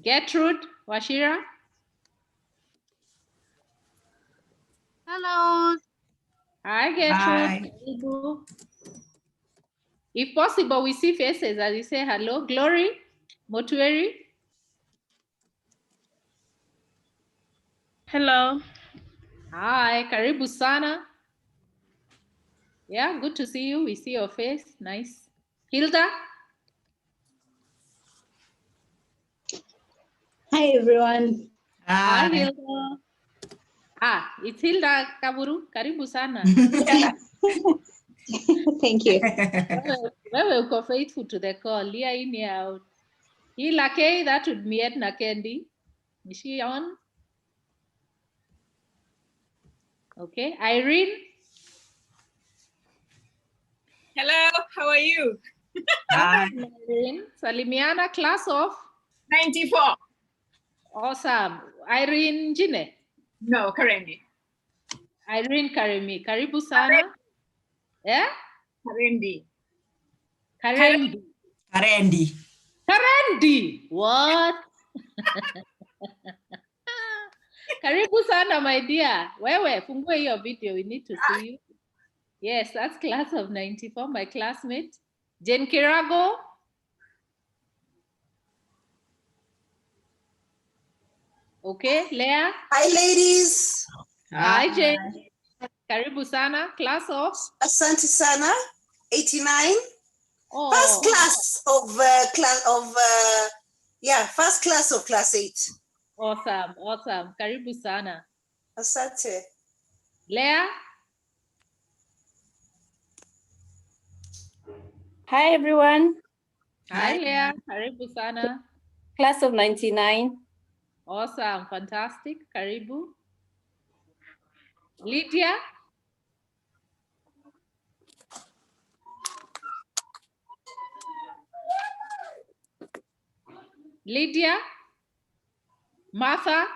Gertrude Washira. Hello. Hi, Gertrude. Hi. If possible, we see faces as you say hello. Glory Motueri. Hello. Hi, karibu sana. Yeah, good to see you. We see your face. Nice. Hilda. Hi, everyone. Hi, Hilda. It's Hilda Kaburu. Karibu sana. Thank you. Wewe uko faithful to the call. Lia in out. Hila K, that would be Edna Kendi. Is she on? Okay. Irene. Hello, how are you? Hi, Irene. Salimiana, class of? 94. Awesome. Irene Jine. No, Karendi. Irene Karemi. Karibu sana. Yeah? Karendi. Karendi. Karendi. Karendi. What? Karibu sana, my dear. Wewe, fungue your video. We need to see you. Yes, that's class of 94, my classmate. Jen Kirago. Okay, Leah. Hi, ladies. Hi, Jen. Karibu sana, class of? Asante sana, 89. Oh. First class of first class of class 8. Awesome, awesome. Karibu sana. Asante. Leah. Hi, everyone. Hi, Leah. Karibu sana. Class of 99. Awesome, fantastic. Karibu. Lydia. Lydia. Martha.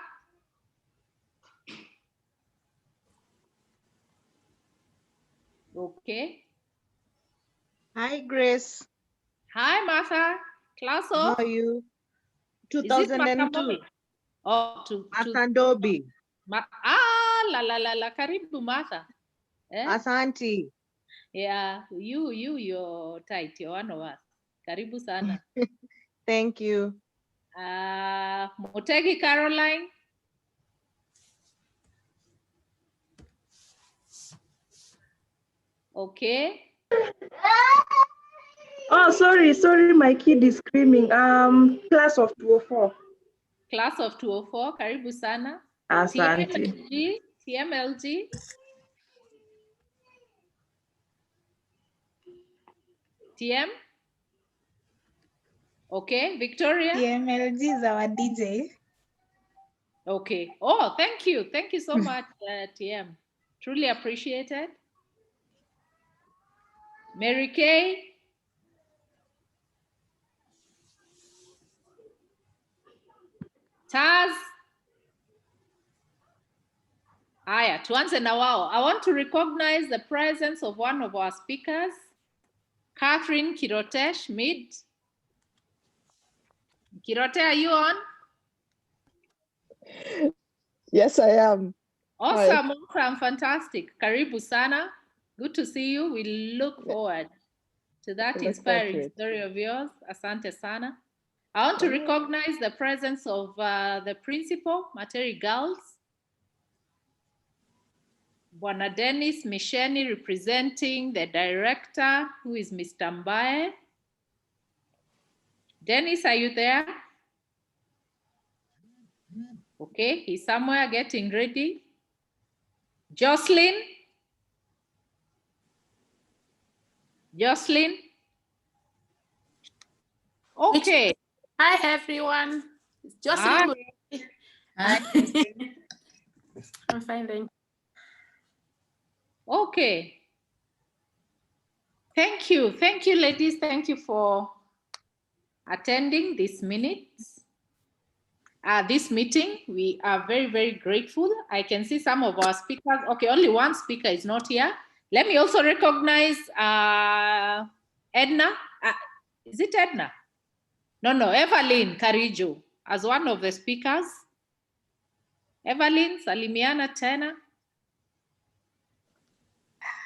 Okay. Hi, Grace. Hi, Martha. Class of? How are you? Is it 2002. Oh, Asandobi. La. Karibu, Martha. Eh? Asante. Yeah, you're tight. You're one of us. Karibu sana. Thank you. Motegi Caroline. Okay. Oh, sorry, my kid is screaming. Class of 204. Class of 204, karibu sana. Asante. TMLG. TM. Okay, Victoria. TMLG is our DJ. Okay. Oh, thank you. Thank you so much, TM. Truly appreciated. Mary Kay. Taz. Aya, tuanze na wao. I want to recognize the presence of one of our speakers, Catherine Kirote Schmidt. Kirote, are you on? Yes, I am. Awesome, awesome, fantastic. Karibu sana. Good to see you. We look forward to that inspiring story of yours. Asante sana. I want to recognize the presence of the principal, Materi Girls. Bwana Dennis Misheni representing the director, who is Mr. Mbaye. Dennis, are you there? Okay, he's somewhere getting ready. Jocelyn? Jocelyn? Okay. Hi, everyone. It's Jocelyn. Hi. I'm fine, thank you. Okay. Thank you. Thank you, ladies. Thank you for attending this meeting. We are very, very grateful. I can see some of our speakers. Okay, only one speaker is not here. Let me also recognize Edna. Is it Edna? No, Evelyn Karijo as one of the speakers. Evelyn, salimiana tena.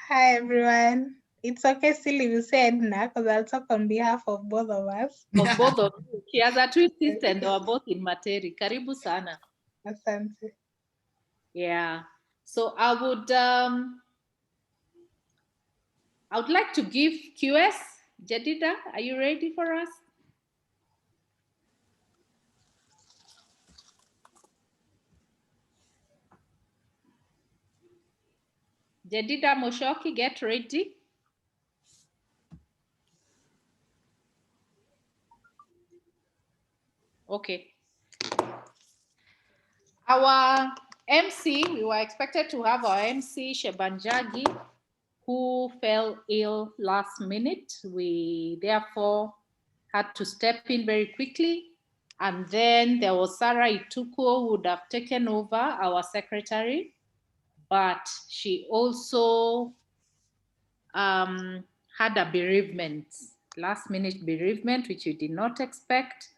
Hi, everyone. It's okay still if you say Edna, because I'll talk on behalf of both of us. Of both of you. She has a twin sister and they were both in Materi. Karibu sana. Asante. Yeah. So I would like to give QS. Jedida, are you ready for us? Jedida Moshoki, get ready. Okay. Our MC, we were expected to have our MC, Shebanjagi, who fell ill last minute. We therefore had to step in very quickly. And then there was Sarah Ituko, who would have taken over, our secretary, but she also had a bereavement, last minute bereavement, which we did not expect.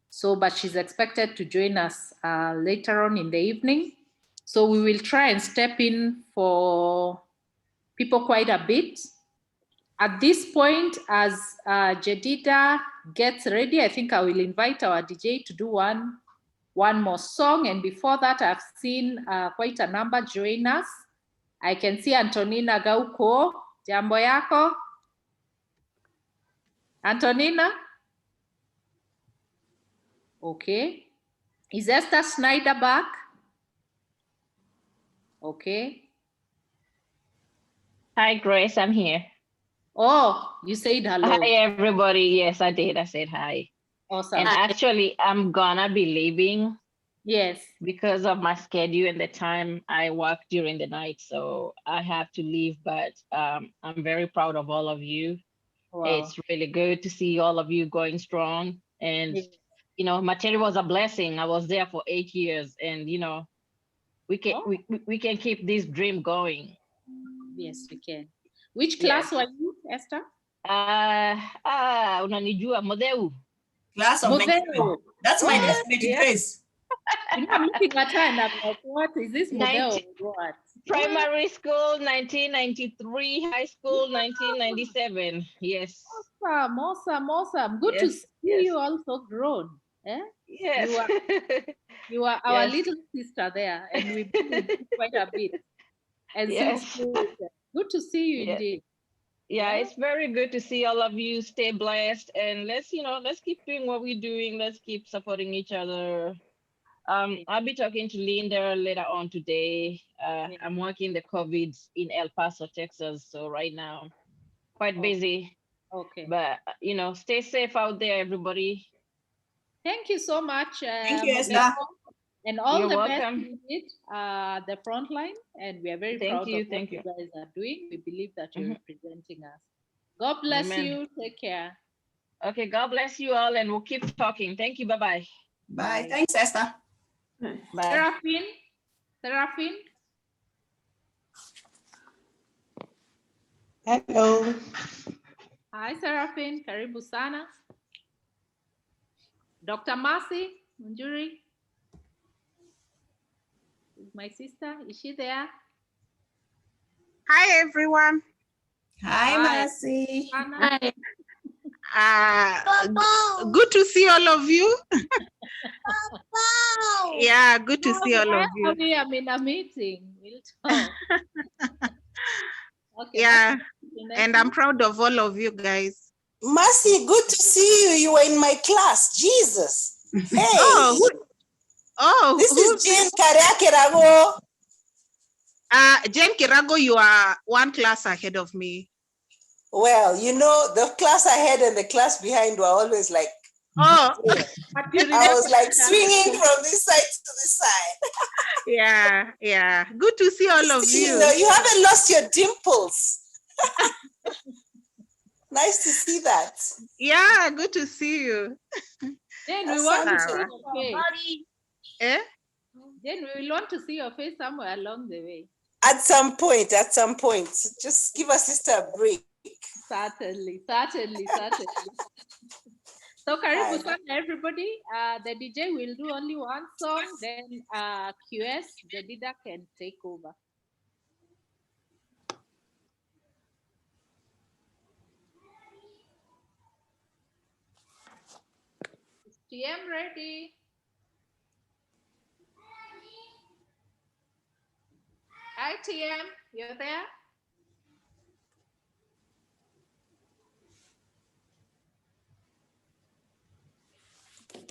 So, but she's expected to join us later on in the evening. So we will try and step in for people quite a bit. At this point, as Jedida gets ready, I think I will invite our DJ to do one more song. And before that, I've seen quite a number join us. I can see Antonina Gauko. Jambo yako? Antonina? Okay. Is Esther Snyder back? Okay. Hi, Grace, I'm here. Oh, you said hello. Hi, everybody. Yes, I did. I said hi. Awesome. And actually, I'm gonna be leaving. Yes. Because of my schedule and the time I work during the night. So I have to leave, but I'm very proud of all of you. Wow. It's really good to see all of you going strong. And, you know, Materi was a blessing. I was there for 8 years and, you know, we can keep this dream going. Yes, we can. Which class were you, Esther? Unanijua, Modeu. Class of 97. That's my classmate, Grace. You know, I'm looking at her and I'm like, what is this model? What? Primary school, 1993, high school, 1997. Yes. Awesome. Good to see you also grown. Eh? Yes. You are our little sister there, and we've been quite a bit. And good to see you indeed. Yeah, it's very good to see all of you. Stay blessed, and let's keep doing what we're doing. Let's keep supporting each other. I'll be talking to Linda later on today. I'm working the COVID in El Paso, Texas. So right now, quite busy. Okay. But, you know, stay safe out there, everybody. Thank you so much. Thank you, Esther. And all You're the welcome. best you did, the front line. And we are very proud of what you guys are doing. We believe that you're representing us. God bless you. Take care. Okay, God bless you all, and we'll keep talking. Thank you. Bye-bye. Bye. Thanks, Esther. Bye. Seraphine. Hello. Hi, Seraphine. Karibu sana. Dr. Mercy Munjuri. My sister, is she there? Hi, everyone. Hi, Mercy. Hi. Good to see all of you. Yeah, good to see all of you. I'm in a meeting. We'll talk. Okay, yeah, and I'm proud of all of you guys. Mercy, good to see you. You were in my class. Jesus. Hey. This is Jane Karago. Jane Kirago, you are one class ahead of me. Well, you know, the class ahead and the class behind were always like, I was like swinging from this side to this side. Yeah. Good to see all of you. You haven't lost your dimples. Nice to see that. Yeah, good to see you. Then we want to see your face. Then we will want to see your face somewhere along the way. At some point. Just give our sister a break. Certainly. So karibu sana everybody. The DJ will do only one song, then QS, Jadida can take over. Is TM ready? Hi TM, you're there?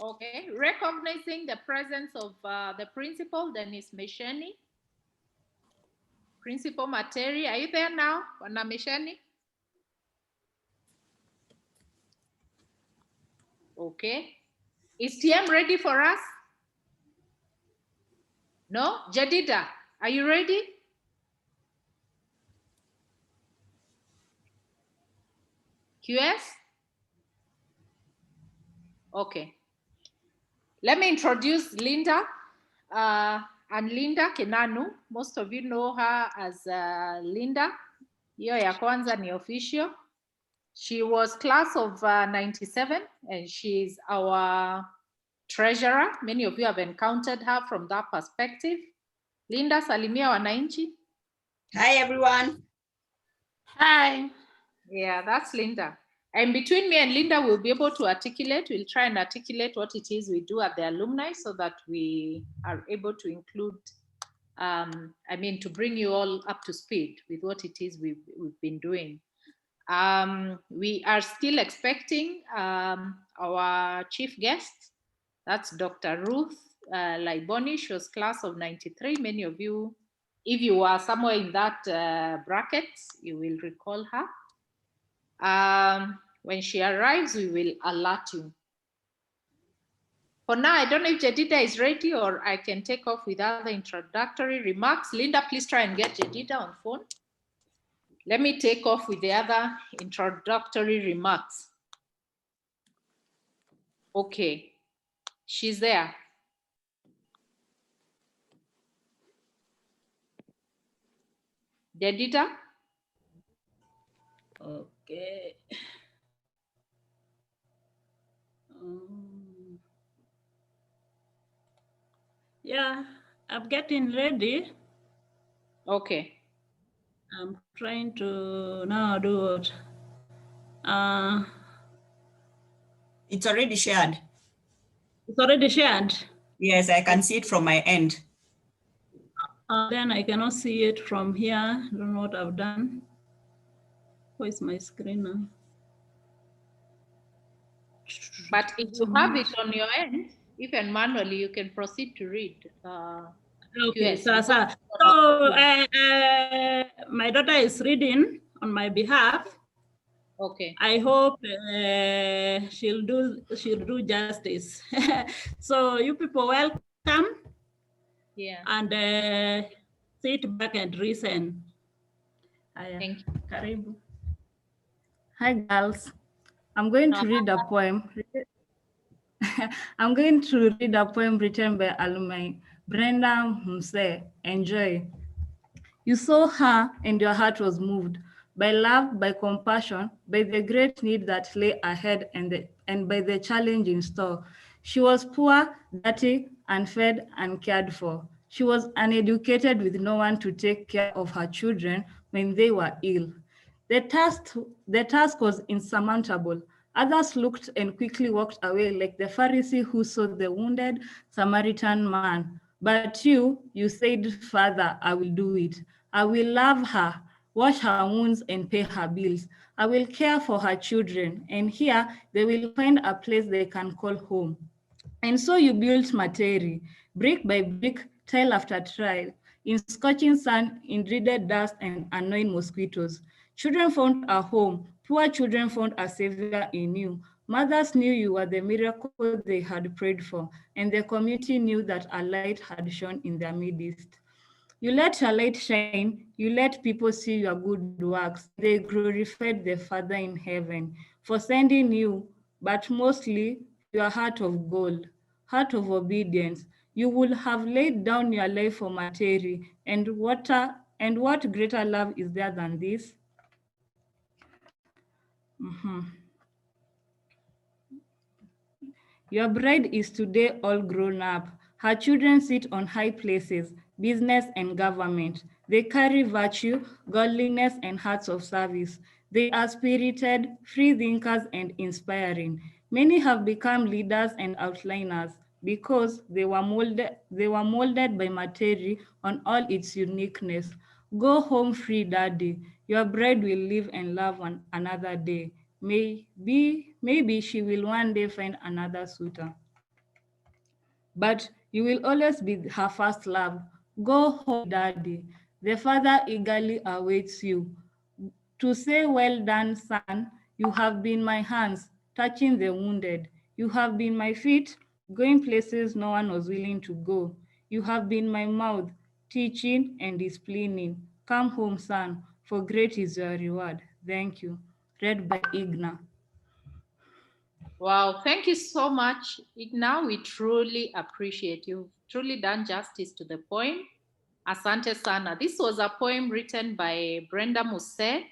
Okay, recognizing the presence of the principal, Dennis Mesheni. Principal Materi, are you there now, Wana Mesheni? Okay. Is TM ready for us? No? Jadida, are you ready? QS? Okay. Let me introduce Linda. And Linda Kenanu. Most of you know her as Linda. Hiyo ya kwanza ni official. She was class of 97 and she's our treasurer. Many of you have encountered her from that perspective. Linda, salimia wananchi. Hi, everyone. Hi. Yeah, that's Linda. And between me and Linda, we'll be able to articulate. We'll try and articulate what it is we do at the alumni so that we are able to include, to bring you all up to speed with what it is we've been doing. We are still expecting our chief guest. That's Dr. Ruth Laiboni. She was class of 93. Many of you, if you are somewhere in that bracket, you will recall her. When she arrives, we will alert you. For now, I don't know if Jadida is ready or I can take off with other introductory remarks. Linda, please try and get Jadida on phone. Let me take off with the other introductory remarks. Okay, she's there. Jadida? Okay. Yeah, I'm getting ready. Okay. I'm trying to now do what? It's already shared. It's already shared? Yes, I can see it from my end. Then I cannot see it from here. I don't know what I've done. Where's my screen now? But if you have it on your end, even manually, you can proceed to read. Okay, QS. so my daughter is reading on my behalf. Okay. I hope she'll do justice. So you people welcome. Yeah. And sit back and listen. Thank you. Karibu. Hi, girls. I'm going to read a poem. I'm going to read a poem written by Alumni Brenda Mse. Enjoy. You saw her and your heart was moved by love, by compassion, by the great need that lay ahead and by the challenge in store. She was poor, dirty, unfed, and cared for. She was uneducated with no one to take care of her children when they were ill. The task was insurmountable. Others looked and quickly walked away like the Pharisee who saw the wounded Samaritan man. But you said, Father, I will do it. I will love her, wash her wounds and pay her bills. I will care for her children, and here they will find a place they can call home. And so you built Materi, brick by brick, tile after tile, in scorching sun, in dreaded dust and annoying mosquitoes. Children found a home, poor children found a savior in you. Mothers knew you were the miracle they had prayed for, and the community knew that a light had shone in their midst. You let your light shine, you let people see your good works. They glorified the Father in heaven for sending you, but mostly your heart of gold, heart of obedience. You would have laid down your life for Materi, and what greater love is there than this? Your bride is today all grown up. Her children sit on high places, business and government. They carry virtue, godliness, and hearts of service. They are spirited, free thinkers, and inspiring. Many have become leaders and outliners because they were molded by material on all its uniqueness. Go home free, Daddy. Your bride will live and love on another day. Maybe she will one day find another suitor. But you will always be her first love. Go home, Daddy. The Father eagerly awaits you. To say, well done, son, you have been my hands, touching the wounded. You have been my feet, going places no one was willing to go. You have been my mouth, teaching and disciplining. Come home, son, for great is your reward. Thank you. Read by Igna. Wow, thank you so much, Igna. We truly appreciate you. You've truly done justice to the poem. Asante sana. This was a poem written by Brenda Muse.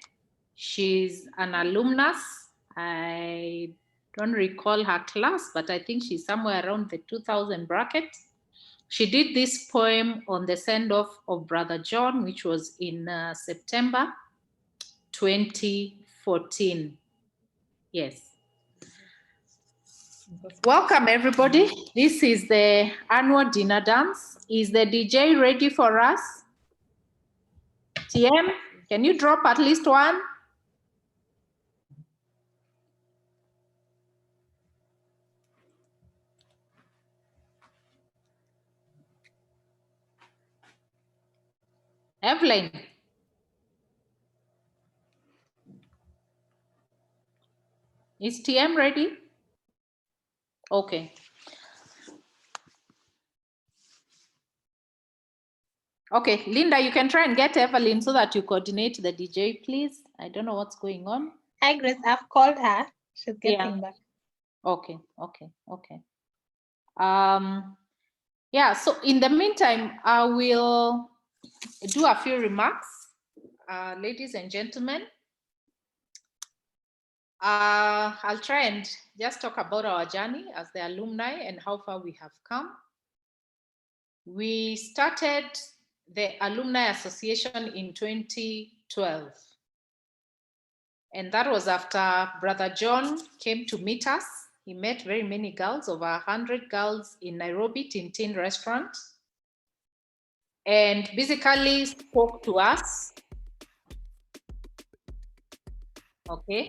She's an alumnus. I don't recall her class, but I think she's somewhere around the 2000 bracket. She did this poem on the send-off of Brother John, which was in September 2014. Yes. Welcome, everybody. This is the annual dinner dance. Is the DJ ready for us? TM, can you drop at least one? Evelyn. Is TM ready? Okay. Okay, Linda, you can try and get Evelyn so that you coordinate the DJ, please. I don't know what's going on. Hi, Grace. I've called her. She's getting back. Okay. Yeah, so in the meantime, I will do a few remarks, ladies and gentlemen. I'll try and just talk about our journey as the alumni and how far we have come. We started the Alumni Association in 2012. And that was after Brother John came to meet us. He met very many girls, over 100 girls in Nairobi, Tintin restaurant, and basically spoke to us. Okay.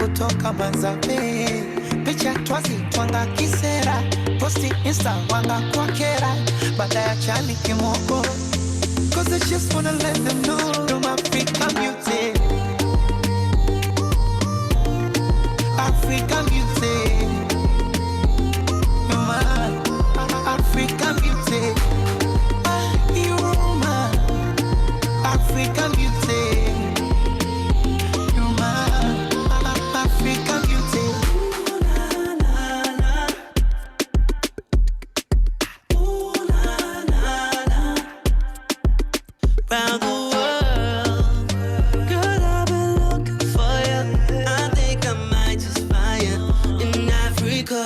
kutoka Manzabe, picha twazi twanga kisera, posti insta wanga kwa kera, baada ya chali kimoko, cause I just wanna let them know I'm African beauty, African beauty, you're my African beauty, you're my African beauty. African beauty. Ooh, na, na, na. Ooh, na, na, na. Round the world, girl, I've been looking for you. I think I might just find you in Africa.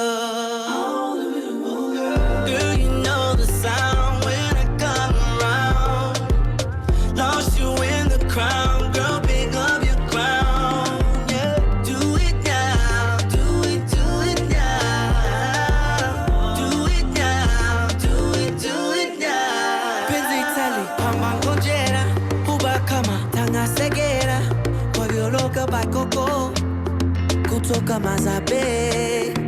Girl, you know the sound when I come around. Lost you in the crowd, girl, pick up your crown. Kutoka Mazabe,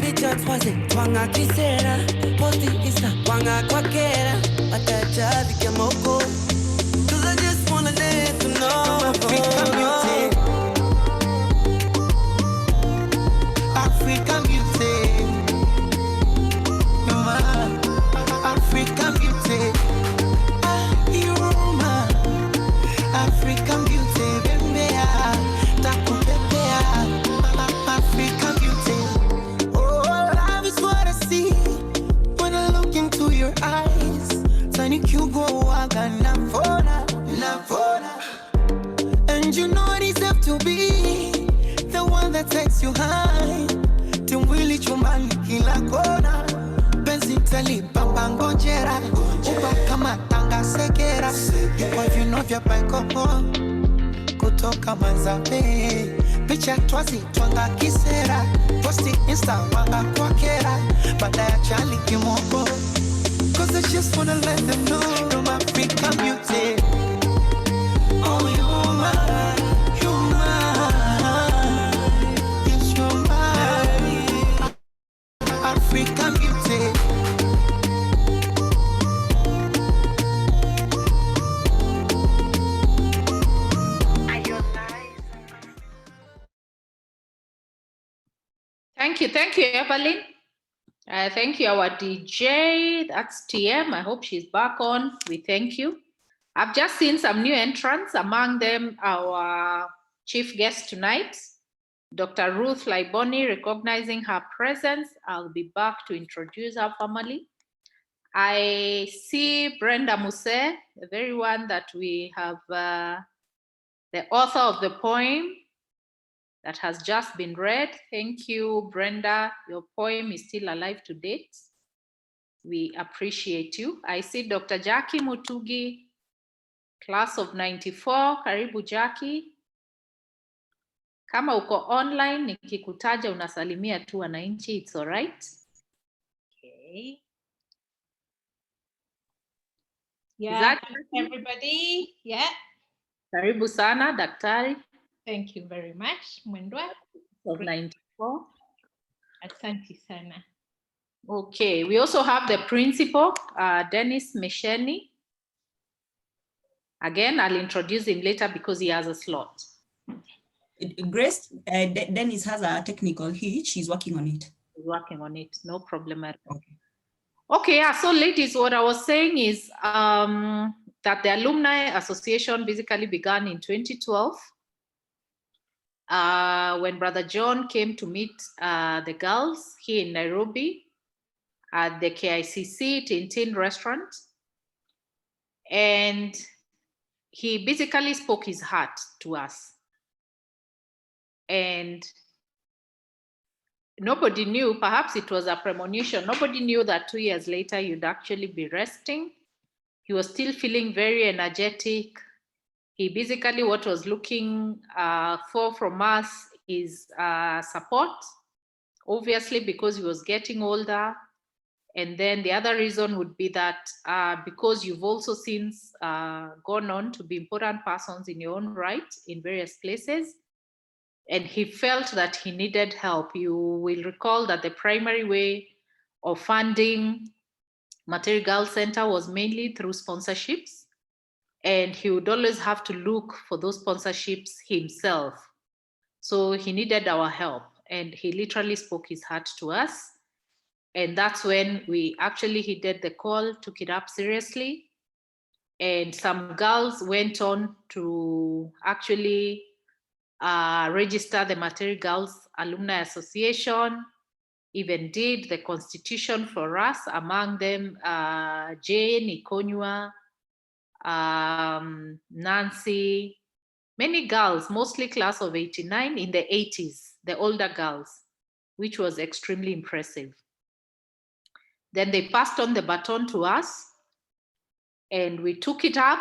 picha twaze twanga kisera, posti insta wanga kwa kera, atacha vike moko. Cause I just wanna mpaka napona, napona. And you know I deserve to be the one that takes you high. Timwili chumbani kila kona, penzi talipa ngojera, upa kama tanga sekera, kwa vino vya paikopo, kutoka Manzabe, picha twazi twanga kisera, posti insta wanga kwa kera, baada ya chali kimoko, cause I just wanna let them know I'm African beauty. Oh, you're mine, you're mine, yes, you're mine, African beauty. Thank you, Evelyn. Thank you, our DJ. That's TM. I hope she's back on. We thank you. I've just seen some new entrants, among them our chief guest tonight, Dr. Ruth Laiboni. Recognizing her presence, I'll be back to introduce her formally. I see Brenda Muse, the very one that we have, the author of the poem that has just been read. Thank you, Brenda. Your poem is still alive to date. We appreciate you. I see Dr. Jackie Mutugi, class of 94. Karibu Jackie. Kama uko online, nikikutaja unasalimia tu wananchi, it's all right. Okay. Yeah, everybody. Yeah. Karibu sana, Daktari. Thank you very much, Mwendwa. Of 94. Asante sana. Okay, we also have the principal, Dennis Mesheni. Again, I'll introduce him later because he has a slot. Grace, Dennis has a technical hitch. She's working on it. He's working on it, no problem at all. Okay, yeah, so ladies, what I was saying is that the Alumni Association basically began in 2012 when Brother John came to meet the girls here in Nairobi at the KICC Tintin restaurant. And he basically spoke his heart to us. And nobody knew, perhaps it was a premonition, nobody knew that 2 years later you'd actually be resting. He was still feeling very energetic. He basically, what was looking for from us is support, obviously because he was getting older. And then the other reason would be that because you've also since gone on to be important persons in your own right in various places, and he felt that he needed help. You will recall that the primary way of funding Materi Girls Center was mainly through sponsorships, and he would always have to look for those sponsorships himself. So he needed our help, and he literally spoke his heart to us. And that's when we actually heeded the call, took it up seriously. And some girls went on to actually register the Materi Girls Alumni Association, even did the constitution for us, among them Jane Ikonywa, Nancy, many girls, mostly class of 89 in the 80s, the older girls, which was extremely impressive. Then they passed on the baton to us, and we took it up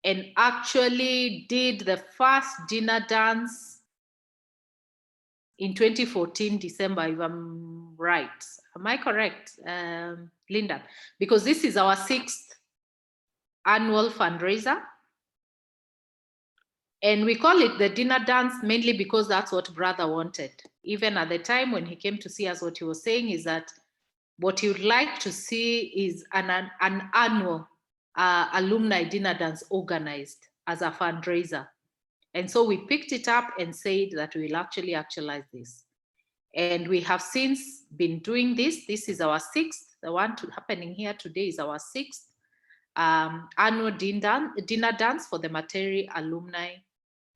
and actually did the first dinner dance in 2014, December, if I'm right. Am I correct, Linda? Because this is our 6th annual fundraiser. And we call it the dinner dance mainly because that's what brother wanted. Even at the time when he came to see us, what he was saying is that what he would like to see is an annual alumni dinner dance organized as a fundraiser. And so we picked it up and said that we'll actually actualize this. And we have since been doing this. This is our 6th. The one happening here today is our 6th annual dinner dance for the Materi Alumni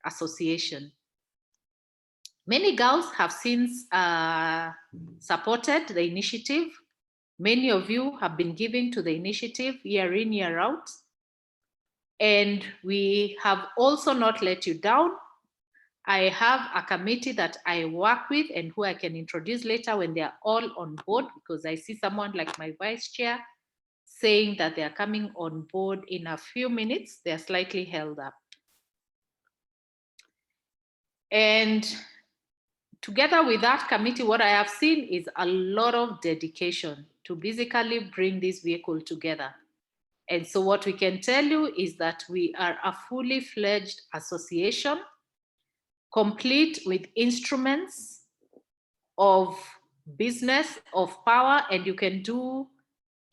Association. Many girls have since supported the initiative. Many of you have been giving to the initiative year in, year out. And we have also not let you down. I have a committee that I work with and who I can introduce later when they are all on board, because I see someone like my vice chair saying that they are coming on board in a few minutes. They're slightly held up. And together with that committee, what I have seen is a lot of dedication to basically bring this vehicle together. And so what we can tell you is that we are a fully fledged association, complete with instruments of business, of power, and you can do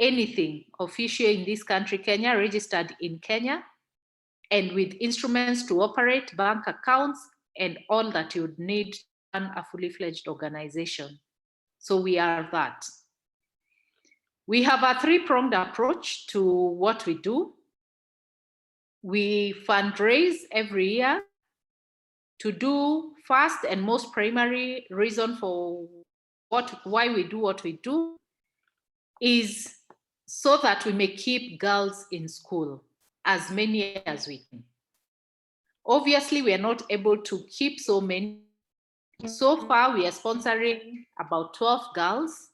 anything official in this country, Kenya, registered in Kenya, and with instruments to operate, bank accounts, and all that you would need to run a fully fledged organization. So we are that. We have a three-pronged approach to what we do. We fundraise every year to do first and most primary reason for why we do what we do is so that we may keep girls in school, as many as we can. Obviously, we are not able to keep so many. So far, we are sponsoring about 12 girls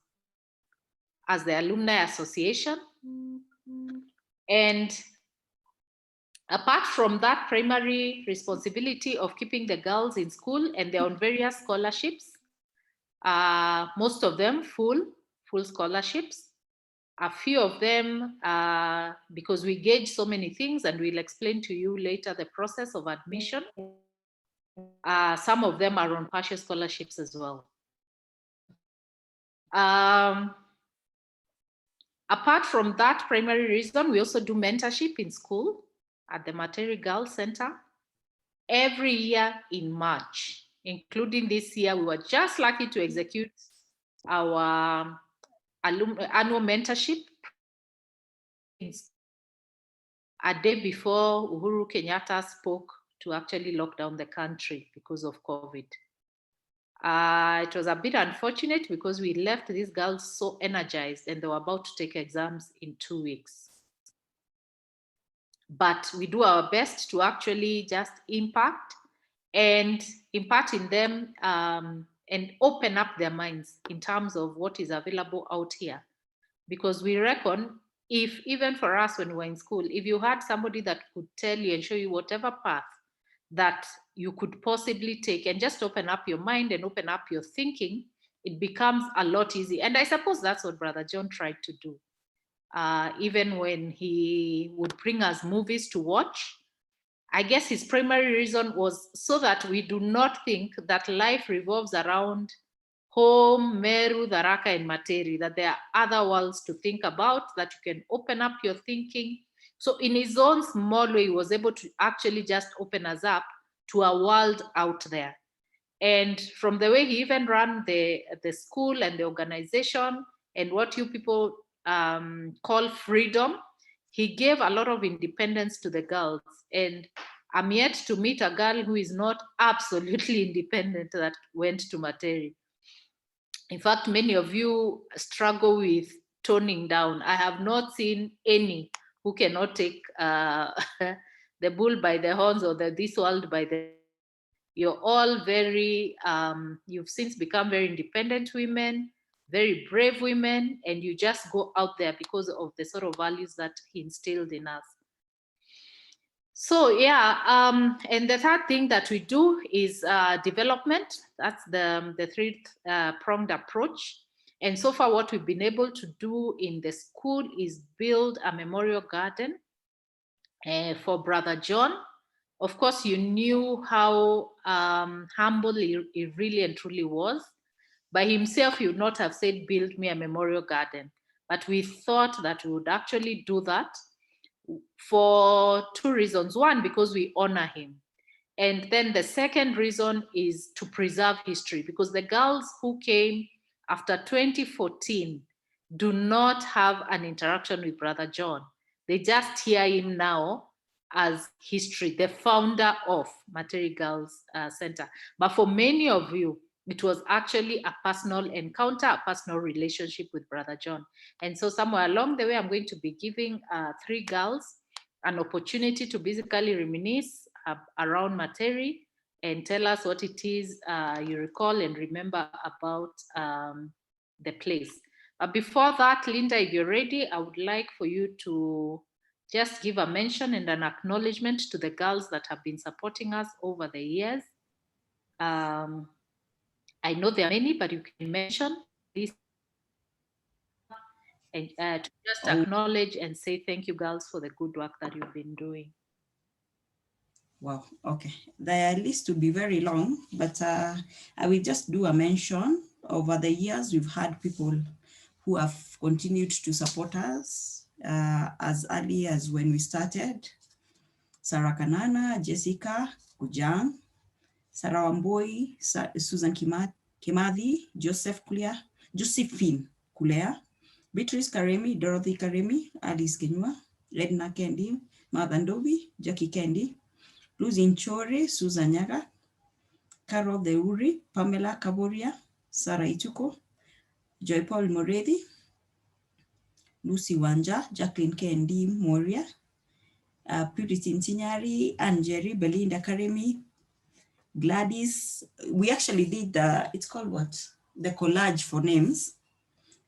as the Alumni Association. And apart from that primary responsibility of keeping the girls in school, and they're on various scholarships, most of them full scholarships. A few of them, because we gauge so many things, and we'll explain to you later the process of admission. Some of them are on partial scholarships as well. Apart from that primary reason, we also do mentorship in school at the Materi Girls Center every year in March, including this year. We were just lucky to execute our annual mentorship a day before Uhuru Kenyatta spoke to actually lock down the country because of COVID. It was a bit unfortunate because we left these girls so energized and they were about to take exams in 2 weeks. But we do our best to actually just impact and impart in them and open up their minds in terms of what is available out here. Because we reckon if even for us when we were in school, if you had somebody that could tell you and show you whatever path that you could possibly take and just open up your mind and open up your thinking, it becomes a lot easier. And I suppose that's what Brother John tried to do. Even when he would bring us movies to watch, I guess his primary reason was so that we do not think that life revolves around home, Meru, Tharaka, and Materi, that there are other worlds to think about, that you can open up your thinking. So in his own small way, he was able to actually just open us up to a world out there. And from the way he even ran the school and the organization and what you people call freedom, he gave a lot of independence to the girls. And I'm yet to meet a girl who is not absolutely independent that went to Materi. In fact, many of you struggle with toning down. I have not seen any who cannot take the bull by the horns or this world by the... You're all very, you've since become very independent women, very brave women, and you just go out there because of the sort of values that he instilled in us. So yeah, and the third thing that we do is development. That's the three-pronged approach. And so far what we've been able to do in the school is build a memorial garden for Brother John. Of course, you knew how humble he really and truly was. By himself, he would not have said, build me a memorial garden. But we thought that we would actually do that for two reasons. One, because we honor him. And then the second reason is to preserve history, because the girls who came after 2014 do not have an interaction with Brother John. They just hear him now as history, the founder of Materi Girls Center. But for many of you, It was actually a personal encounter, a personal relationship with Brother John. And so somewhere along the way, I'm going to be giving 3 girls an opportunity to basically reminisce around Materi and tell us what it is you recall and remember about the place. But before that, Linda, if you're ready, I would like for you to just give a mention and an acknowledgement to the girls that have been supporting us over the years. I know there are many, but you can mention this and to just acknowledge and say thank you, girls, for the good work that you've been doing. Wow, okay. The list will be very long, but I will just do a mention. Over the years, we've had people who have continued to support us as early as when we started. Sarah Kanana, Jessica Kujang, Sarah Wamboi, Susan Kimathi, Josephine Kulea, Beatrice Karemi, Dorothy Karemi, Alice Kenyua, Edna Kendi, Martha Ndobi, Jackie Kendi, Lucy Nchore, Susan Nyaga, Carol Deuri, Pamela Kaboria, Sarah Ituko, Joy Paul Moredi, Lucy Wanja, Jacqueline Kendi Moria, Purity Ntinyari, Anjeri, Belinda Karemi, Gladys. We actually did it's called what? The collage for names,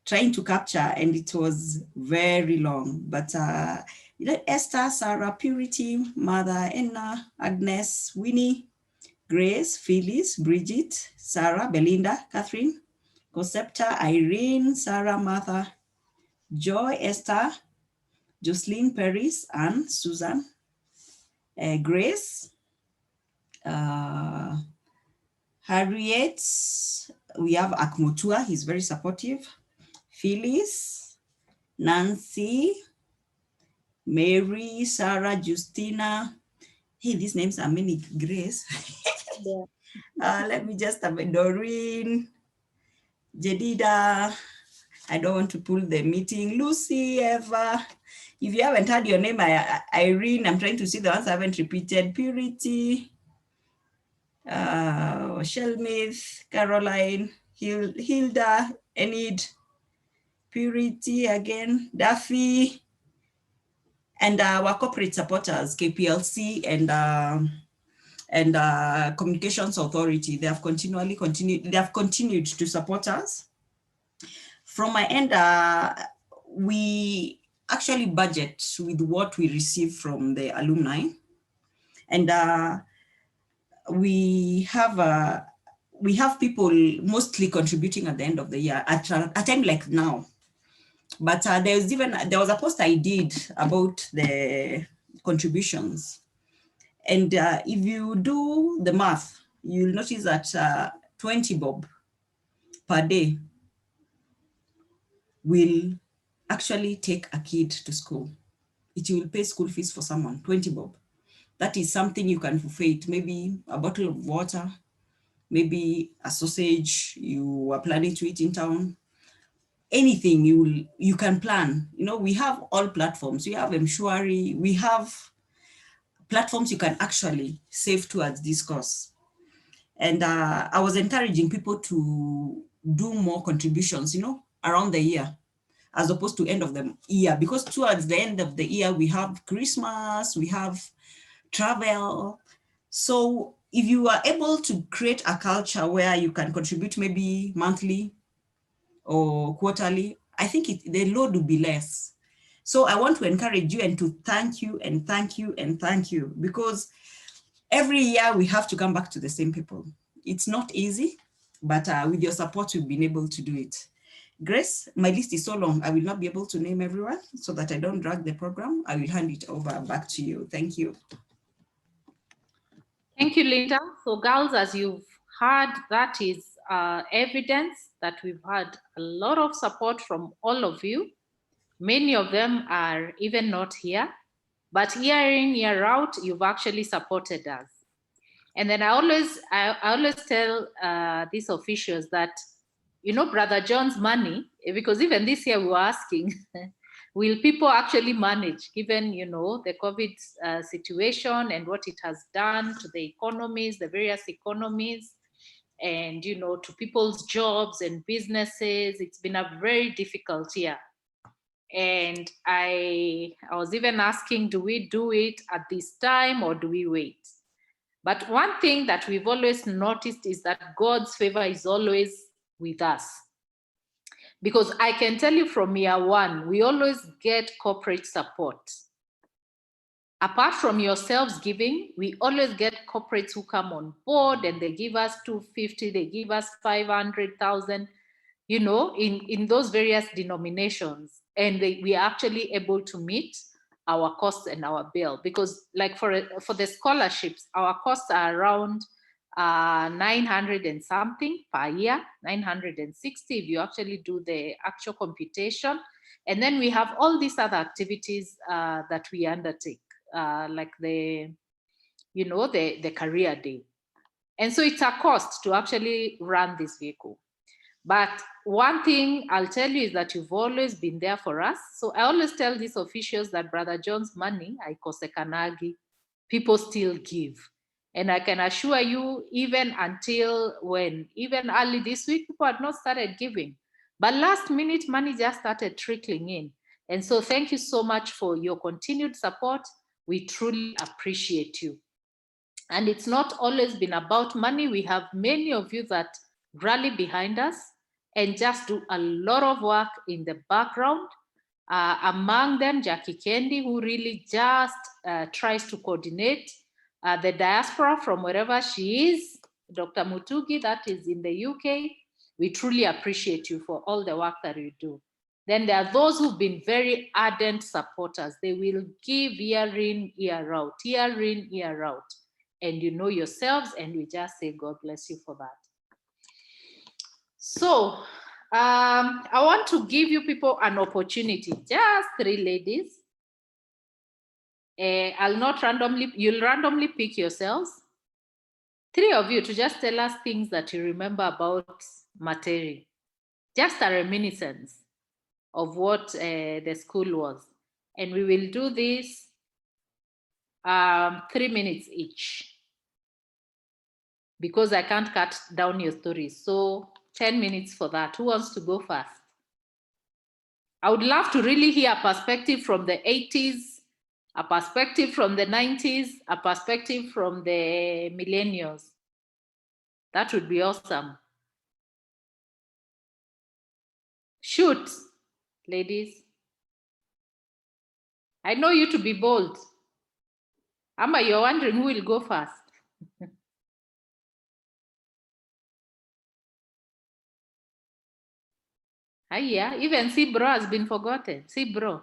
trying to capture, and it was very long, but Esther, Sarah, Purity, Mother, Enna, Agnes, Winnie, Grace, Phyllis, Bridget, Sarah, Belinda, Catherine, Concepta, Irene, Sarah, Martha, Joy, Esther, Jocelyn, Paris, Anne, Susan, Grace, Harriet, we have Akmutua, he's very supportive, Phyllis, Nancy, Mary, Sarah, Justina. Hey, these names are many. Grace. Yeah. Let me just have Doreen, Jedida. I don't want to pull the meeting. Lucy, Eva. If you haven't heard your name, Irene, I'm trying to see the ones I haven't repeated. Purity, Shelmith, Caroline, Hilda, Enid, Purity again, Daffy, and our corporate supporters, KPLC and Communications Authority. They have continued to support us. From my end, we actually budget with what we receive from the alumni, and we have people mostly contributing at the end of the year at a time like now. But there was a post I did about the contributions. And if you do the math, you'll notice that 20 bob per day will actually take a kid to school. It will pay school fees for someone, 20 bob. That is something you can forfeit, maybe a bottle of water, maybe a sausage you are planning to eat in town. Anything you can plan. You know, we have all platforms. We have Mshwari, we have platforms you can actually save towards this course. And I was encouraging people to do more contributions, you know, around the year, as opposed to end of the year, because towards the end of the year, we have Christmas, we have travel. So if you are able to create a culture where you can contribute maybe monthly or quarterly, I think the load will be less. So I want to encourage you and to thank you and thank you and thank you, because every year we have to come back to the same people. It's not easy, but with your support, we've been able to do it. Grace, my list is so long, I will not be able to name everyone, so that I don't drag the program. I will hand it over back to you. Thank you. Thank you, Linda. So girls, as you've heard, that is evidence that we've had a lot of support from all of you. Many of them are even not here, but year in, year out, you've actually supported us. And then I always tell these officials that, you know, Brother John's money, because even this year we were asking, will people actually manage, given, you know, the COVID situation and what it has done to the economies, the various economies? and, you know, to people's jobs and businesses. It's been a very difficult year. And I was even asking, do we do it at this time or do we wait? But one thing that we've always noticed is that God's favor is always with us. Because I can tell you from year one, we always get corporate support. Apart from yourselves giving, we always get corporates who come on board and they give us 250, they give us 500,000, you know, in those various denominations. And we are actually able to meet our costs and our bill, because like for the scholarships, our costs are around 900 and something per year, 960 if you actually do the actual computation. And then we have all these other activities that we undertake, like the, you know, the career day. And so it's a cost to actually run this vehicle. But one thing I'll tell you is that you've always been there for us. So I always tell these officials that Brother John's money, haikosekanagi, people still give. And I can assure you, even until when, even early this week, people had not started giving. But last minute, money just started trickling in. And so thank you so much for your continued support. We truly appreciate you. And it's not always been about money. We have many of you that rally behind us and just do a lot of work in the background. Among them, Jackie Kendi, who really just tries to coordinate the diaspora from wherever she is. Dr. Mutugi, that is in the UK. We truly appreciate you for all the work that you do. Then there are those who've been very ardent supporters. They will give year in, year out, year in, year out. And you know yourselves, and we just say, God bless you for that. So I want to give you people an opportunity, just 3 ladies. I'll not randomly, you'll randomly pick yourselves. 3 of you to just tell us things that you remember about Materi. Just a reminiscence of what the school was. And we will do this 3 minutes each, because I can't cut down your stories. So 10 minutes for that. Who wants to go first? I would love to really hear a perspective from the 80s, a perspective from the 90s, a perspective from the millennials. That would be awesome. Shoot, ladies. I know you to be bold. Amma, you're wondering who will go first. Yeah, even Cibro has been forgotten. Cibro.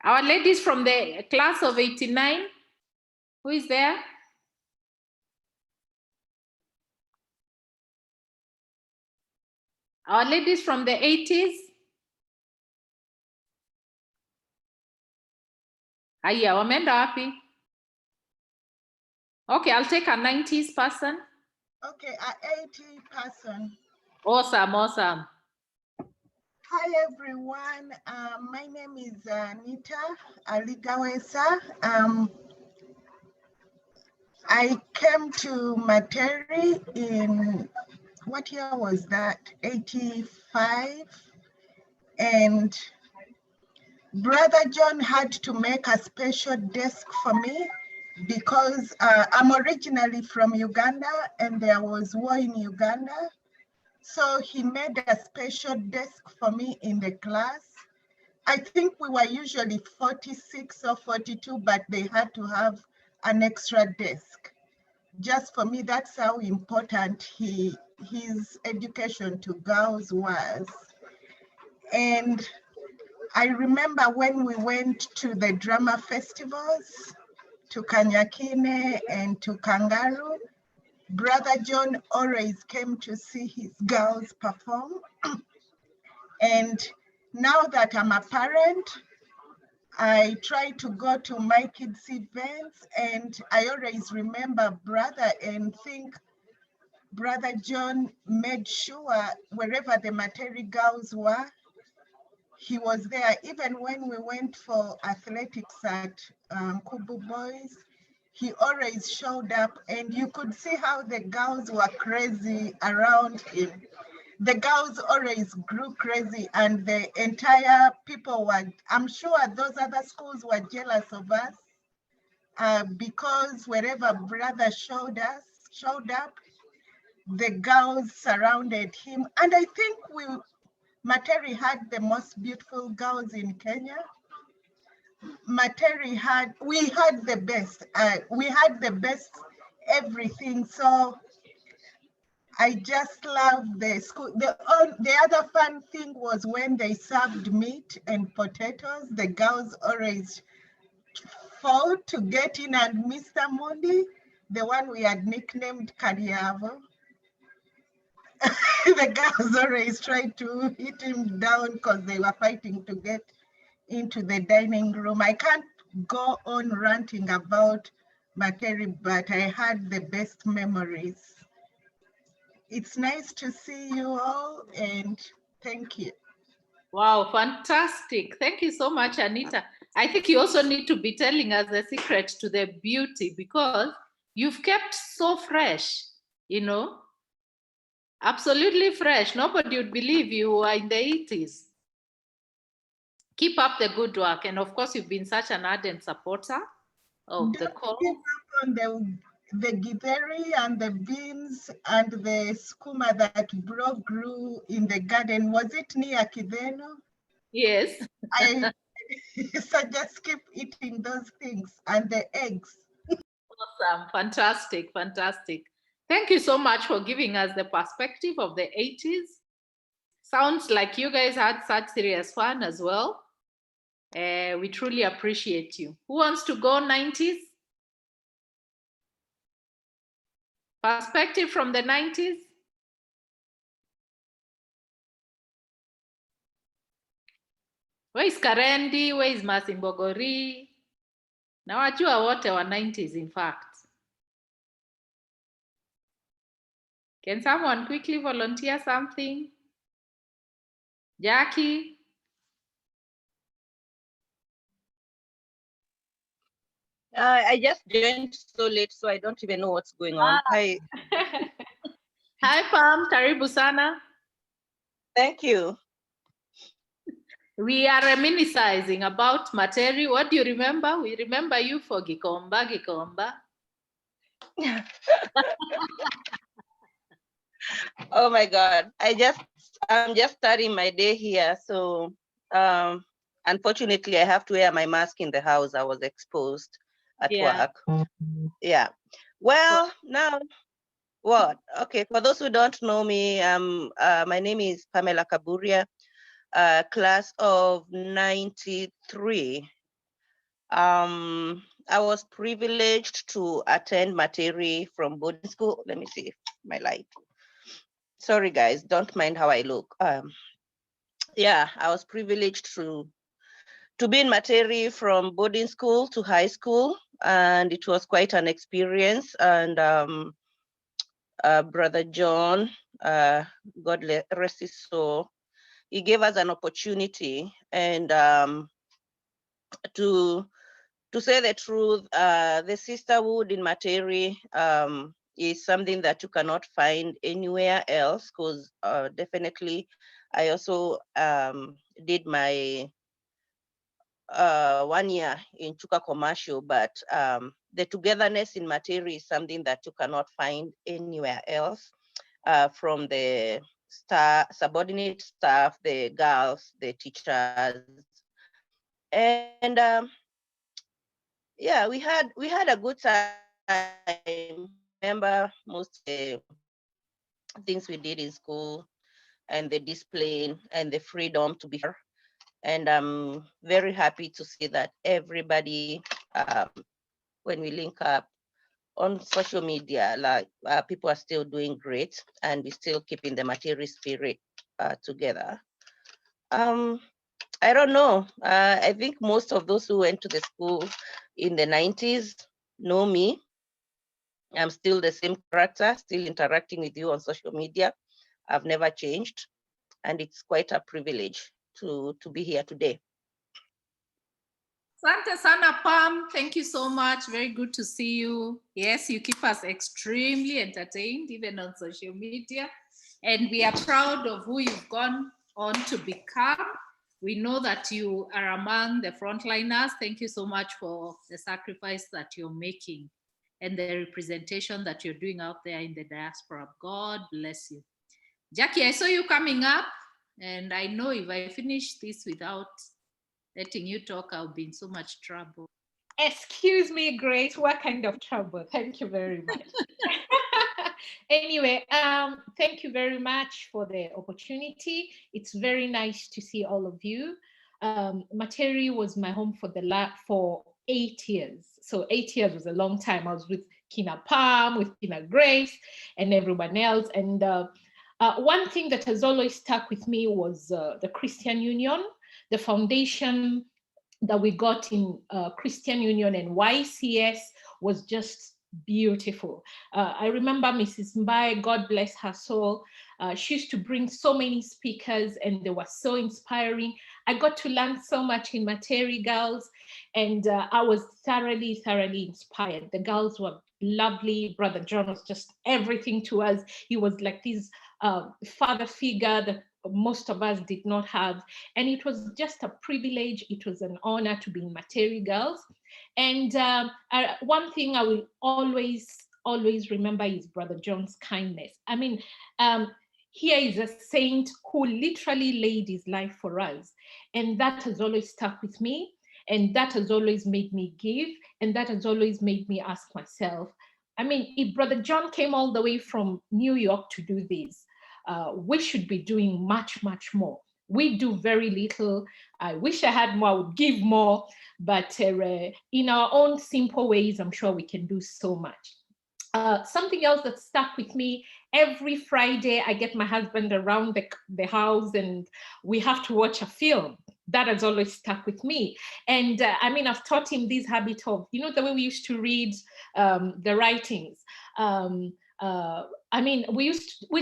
Our ladies from the class of 89, who is there? Our ladies from the 80s? Aya, wameenda wapi? Okay, I'll take a 90s person. Okay, an 80 person. Awesome, awesome. Hi, everyone. My name is Nita Aligawesa. I came to Materi in, what year was that? 85. And Brother John had to make a special desk for me because I'm originally from Uganda and there was war in Uganda. So he made a special desk for me in the class. I think we were usually 46 or 42, but they had to have an extra desk. Just for me, that's how important his education to girls was. And I remember when we went to the drama festivals, to Kanyakine and to Kangaroo, Brother John always came to see his girls perform. And now that I'm a parent, I try to go to my kids' events, and I always remember Brother and think Brother John made sure wherever the Materi girls were, he was there. Even when we went for athletics at Kubu Boys, he always showed up, and you could see how the girls were crazy around him. The girls always grew crazy, and the entire people were, I'm sure those other schools were jealous of us because wherever brother showed up, the girls surrounded him. And I think Materi had the most beautiful girls in Kenya. Materi we had the best. We had the best everything. So I just love the school. The other fun thing was when they served meat and potatoes, the girls always fought to get in, and Mr. Mundi, the one we had nicknamed Kariavo, the girls always tried to hit him down because they were fighting to get into the dining room. I can't go on ranting about Materi, but I had the best memories. It's nice to see you all, and thank you. Wow, fantastic. Thank you so much, Anita. I think you also need to be telling us the secret to the beauty, because you've kept so fresh, you know, absolutely fresh. Nobody would believe you were in the 80s. Keep up the good work. And of course, you've been such an ardent supporter of the cause. Give up on the githeri and the beans and the skuma that bro grew in the garden. Was it near Kideno? Yes. I suggest keep eating those things, and the eggs. Awesome. Fantastic. Fantastic. Thank you so much for giving us the perspective of the 80s. Sounds like you guys had such serious fun as well. We truly appreciate you. Who wants to go 90s? Perspective from the 90s? Where is Karendi? Where is Masimbogori? Na wajua wote wa 90s, in fact. Can someone quickly volunteer something? Jackie? I just joined so late, so I don't even know what's going on. Hi. Hi, Pam. Karibu sana. Thank you. We are reminiscing about Materi. What do you remember? We remember you for Gikomba, Gikomba. Oh my God. I'm just starting my day here. So unfortunately I have to wear my mask in the house. I was exposed at work. Yeah. Well, now what? Okay, for those who don't know me, my name is Pamela Kaburia, class of 93. I was privileged to attend Materi from boarding school. Let me see my light. Sorry guys, don't mind how I look. Yeah, I was privileged to be in Materi from boarding school to high school, and it was quite an experience. And Brother John, God rest his soul, he gave us an opportunity, and to say the truth, the sisterhood in Materi is something that you cannot find anywhere else, because definitely I also did my 1 year in Chuka Commercial, but the togetherness in Materi is something that you cannot find anywhere else, from the subordinate staff, the girls, the teachers. And yeah, we had a good time. Remember most of the things we did in school, and the discipline and the freedom to be here. And I'm very happy to see that everybody, when we link up on social media, like people are still doing great, and we're still keeping the Materi spirit together. I don't know. I think most of those who went to the school in the 90s know me. I'm still the same character, still interacting with you on social media. I've never changed, and it's quite a privilege to be here today. Asante sana, Pam. Thank you so much. Very good to see you. Yes, you keep us extremely entertained, even on social media. And we are proud of who you've gone on to become. We know that you are among the frontliners. Thank you so much for the sacrifice that you're making and the representation that you're doing out there in the diaspora. God bless you. Jackie, I saw you coming up, and I know if I finish this without letting you talk, I'll be in so much trouble. Excuse me, Grace, what kind of trouble? Thank you very much. Anyway, thank you very much for the opportunity. It's very nice to see all of you. Materi was my home for 8 years. So 8 years was a long time. I was with Kina Palm, with Kina Grace, and everyone else. And one thing that has always stuck with me was the Christian Union, the foundation that we got in Christian Union and YCS was just beautiful. I remember Mrs. Mbaye, God bless her soul. She used to bring so many speakers and they were so inspiring. I got to learn so much in Materi girls, and I was thoroughly inspired. The girls were lovely. Brother John was just everything to us. He was like this father figure that most of us did not have. And it was just a privilege. It was an honor to be in Materi Girls. And one thing I will always remember is Brother John's kindness. I mean, here is a saint who literally laid his life for us. And that has always stuck with me. And that has always made me give. And that has always made me ask myself, I mean, if Brother John came all the way from New York to do this, we should be doing much more. We do very little. I wish I had more, I would give more, but in our own simple ways, I'm sure we can do so much. Something else that stuck with me, every Friday, I get my husband around the house and we have to watch a film. That has always stuck with me. And I mean, I've taught him this habit of, you know, the way we used to read the writings. I mean, we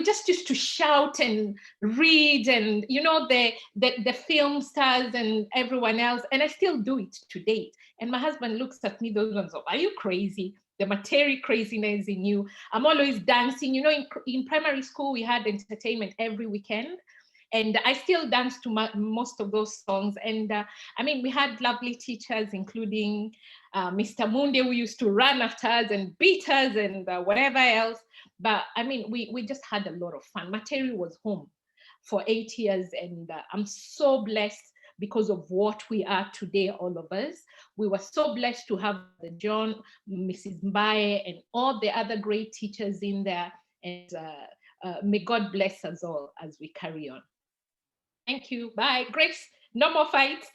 just used to shout and read, and you know, the film stars and everyone else, and I still do it to date. And my husband looks at me, those ones of, are you crazy? The Materi craziness in you. I'm always dancing. You know, in primary school, we had entertainment every weekend. And I still dance to most of those songs. And I mean, we had lovely teachers, including Mr. Munde, who used to run after us and beat us and whatever else. But I mean, we just had a lot of fun. Materi was home for 8 years. And I'm so blessed because of what we are today, all of us. We were so blessed to have John, Mrs. Mbaye, and all the other great teachers in there. And may God bless us all as we carry on. Thank you. Bye. Grace, no more fights.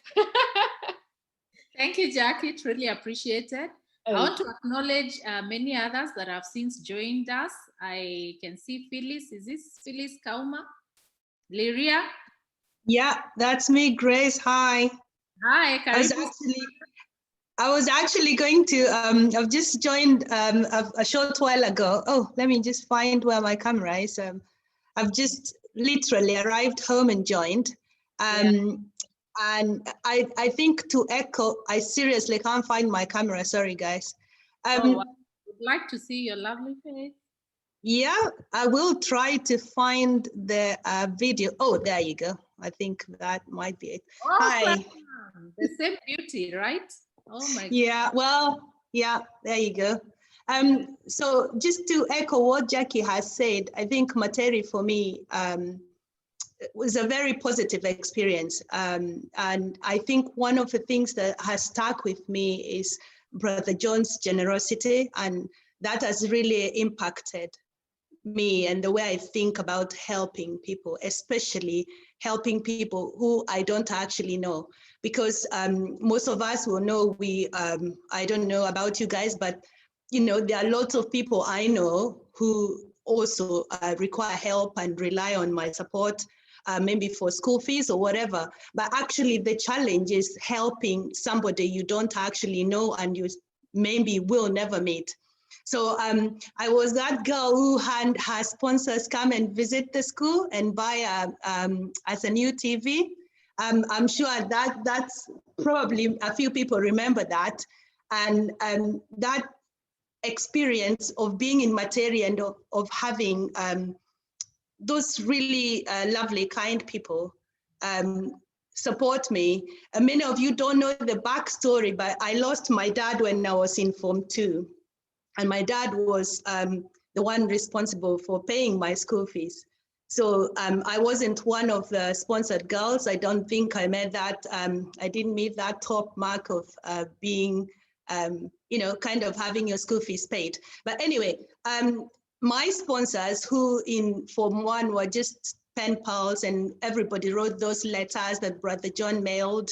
Thank you, Jackie. Truly appreciated. I want to acknowledge many others that have since joined us. I can see Phyllis. Is this Phyllis Kauma? Lyria? Yeah, that's me, Grace. Hi. Hi, I was actually going to, I've just joined a short while ago. Oh, let me just find where my camera is. I've just literally arrived home and joined. And I think to echo, I seriously can't find my camera. Sorry, guys. I would like to see your lovely face. Yeah, I will try to find the video. Oh, there you go. I think that might be it. Oh, hi. The same beauty, right? Oh my God. Yeah, well, yeah, there you go. So just to echo what Jackie has said, I think Materi for me was a very positive experience. And I think one of the things that has stuck with me is Brother John's generosity, and that has really impacted me and the way I think about helping people, especially helping people who I don't actually know. Because most of us will know I don't know about you guys, but you know, there are lots of people I know who also require help and rely on my support, maybe for school fees or whatever. But actually the challenge is helping somebody you don't actually know and you maybe will never meet. So I was that girl who had her sponsors come and visit the school and buy us a new TV. I'm sure that's probably a few people remember that. And that experience of being in Materi and of having those really lovely, kind people support me. Many of you don't know the backstory, but I lost my dad when I was in Form 2. And my dad was the one responsible for paying my school fees. So I wasn't one of the sponsored girls. I don't think I made that, I didn't meet that top mark of being, you know, kind of having your school fees paid. But anyway, my sponsors who in Form 1 were just pen pals, and everybody wrote those letters that Brother John mailed.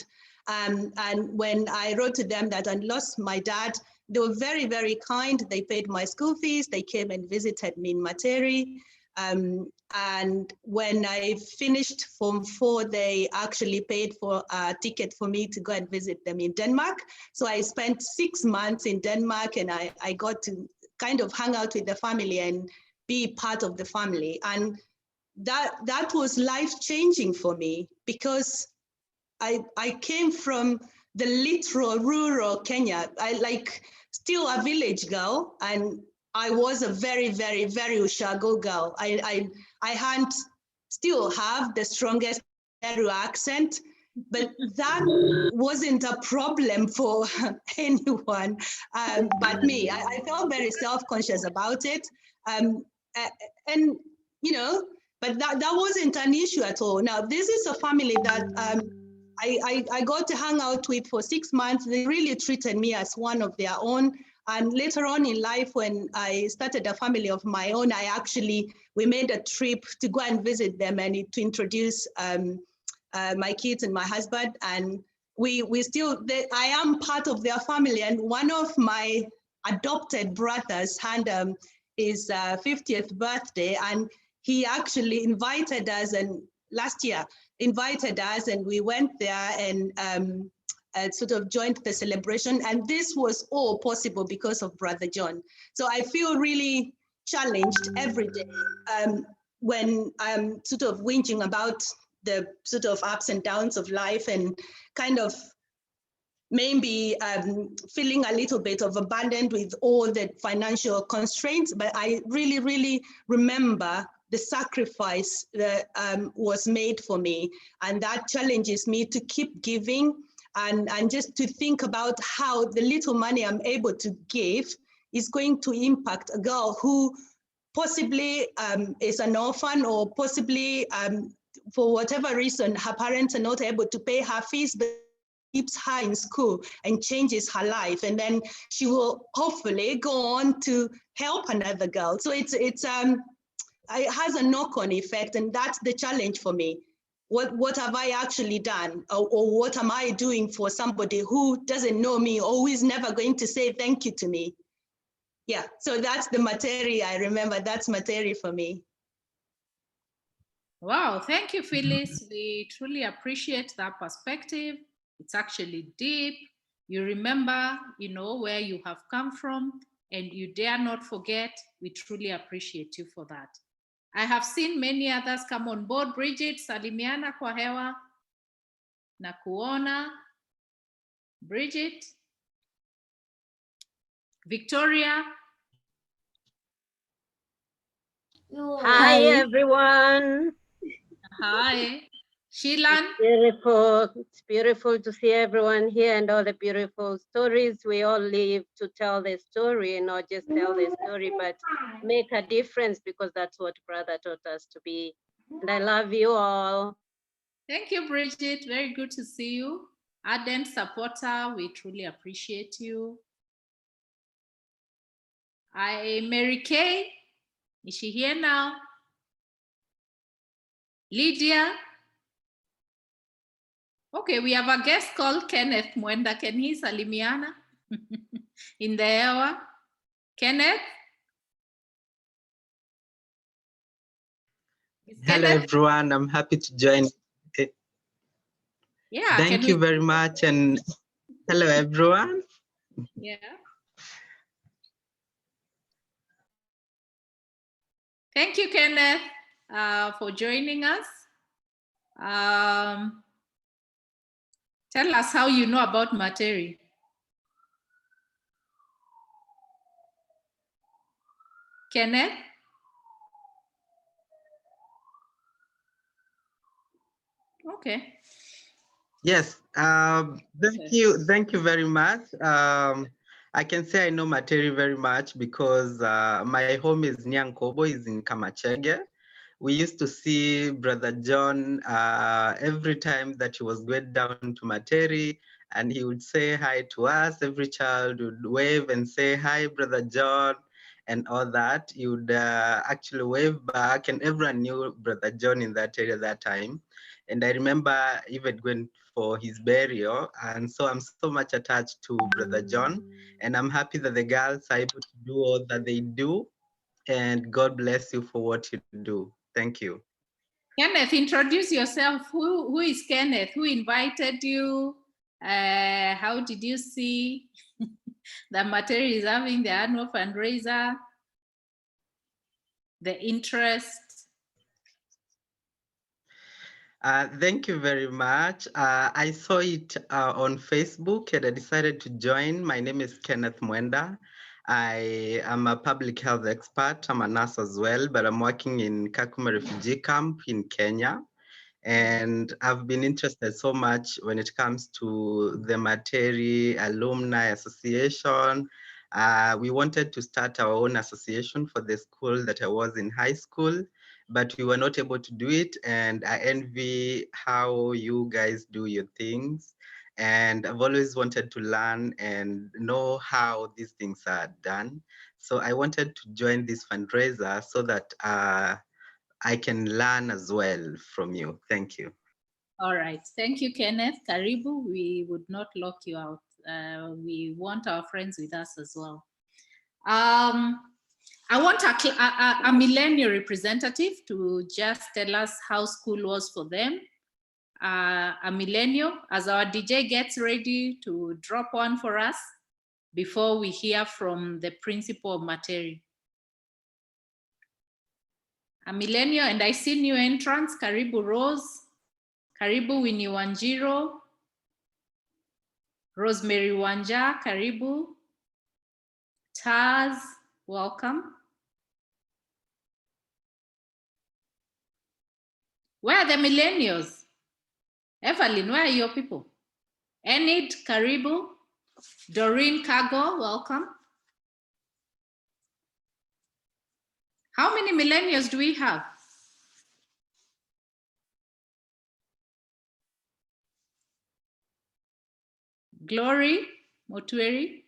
And when I wrote to them that I lost my dad, they were very, very kind. They paid my school fees. They came and visited me in Materi. And when I finished Form 4, they actually paid for a ticket for me to go and visit them in Denmark. So I spent 6 months in Denmark, and I got to kind of hang out with the family and be part of the family. And that was life-changing for me, because I came from the literal rural Kenya. I still a village girl, and I was a very, very, very Ushago girl. I still have the strongest Meru accent, but that wasn't a problem for anyone but me. I felt very self-conscious about it. And, you know, but that wasn't an issue at all. Now, this is a family that I got to hang out with for 6 months. They really treated me as one of their own. And later on in life, when I started a family of my own, we made a trip to go and visit them and to introduce my kids and my husband. And I am part of their family. And one of my adopted brothers had his 50th birthday, and he actually invited us, and last year invited us, and we went there and sort of joined the celebration. And this was all possible because of Brother John. So I feel really challenged every day when I'm sort of whinging about the sort of ups and downs of life, and kind of maybe feeling a little bit of abandoned with all the financial constraints. But I really, really remember the sacrifice that was made for me. And that challenges me to keep giving, and just to think about how the little money I'm able to give is going to impact a girl who possibly is an orphan, or possibly for whatever reason, her parents are not able to pay her fees, but keeps her in school and changes her life. And then she will hopefully go on to help another girl. So it has a knock-on effect, and that's the challenge for me. What have I actually done, or what am I doing for somebody who doesn't know me, or who is never going to say thank you to me? Yeah, so that's the Materi. I remember that's Materi for me. Wow, thank you, Phyllis. We truly appreciate that perspective. It's actually deep. You remember, you know, where you have come from, and you dare not forget. We truly appreciate you for that. I have seen many others come on board. Bridget, salimiana kwa hewa na kuona. Bridget. Victoria. Hi, everyone. Hi. Shilan. It's beautiful to see everyone here, and all the beautiful stories. We all live to tell the story, not just tell the story, but make a difference, because that's what Brother taught us to be. And I love you all. Thank you, Bridget. Very good to see you. Ardent supporter, we truly appreciate you. Mary Kay, is she here now? Lydia. Okay, we have a guest called Kenneth Mwenda. Can he salimiana in the hour? Kenneth? Hello, everyone. I'm happy to join. Yeah. Thank you very much. And hello, everyone. Yeah. Thank you, Kenneth, for joining us. Tell us how you know about Materi. Kenneth? Okay. Yes, thank you very much. I can say I know Materi very much because my home is Nyankobo, is in Kamachege. We used to see Brother John every time that he was going down to Materi, and he would say hi to us. Every child would wave and say, hi, Brother John, and all that. He would actually wave back, and everyone knew Brother John in that area that time. And I remember even going for his burial, and so I'm so much attached to Brother John, and I'm happy that the girls are able to do all that they do, and God bless you for what you do. Thank you. Kenneth, introduce yourself. Who is Kenneth? Who invited you? How did you see that Materi is having the annual fundraiser? The interest? Thank you very much. I saw it on Facebook and I decided to join. My name is Kenneth Mwenda. I am a public health expert. I'm a nurse as well, but I'm working in Kakuma refugee camp in Kenya. And I've been interested so much when it comes to the Materi Alumni Association. We wanted to start our own association for the school that I was in high school, but we were not able to do it. And I envy how you guys do your things. And I've always wanted to learn and know how these things are done. So I wanted to join this fundraiser so that I can learn as well from you. Thank you. All right. Thank you, Kenneth. Karibu. We would not lock you out. We want our friends with us as well. I want a millennial representative to just tell us how school was for them. A millennial, as our DJ gets ready to drop one for us before we hear from the principal of Materi. A millennial, and I see new entrants. Karibu Rose. Karibu Winnie Wanjiro. Rosemary Wanja, karibu. Taz, welcome. Where are the millennials? Evelyn, where are your people? Enid, karibu. Doreen Kago, welcome. How many millennials do we have? Glory Motueri.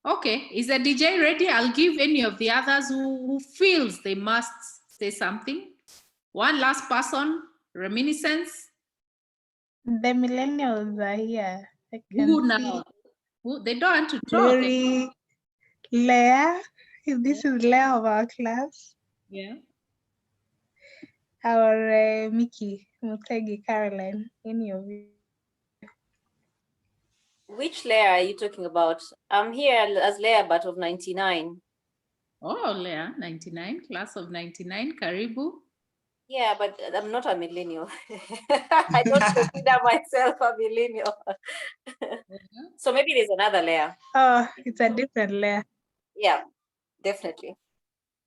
Okay, is the DJ ready? I'll give any of the others who feels they must say something. One last person, reminiscence. The millennials are here. I can Who see now? Who, they don't want to talk. Glory, Leah. This is Leah of our class. Yeah. Our Mickey, Mutegi, Caroline, any of you. Which Leah are you talking about? I'm here as Leah, but of 99. Oh, Leah, 99, class of 99, karibu. Yeah, but I'm not a millennial. I don't consider myself a millennial. So maybe there's another Leah. Oh, it's a different Leah. Yeah, definitely.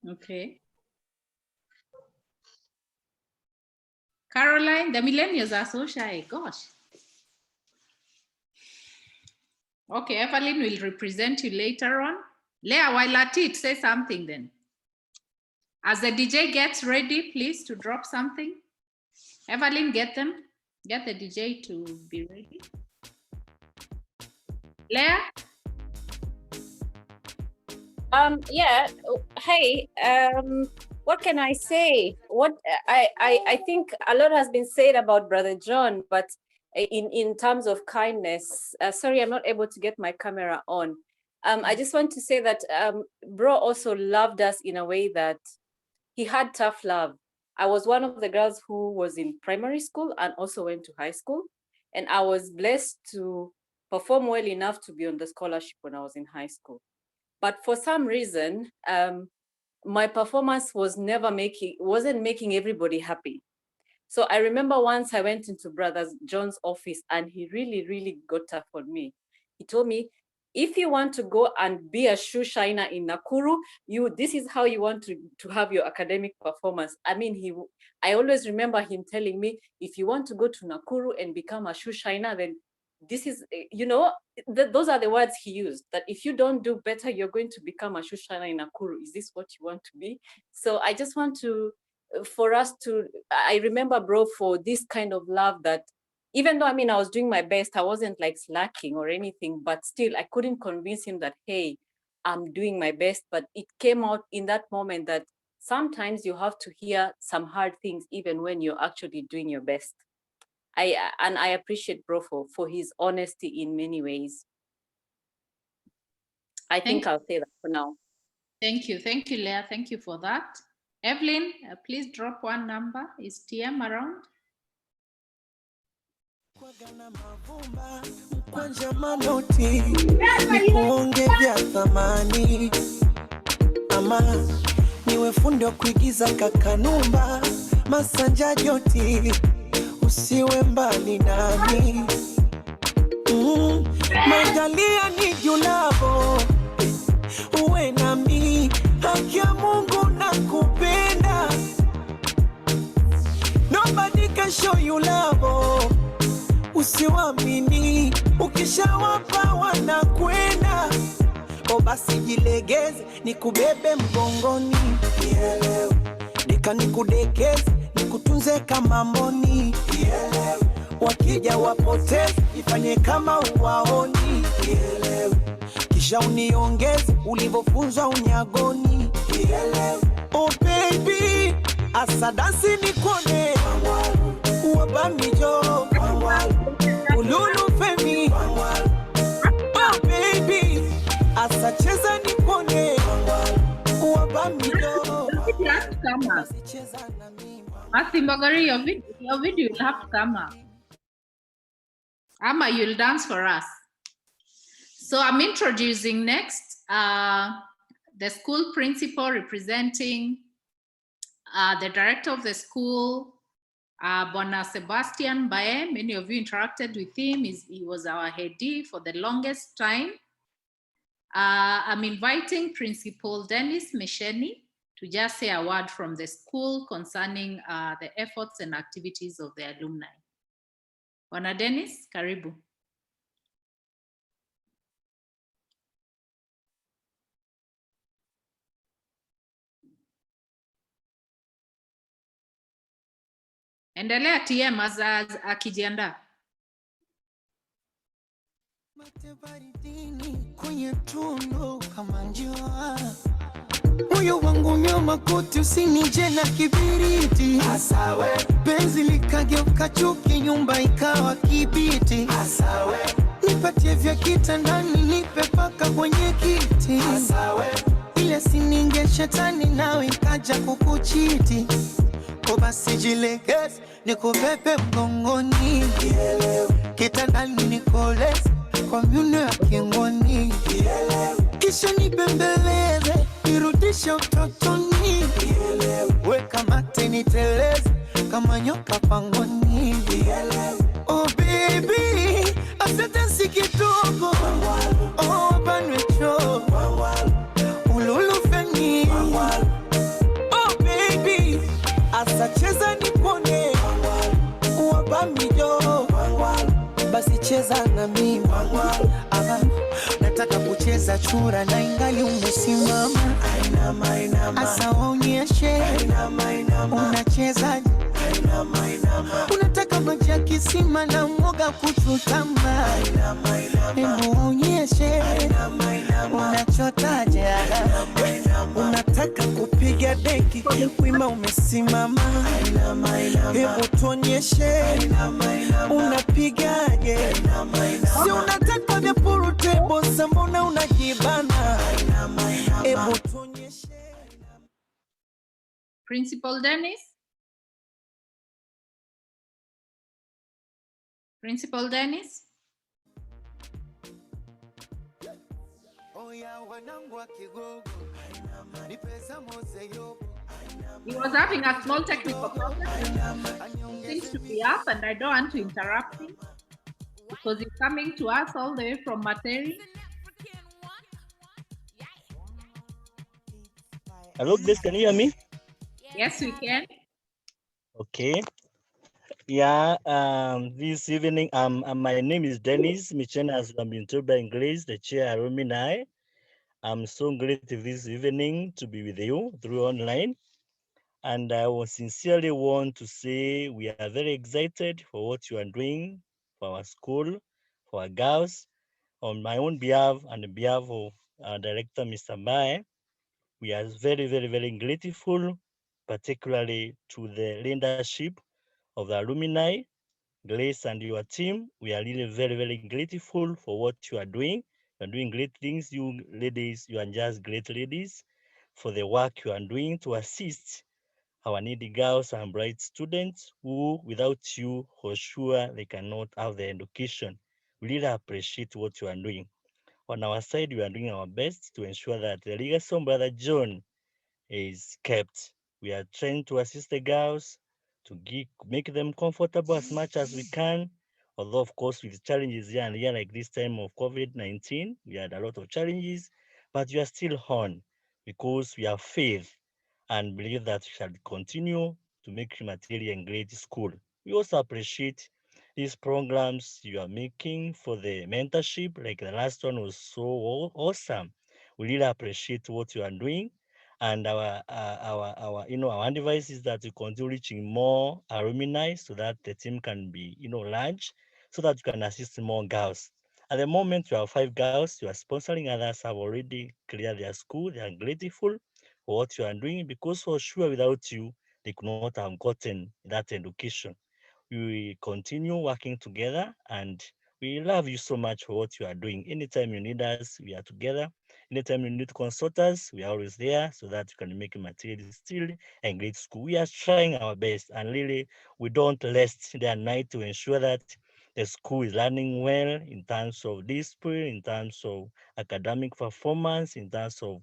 Okay. Caroline, the millennials are so shy, gosh. Okay, Evelyn will represent you later on. Leah, while at it, say something then. As the DJ gets ready, please, to drop something. Evelyn, get the DJ to be ready. Leah? Yeah, hey, what can I say? What I think a lot has been said about Brother John, but in terms of kindness, sorry, I'm not able to get my camera on. I just want to say that bro also loved us in a way that he had tough love. I was one of the girls who was in primary school and also went to high school. And I was blessed to perform well enough to be on the scholarship when I was in high school. But for some reason, my performance wasn't making everybody happy. So I remember once I went into Brother John's office and he really got up on me. He told me, if you want to go and be a shoe shiner in Nakuru, this is how you want to have your academic performance. I mean, I always remember him telling me, if you want to go to Nakuru and become a shoe shiner, then this is, those are the words he used, that if you don't do better, you're going to become a shoe shiner in Nakuru. Is this what you want to be? So I just want I remember, bro, for this kind of love that, even though, I mean, I was doing my best, I wasn't like slacking or anything, but still I couldn't convince him that, hey, I'm doing my best. But it came out in that moment that sometimes you have to hear some hard things, even when you're actually doing your best. I appreciate bro for his honesty in many ways. I think I'll say that for now. Thank you, Leah. Thank you for that. Evelyn, please drop one number. Is TM around? Kwanja manoti nikuonge vya thamani, ama niwe fundi wa kuigiza kakanumba masanja joti, usiwe mbali nami. Mangalia ni julavo uwe nami, haki ya Mungu nakupenda. Nobody can show you love, usiwamini, ukishawapa wanakwenda. O basi jilegeze, nikubebe mgongoni, nielewe. Deka nikudekeze, nikutunze kama mboni, nielewe. Wakija wapoteze, ifanye kama uwaoni, nielewe. Kisha uniongeze, ulivofunzwa unyagoni, nielewe. Oh baby, asadasi nikone, uwabamijo, ululu femi. Oh baby, asacheza nikone, uwabamijo. Matthew Magari, your video will have to come up. Ama, you'll dance for us. So I'm introducing next the school principal representing the director of the school, Bona Sebastian Bae. Many of you interacted with him. He was our headee for the longest time. I'm inviting Principal Dennis Mesheni to just say a word from the school concerning the efforts and activities of the alumni. Bona Dennis, karibu. Endelea TM akijiandaa. Kwenye tundu kama njua, moyo wangu nyoma kuti usinije na kibiriti. Asawe penzi likageuka chuki, nyumba ikawa kibiti. Asawe nipatie vya kitandani, nipe paka kwenye kiti. Asawe ile sininge shetani nawe ikaja kukuchiti. Kwa basi jilegeze, nikubebe mgongoni, kitandani nikoleze kwa miuno ya kingoni, kisha nibembeleze, nirudishe utotoni, weka mate niteleze kama nyoka pangoni. Oh baby, asante si kidogo, oh banwecho, ululu feni. Oh baby, asacheza nipone, uwabamijo, basi cheza na mimi. Nataka kucheza chura na ingali umesimama. Asa waonyeshe unacheza. Unataka maji ya kisima na mwoga kuchutama. Hebu waonyeshe unachotaje. Unataka kupiga deki, wima umesimama. Hebu tuonyeshe unapigaje. Si unataka vya puru tebo, mbona unajibana. Hebu tuonyeshe. Principal Dennis. Principal Dennis. Oya wanangu wa Kigogo, ni pesa mose yobo. He was having a small technical problem. Seems to be up, and I don't want to interrupt him because he's coming to us all the way from Materi. Hello, please, can you hear me? Yes, we can. Okay. Yeah, this evening, my name is Dennis Michen, as I'm been told by Grace, the chair Alumni. I'm so grateful this evening to be with you through online. And I will sincerely want to say we are very excited for what you are doing for our school, for our girls. On my own behalf and the behalf of our director, Mr. Mae, we are very, very, very grateful, particularly to the leadership of the alumni, Grace and your team. We are really very, very grateful for what you are doing. You are doing great things, you ladies. You are just great ladies for the work you are doing to assist our needy girls and bright students who, without you, for sure, they cannot have the education. We really appreciate what you are doing. On our side, we are doing our best to ensure that the legacy of Brother John is kept. We are trying to assist the girls to make them comfortable as much as we can. Although, of course, with challenges here and here, like this time of COVID-19, we had a lot of challenges, but we are still on because we have faith and believe that we shall continue to make material and great school. We also appreciate these programs you are making for the mentorship, like the last one was so awesome. We really appreciate what you are doing. And our advice is that you continue reaching more alumni so that the team can be large, so that you can assist more girls. At the moment, you have 5 girls. You are sponsoring. Others have already cleared their school. They are grateful for what you are doing because for sure, without you, they could not have gotten that education. We will continue working together, and we love you so much for what you are doing. Anytime you need us, we are together. Anytime you need to consult us, we are always there so that you can make material still and great school. We are trying our best, and really, we don't rest day and night to ensure that the school is running well in terms of discipline, in terms of academic performance, in terms of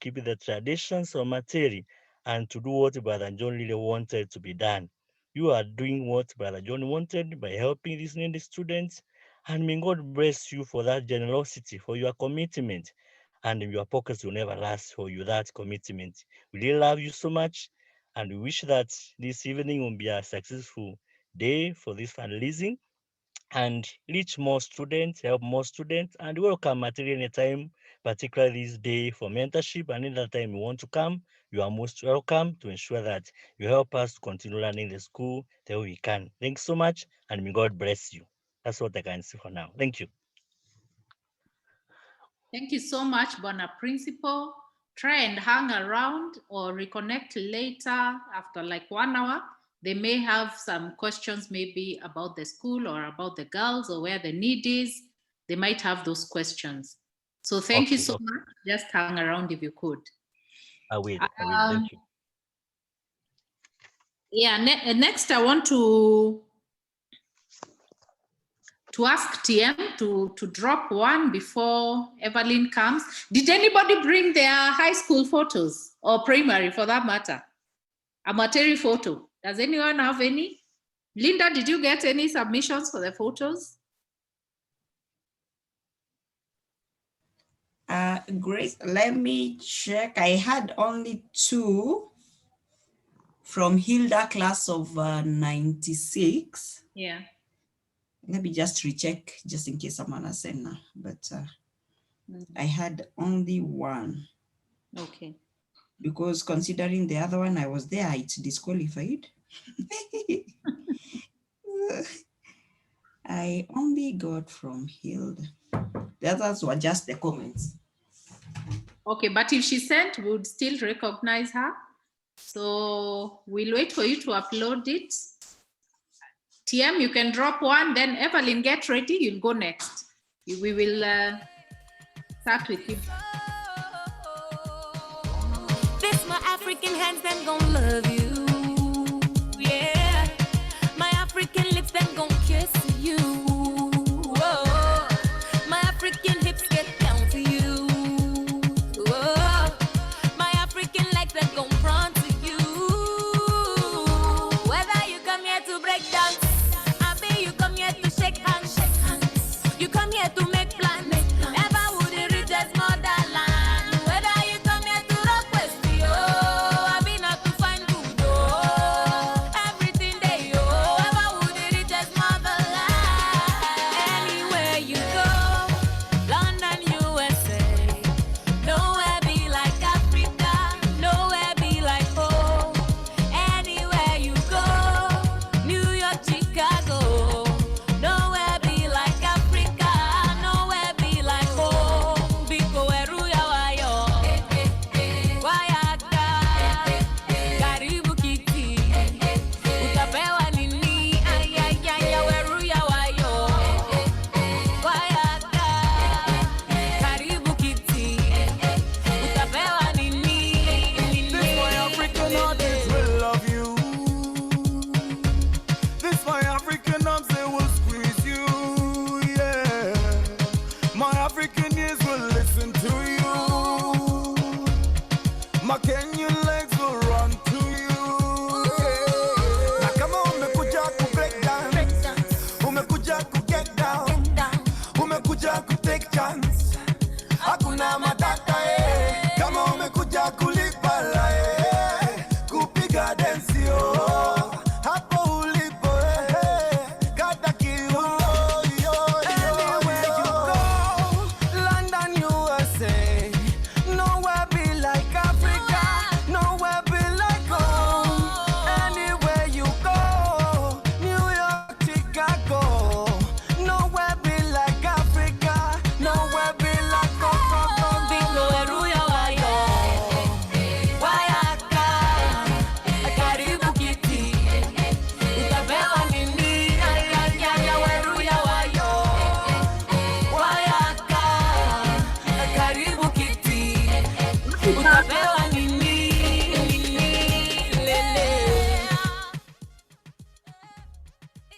keeping the traditions of material, and to do what Brother John really wanted to be done. You are doing what Brother John wanted by helping these needy students, and may God bless you for that generosity, for your commitment, and your pockets will never last for you that commitment. We really love you so much, and we wish that this evening will be a successful day for this fundraising and reach more students, help more students, and welcome material anytime, particularly this day for mentorship. And any time you want to come, you are most welcome to ensure that you help us to continue learning the school the way we can. Thanks so much, and may God bless you. That's what I can say for now. Thank you. Thank you so much, Bona Principal. Try and hang around or reconnect later after like 1 hour. They may have some questions maybe about the school or about the girls or where the need is. They might have those questions. So thank you so much. Just hang around if you could. I will. Thank you. Yeah, next I want to ask TM to drop one before Evelyn comes. Did anybody bring their high school photos or primary for that matter? A material photo. Does anyone have any? Linda, did you get any submissions for the photos? Grace, let me check. I had only 2 from Hilda class of 96. Yeah. Let me just recheck just in case someone has sent now, but I had only 1. Okay. Because considering the other one I was there, it's disqualified. I only got from Hilda. The others were just the comments. Okay, but if she sent, we would still recognize her. So we'll wait for you to upload it. TM, you can drop one, then Evelyn, get ready, you'll go next. We will start with you. This my African hands, them gon' love you. Yeah, my African lips, them gon' kiss you. Whoa. My African hips get down to you. Whoa. My African legs, them gon' run to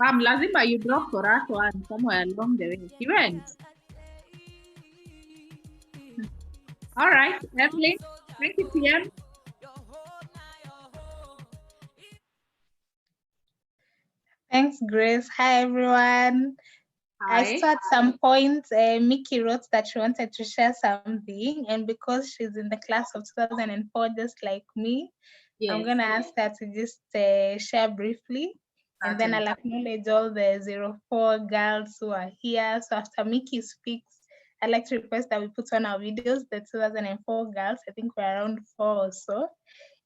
Lazima you drop for us one somewhere along the way. He went. All right, Evelyn. Thank you, TM. Thanks, Grace. Hi, everyone. Hi. I saw at some point Mickey wrote that she wanted to share something, and because she's in the class of 2004, just like me, I'm Yes. going to ask her to just share briefly, and then I'll acknowledge all the 04 girls who are here. So after Mickey speaks, I'd like to request that we put on our videos, the 2004 girls. I think we're around 4 or so,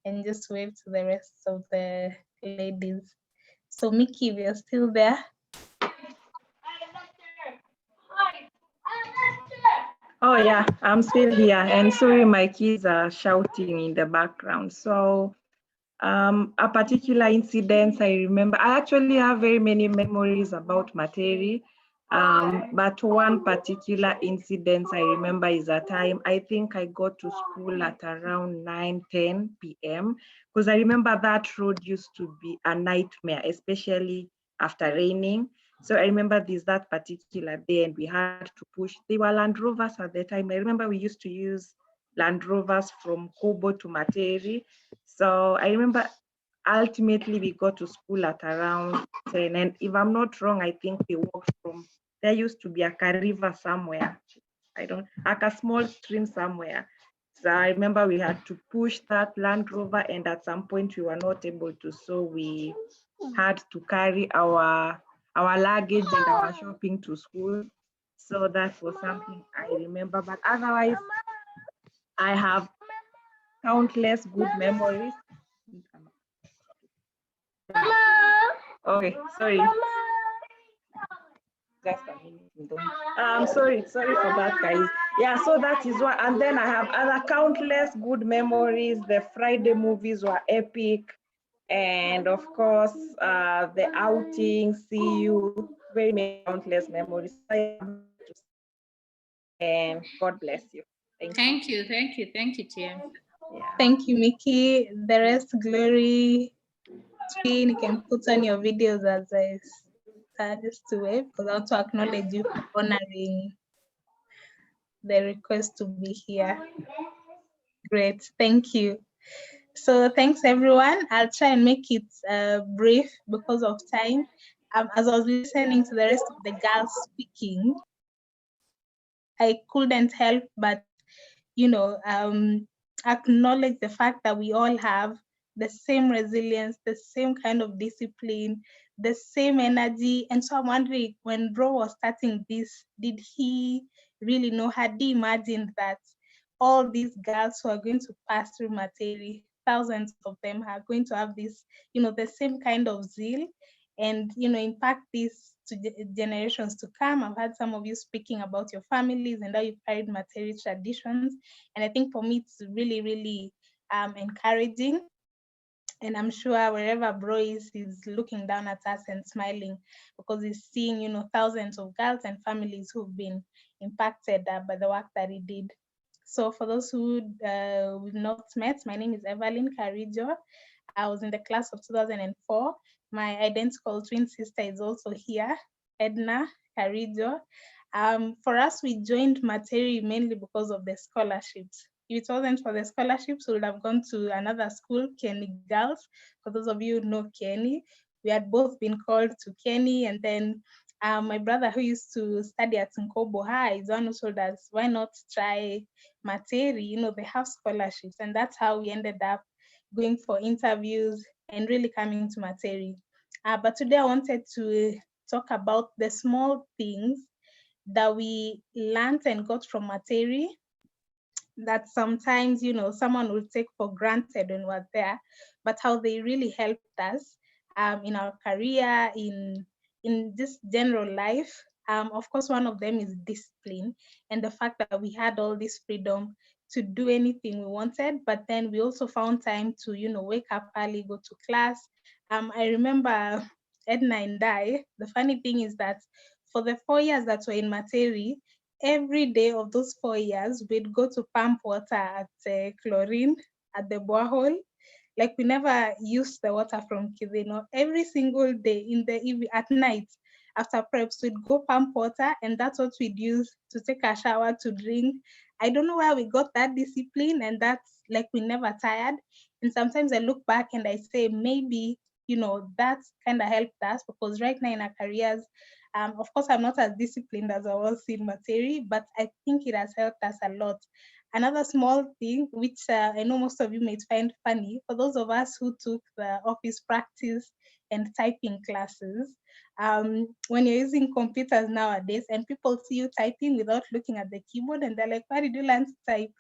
and just wave to the rest of the ladies. So Mickey, if you're still there. Oh yeah, I'm still here, and sorry, my kids are shouting in the background. So a particular incident I remember, I actually have very many memories about Materi, but one particular incident I remember is a time, I think I got to school at around 9:10 p.m. because I remember that road used to be a nightmare, especially after raining. So I remember that particular day, and we had to push. They were Land Rovers at the time. I remember we used to use Land Rovers from Kobo to Materi. So I remember ultimately we got to school at around 10. And if I'm not wrong, I think we walked from, there used to be a river somewhere. Like a small stream somewhere. So I remember we had to push that Land Rover, and at some point we were not able to. So we had to carry our luggage and our shopping to school. So that was something I remember. But otherwise, I have countless good memories. Okay, sorry. Just a minute. Sorry for that, guys. Yeah, so that is what, and then I have other countless good memories. The Friday movies were epic. And of course, the outing, see you, very many countless memories. And God bless you. Thank you, TM. Yeah. Thank you, Mickey. The rest, Glory, Twin, you can put on your videos as I just to wave, because I want to acknowledge you for honoring the request to be here. Great, thank you. So thanks everyone. I'll try and make it brief because of time. As I was listening to the rest of the girls speaking, I couldn't help but, acknowledge the fact that we all have the same resilience, the same kind of discipline, the same energy. And so I'm wondering, when Bro was starting this, did he really know? Had he imagined that all these girls who are going to pass through Materi, thousands of them are going to have this, the same kind of zeal and, impact this to generations to come? I've heard some of you speaking about your families and how you've carried Materi traditions. And I think for me, it's really, really encouraging. And I'm sure wherever Bro is, he's looking down at us and smiling because he's seeing, thousands of girls and families who've been impacted by the work that he did. So for those who we've not met, my name is Evelyn Carijo. I was in the class of 2004. My identical twin sister is also here, Edna Carijo. For us, we joined Materi mainly because of the scholarships. If it wasn't for the scholarships, we would have gone to another school, Kenny Girls. For those of you who know Kenny, we had both been called to Kenny, and then my brother who used to study at Nkobo High is one who told us, why not try Materi? They have scholarships, and that's how we ended up going for interviews and really coming to Materi. But today I wanted to talk about the small things that we learned and got from Materi that sometimes, someone will take for granted when we're there, but how they really helped us in our career, in just general life. Of course, one of them is discipline and the fact that we had all this freedom to do anything we wanted, but then we also found time to, wake up early, go to class. I remember Edna and I, the funny thing is that for the 4 years that were in Materi, every day of those 4 years, we'd go to pump water at chlorine at the borehole. Like we never use the water from Kizeno. Every single day in the evening, at night, after preps, we'd go pump water, and that's what we'd use to take a shower, to drink. I don't know where we got that discipline, and that's like we never tired. And sometimes I look back and I say maybe, you know, that's kind of helped us, because right now in our careers, of course, I'm not as disciplined as I was in Materi, but I think it has helped us a lot. Another small thing, which I know most of you may find funny, for those of us who took the office practice and typing classes, when you're using computers nowadays and people see you typing without looking at the keyboard, and they're like, why did you learn to type?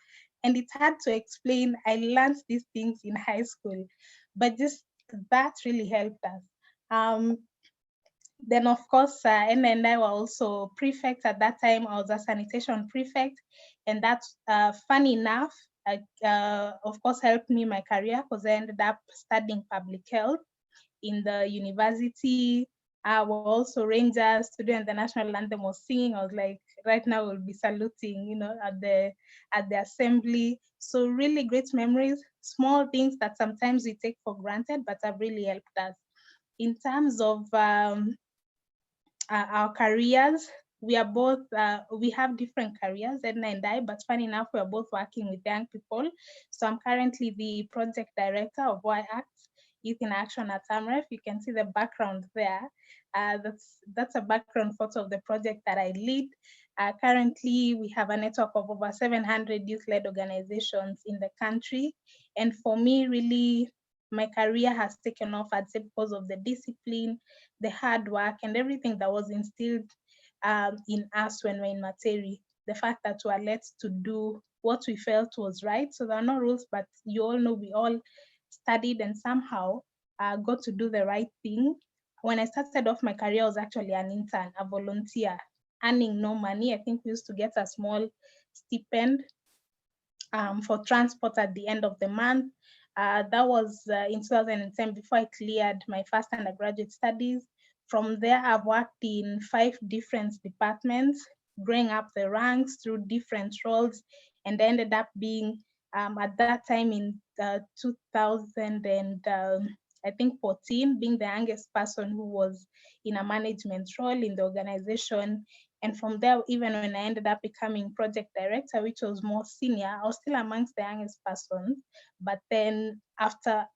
And it's hard to explain. I learned these things in high school, but just that really helped us. Then of course, Anna and I were also prefects at that time. I was a sanitation prefect, and that's funny enough, of course, helped me in my career, because I ended up studying public health in the university. We're also rangers. Today when the national anthem was singing, I was like, right now we'll be saluting, you know, at the assembly. So really great memories, small things that sometimes we take for granted, but have really helped us. In terms of our careers, we are both, we have different careers, Edna and I, but funny enough, we are both working with young people. So I'm currently the project director of YACT, Youth in Action at AMREF. You can see the background there. That's a background photo of the project that I lead. Currently, we have a network of over 700 youth-led organizations in the country. And for me, really, my career has taken off, I'd say, because of the discipline, the hard work, and everything that was instilled in us when we're in Materi. The fact that we are let to do what we felt was right. So there are no rules, but you all know we all studied and somehow got to do the right thing. When I started off my career, I was actually an intern, a volunteer, earning no money. I think we used to get a small stipend for transport at the end of the month. That was in 2010, before I cleared my first undergraduate studies. From there, I've worked in 5 different departments, growing up the ranks through different roles, and I ended up being, at that time in 2000 and I think 14, being the youngest person who was in a management role in the organization. And from there, even when I ended up becoming project director, which was more senior, I was still amongst the youngest persons. But then after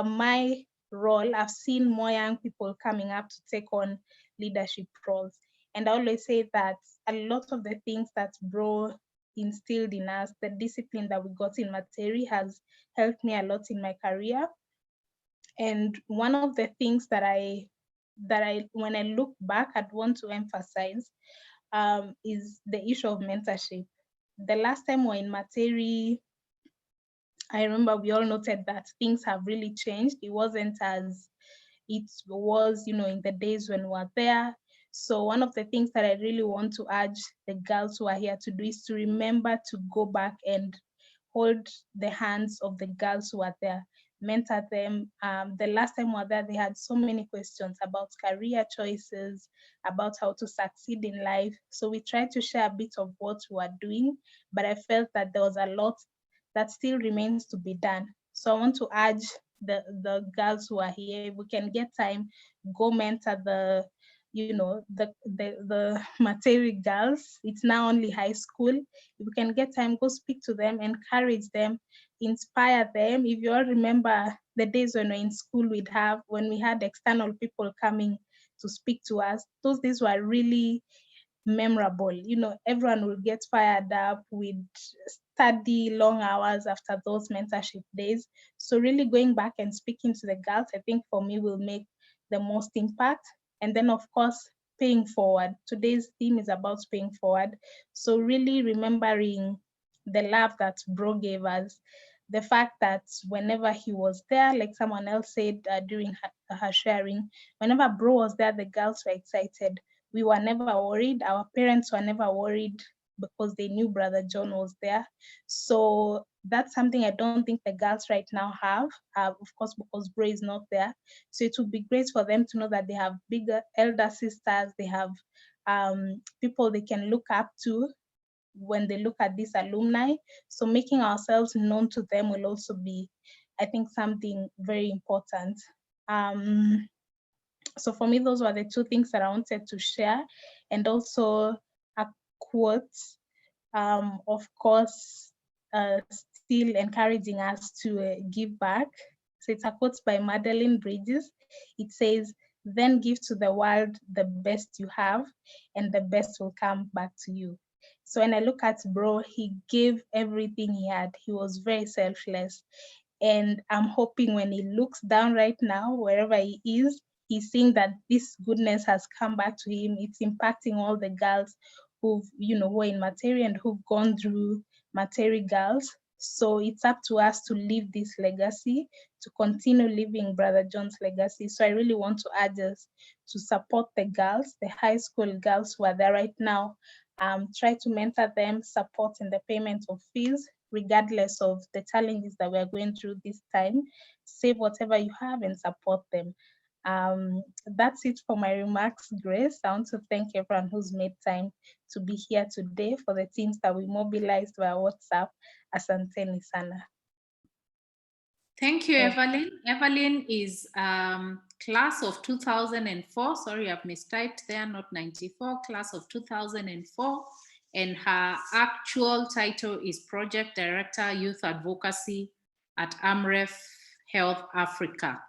my role, I've seen more young people coming up to take on leadership roles. And I always say that a lot of the things that Bro instilled in us, the discipline that we got in Materi, has helped me a lot in my career. And one of the things that I, when I look back, I'd want to emphasize is the issue of mentorship. The last time we were in Materi, I remember we all noted that things have really changed. It wasn't as it was, you know, in the days when we were there. So one of the things that I really want to urge the girls who are here to do is to remember to go back and hold the hands of the girls who are there, mentor them. The last time we were there, they had so many questions about career choices, about how to succeed in life. So we tried to share a bit of what we were doing, but I felt that there was a lot that still remains to be done. So I want to urge the girls who are here, if we can get time, go mentor the, you know, the Materi girls. It's now only high school. If we can get time, go speak to them, encourage them, inspire them. If you all remember the days when we're in school, when we had external people coming to speak to us, those days were really memorable. You know, everyone will get fired up with study long hours after those mentorship days. So really going back and speaking to the girls, I think for me will make the most impact. And then of course, paying forward. Today's theme is about paying forward. So really remembering the love that Bro gave us, the fact that whenever he was there, like someone else said during her sharing, whenever Bro was there, the girls were excited. We were never worried. Our parents were never worried because they knew Brother John was there. So that's something I don't think the girls right now have, of course, because Bro is not there. So it would be great for them to know that they have bigger elder sisters, they have people they can look up to when they look at these alumni. So making ourselves known to them will also be I think, something very important. So for me, those were the two things that I wanted to share, and also a quote, of course, still encouraging us to give back. So it's a quote by Madeline Bridges. It says, "Then give to the world the best you have, and the best will come back to you." So when I look at Bro, he gave everything he had. He was very selfless. And I'm hoping when he looks down right now, wherever he is, he's seeing that this goodness has come back to him. It's impacting all the girls who are in Materi and who've gone through Materi Girls. So it's up to us to leave this legacy, to continue living Brother John's legacy. So I really want to urge us to support the girls, the high school girls who are there right now. Try to mentor them, support in the payment of fees, regardless of the challenges that we're going through this time. Save whatever you have and support them. That's it for my remarks, Grace. I want to thank everyone who's made time to be here today, for the teams that we mobilized via WhatsApp. Asanteni sana. Thank you, Evelyn. Evelyn is class of 2004. Sorry, I've mistyped there, not 94, class of 2004. And her actual title is Project Director, Youth Advocacy at AMREF Health Africa.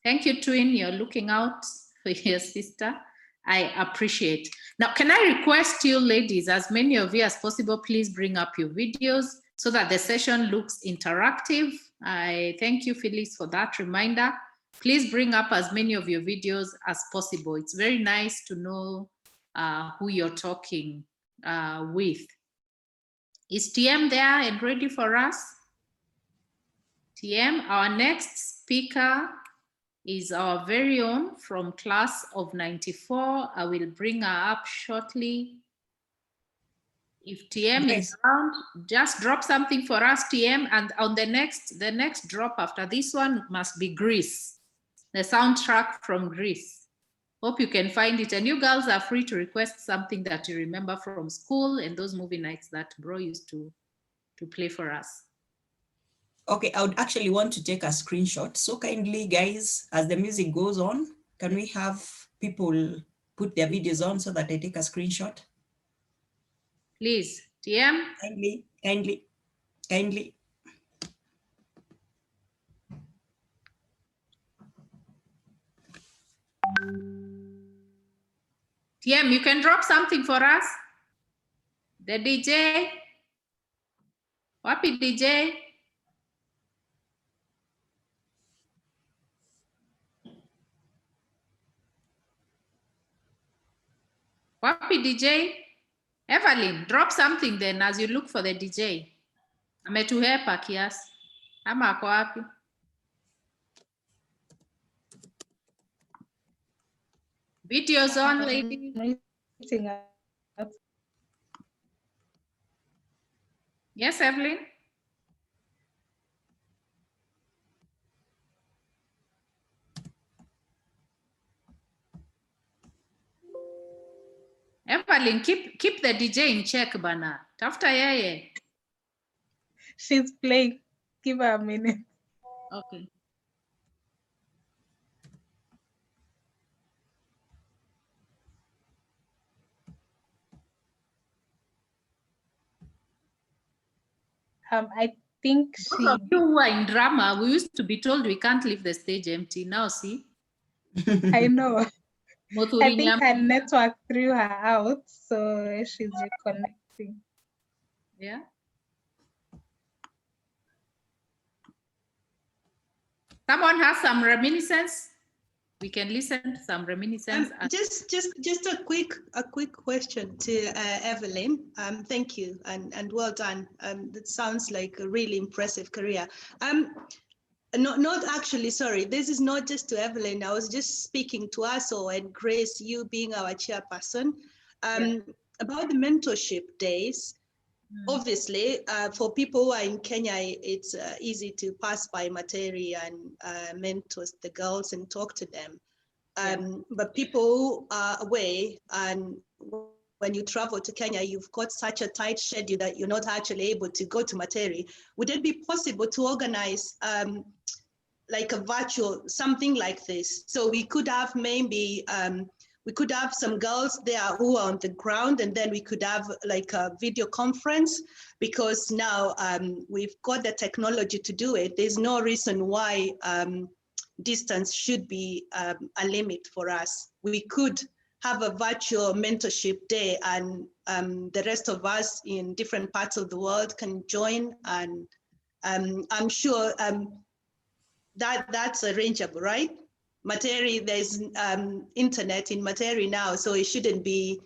Thank you, Twin. You're looking out for your sister. I appreciate. Now, can I request you ladies, as many of you as possible, please bring up your videos so that the session looks interactive. I thank you, Phyllis, for that reminder. Please bring up as many of your videos as possible. It's very nice to know who you're talking with. Is TM there and ready for us? TM, our next speaker is our very own from class of 94. I will bring her up shortly. If TM is around, just drop something for us, TM, and on the next drop after this one must be Greece, the soundtrack from Greece. Hope you can find it, and you girls are free to request something that you remember from school and those movie nights that Bro used to play for us. Okay, I would actually want to take a screenshot. So kindly, guys, as the music goes on, can we have people put their videos on so that I take a screenshot? Please, TM. Kindly. TM, you can drop something for us? The DJ? Wapi DJ? Wapi DJ? Evelyn, drop something then as you look for the DJ. Ametuhepa kiasi. Ama ako wapi? Videos on, lady. Yes, Evelyn? Evelyn, keep the DJ in check, bana. Tafuta yeye. She's playing. Give her a minute. Okay. I think she... Those of you who are in drama, we used to be told we can't leave the stage empty. Now, see? I know. I think her network threw her out, so she's reconnecting. Yeah. Someone has some reminiscence. We can listen to some reminiscence. Just a quick question to Evelyn. Thank you and well done. That sounds like a really impressive career. Not actually, sorry, this is not just to Evelyn. I was just speaking to us all, and Grace, you being our chairperson, about the mentorship days. Obviously, for people who are in Kenya, it's easy to pass by Materi and mentor the girls and talk to them. But people who are away, and when you travel to Kenya, you've got such a tight schedule that you're not actually able to go to Materi. Would it be possible to organize like a virtual, something like this. So we could have maybe, we could have some girls there who are on the ground, and then we could have like a video conference, because now we've got the technology to do it. There's no reason why distance should be a limit for us. We could have a virtual mentorship day, and the rest of us in different parts of the world can join, and I'm sure that's arrangeable, right? Materi, there's internet in Materi now, so it shouldn't be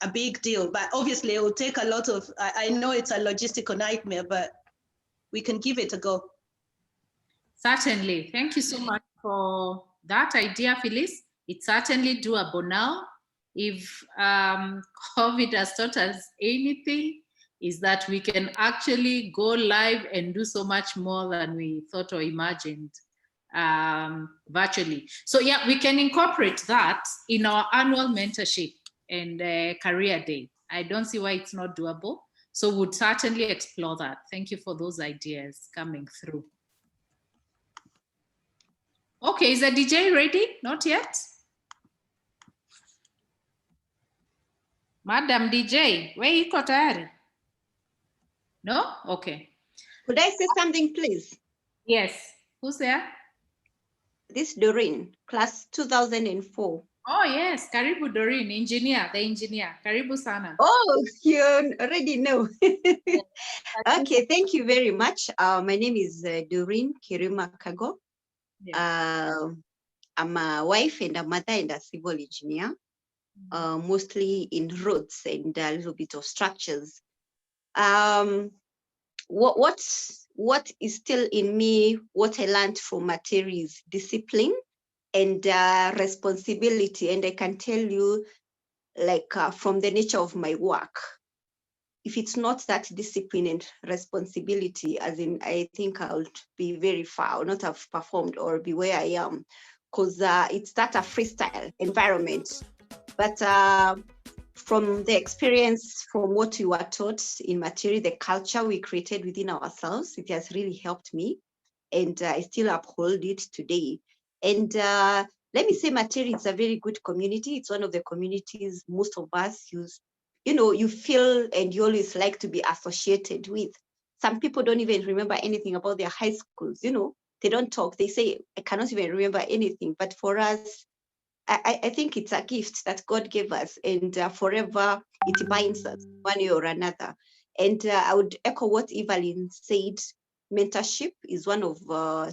a big deal, but obviously it will take a lot of, I know it's a logistical nightmare, but we can give it a go. Certainly. Thank you so much for that idea, Phyllis. It's certainly doable now. If COVID has taught us anything, is that we can actually go live and do so much more than we thought or imagined virtually. So yeah, we can incorporate that in our annual mentorship and career day. I don't see why it's not doable. So we'd certainly explore that. Thank you for those ideas coming through. Okay, is the DJ ready? Not yet? Madam DJ, where you got tayari? No? Okay. Could I say something, please? Yes. Who's there? This Doreen, class 2004. Oh, yes. Karibu Doreen, the engineer. Karibu sana. Oh, you already know. Okay, thank you very much. My name is Doreen Kirima Kago. Yeah. I'm a wife and a mother and a civil engineer, mostly in roads and a little bit of structures. What is still in me, what I learned from Materi is discipline and responsibility. And I can tell you, like from the nature of my work, if it's not that discipline and responsibility, as in, I think I would be very far, or not have performed or be where I am, because it's not a freestyle environment. But from the experience, from what we were taught in Materi, the culture we created within ourselves, it has really helped me, and I still uphold it today. And let me say, Materi is a very good community. It's one of the communities most of us use. You know, you feel and you always like to be associated with. Some people don't even remember anything about their high schools. You know, they don't talk. They say, I cannot even remember anything. But for us, I think it's a gift that God gave us, and forever it binds us one way or another. And I would echo what Evelyn said. Mentorship is one of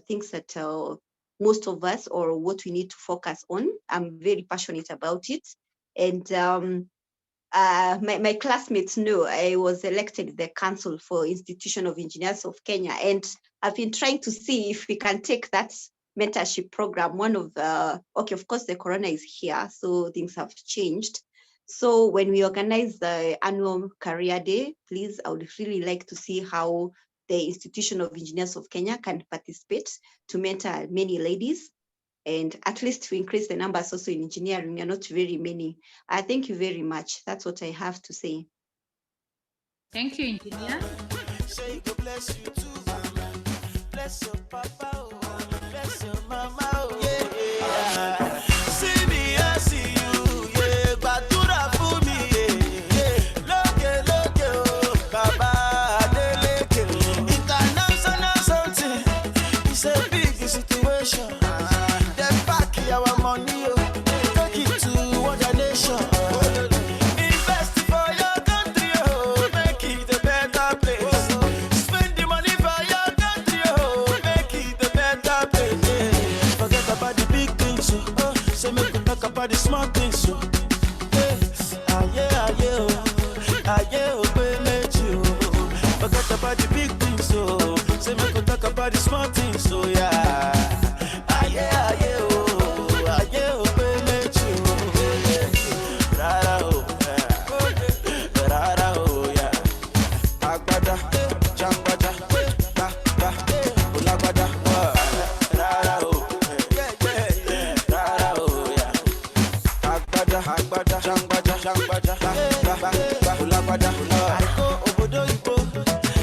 things that most of us, or what we need to focus on. I'm very passionate about it. And my classmates know I was elected the Council for Institution of Engineers of Kenya, and I've been trying to see if we can take that mentorship program. One of okay, of course the corona is here, so things have changed. So when we organize the annual career day, please, I would really like to see how the Institution of Engineers of Kenya can participate to mentor many ladies, and at least to increase the numbers also in engineering. We are not very many. I thank you very much. That's what I have to say. Thank you, engineer. Say God bless you too, mama. Bless your papa, oh, bless your mama, oh, yeah. See me, I see you, yeah. Batura for me, yeah. Loke, oh, Baba, Adeleke. International something. It's a big situation. Then back our money, oh, take it to other nation. Invest for your country, oh, make it a better place. Spend the money for your country, oh, make it a better place. Yeah. Forget about the big things, oh, so make we talk about the small things, oh. Yeah, forget about the big things, oh, so make we talk about the small things, oh, yeah.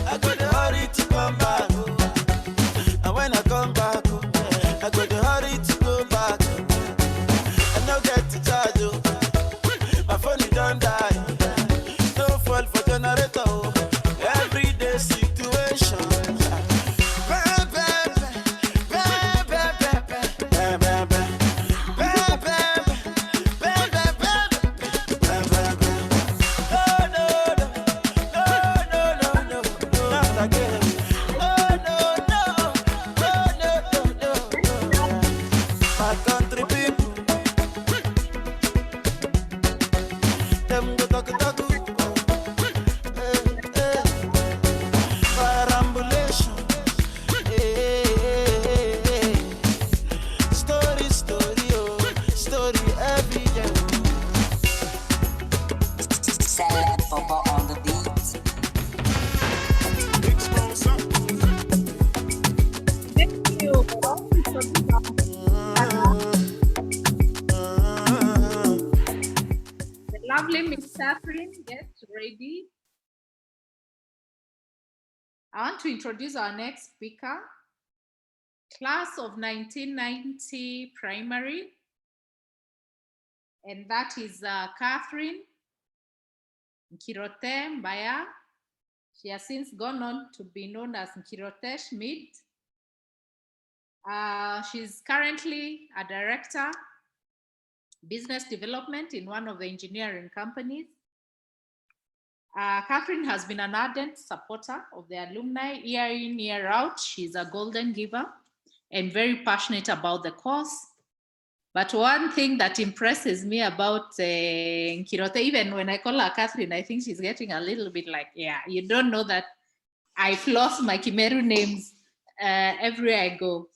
I go the hurry to come back, and when I come back, don't die. No fall for generator. Everyday situation. My country people, them go talk talk. Perambulation, story, story, oh, story every day. Sad football on the beat. Thank you. The lovely Miss Catherine, get ready. I want to introduce our next speaker, class of 1990 primary, and that is Catherine Nkirote Mbaya. She has since gone on to be known as Nkirote Schmidt. She's currently a director, business development in one of the engineering companies. Catherine has been an ardent supporter of the alumni year in, year out. She's a golden giver and very passionate about the cause. But one thing that impresses me about Nkirote, even when I call her Catherine, I think she's getting a little bit like, yeah, you don't know that I floss my Kimeru names everywhere I go.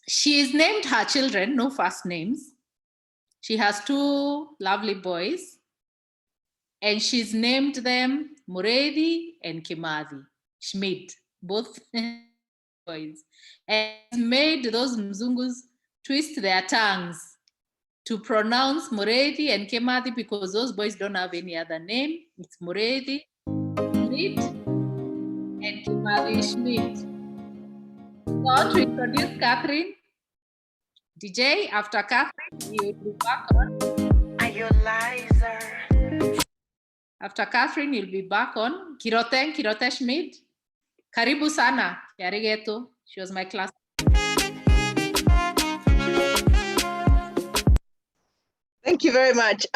She's named her children, no first names. She has two lovely boys, and she's named them Muredi and Kimathi Schmidt, both boys. And made those Mzungus twist their tongues to pronounce Muredi and Kimathi because those boys don't have any other name. It's Muredi Schmidt and Kimathi Schmidt. So I want to introduce Catherine. DJ, after Catherine, you'll be back on. After Catherine, you'll be back on. Kirote Schmidt. Karibu sana, Yarigeto. She was my class. Thank you very much.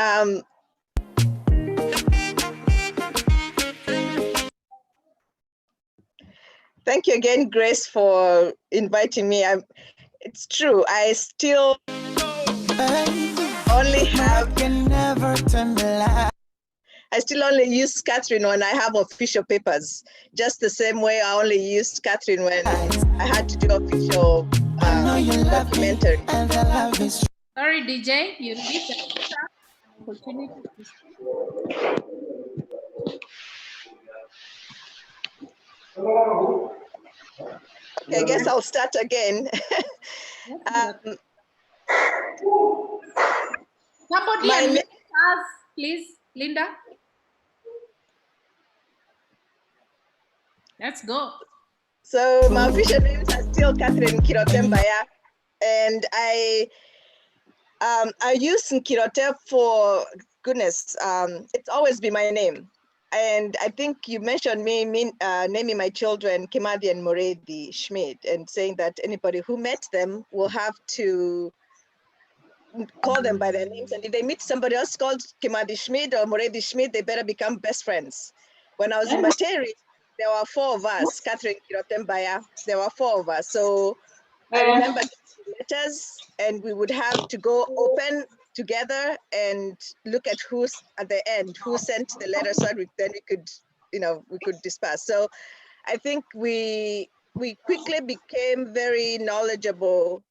Thank you again, Grace, for inviting me. It's true, I still only have. I still only use Catherine when I have official papers, just the same way I only used Catherine when I had to do official documentary. Sorry, DJ, you give the opportunity to speak. Okay, I guess I'll start again. Somebody unmute us, please, Linda. Let's go. So my official names are still Catherine Nkirote Mbaya, and I use Nkirote for goodness. It's always been my name, and I think you mentioned me naming my children Kimathi and Muredi Schmidt, and saying that anybody who met them will have to call them by their names, and if they meet somebody else called Kimathi Schmidt or Muredi Schmidt, they better become best friends. When I was in Materi, there were 4 of us, Catherine Nkirote Mbaya, there were 4 of us. So I remember letters, and we would have to go open together and look at who's at the end, who sent the letter, so then we could, we could disperse. So I think we quickly became very knowledgeable,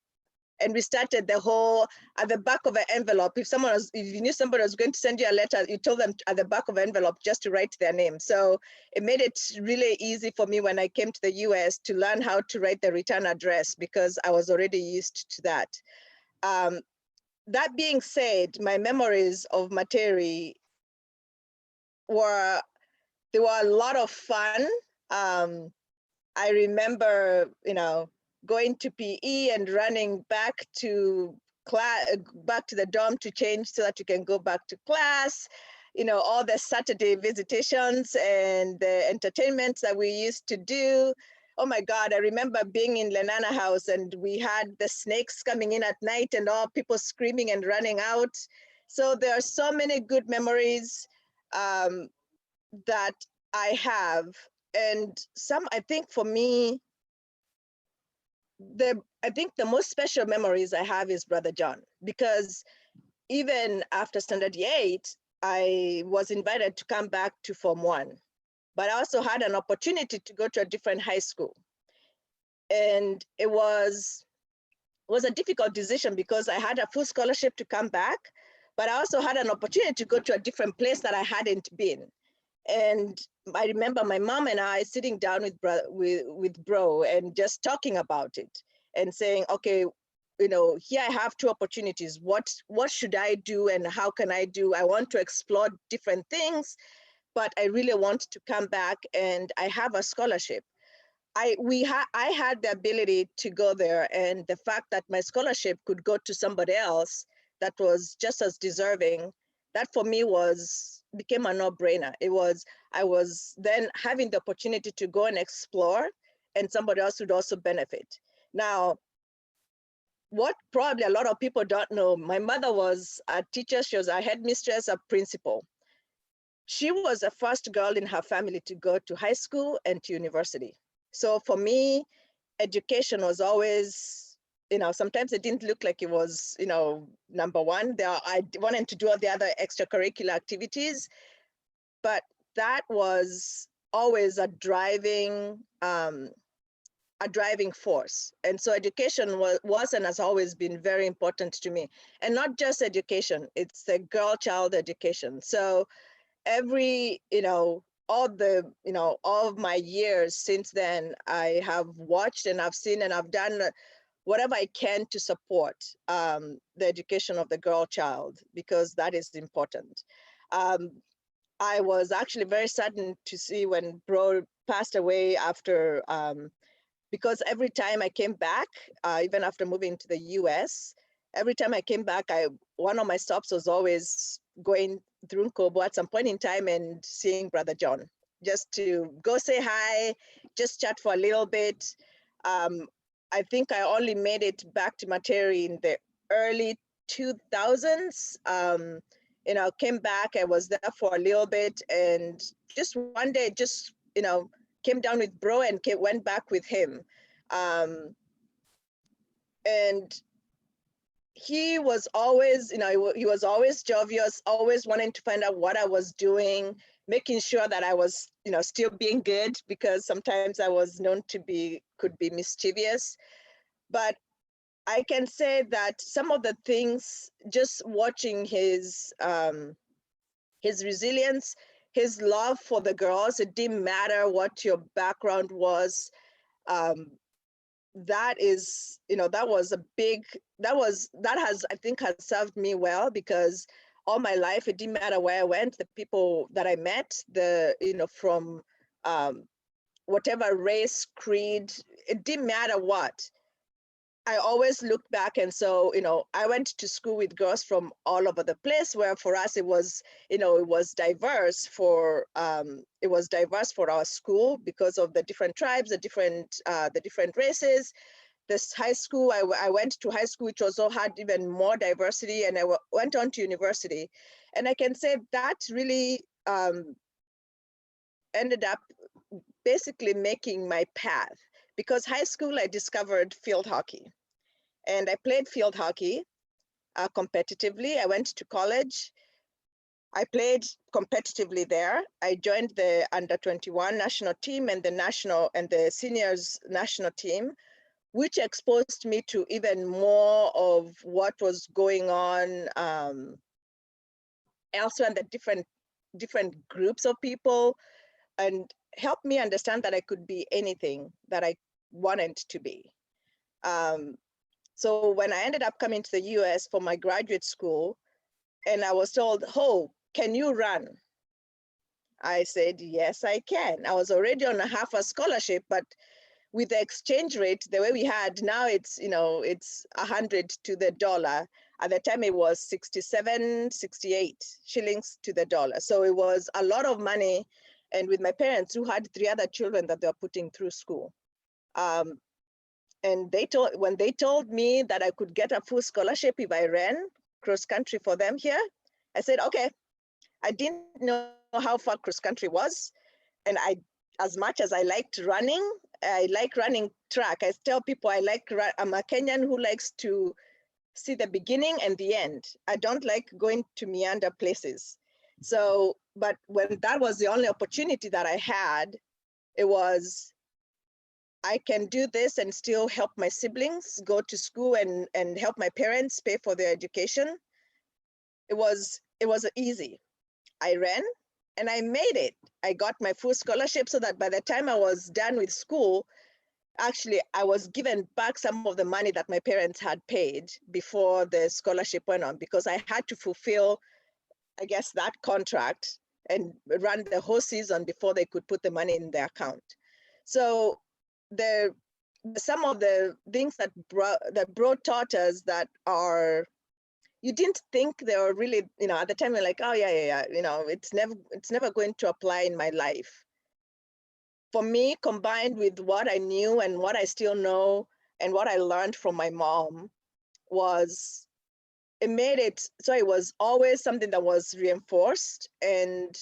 and we started the whole at the back of an envelope. If you knew somebody was going to send you a letter, you told them at the back of an envelope just to write their name. So it made it really easy for me when I came to the US to learn how to write the return address, because I was already used to that. That being said, my memories of Materi were a lot of fun. I remember, going to PE and running back to back to the dorm to change so that you can go back to class. All the Saturday visitations and the entertainments that we used to do. Oh my God, I remember being in Lenana House and we had the snakes coming in at night and all people screaming and running out. So there are so many good memories that I have. And I think for me, I think the most special memories I have is Brother John, because even after Standard 8, I was invited to come back to Form 1, but I also had an opportunity to go to a different high school. And it was a difficult decision because I had a full scholarship to come back, but I also had an opportunity to go to a different place that I hadn't been. And I remember my mom and I sitting down with bro and just talking about it and saying, okay, here I have two opportunities. What should I do and how can I do? I want to explore different things, but I really want to come back and I have a scholarship. I had the ability to go there, and the fact that my scholarship could go to somebody else that was just as deserving, that for me became a no-brainer. I was then having the opportunity to go and explore, and somebody else would also benefit. Now, what probably a lot of people don't know, my mother was a teacher, she was a headmistress, a principal. She was the first girl in her family to go to high school and to university. So for me, education was always, sometimes it didn't look like it was, number one. I wanted to do all the other extracurricular activities, but that was always a driving force. And so education was and has always been very important to me. And not just education, it's the girl-child education. So all of my years since then, I have watched and I've seen and I've done whatever I can to support the education of the girl child, because that is important. I was actually very saddened to see when bro passed away after, because every time I came back, even after moving to the US, every time I came back, one of my stops was always going through Kobo at some point in time and seeing Brother John, just to go say hi, just chat for a little bit. I think I only made it back to Materi in the early 2000s. Came back, I was there for a little bit, and just one day, came down with bro and went back with him. And he was always, he was always jovial, always wanting to find out what I was doing, making sure that I was, still being good, because sometimes I was known to could be mischievous. But I can say that some of the things, just watching his resilience, his love for the girls, it didn't matter what your background was. That is, I think has served me well, because all my life, it didn't matter where I went, the people that I met, from whatever race, creed, it didn't matter what. I always looked back, and so, I went to school with girls from all over the place, where for us, it was, it was diverse for our school because of the different tribes, the different races. This high school, I went to high school, which also had even more diversity, and I went on to university. And I can say that really ended up basically making my path, because high school, I discovered field hockey, and I played field hockey competitively. I went to college. I played competitively there. I joined the under-21 national team and the seniors national team, which exposed me to even more of what was going on elsewhere in the different groups of people, and helped me understand that I could be anything that I wanted to be. So when I ended up coming to the US for my graduate school, and I was told, oh, can you run? I said, yes, I can. I was already on a half a scholarship, but with the exchange rate, the way we had now, it's, you know, it's 100 to the dollar. At the time it was 67, 68 shillings to the dollar. So it was a lot of money. And with my parents who had 3 other children that they were putting through school. And when they told me that I could get a full scholarship if I ran cross country for them here, I said, okay. I didn't know how far cross country was. And as much as I liked running, I like running track. I tell people I'm a Kenyan who likes to see the beginning and the end. I don't like going to meander places. So, but when that was the only opportunity that I had, it was, I can do this and still help my siblings go to school and help my parents pay for their education. It was easy. I ran and I made it. I got my full scholarship so that by the time I was done with school, actually, I was given back some of the money that my parents had paid before the scholarship went on, because I had to fulfill, I guess, that contract and run the whole season before they could put the money in their account. So some of the things that Bro taught us that are, you didn't think they were really, you know, at the time you're like, oh yeah, you know, it's never going to apply in my life. For me, combined with what I knew and what I still know and what I learned from my mom, it made it so it was always something that was reinforced, and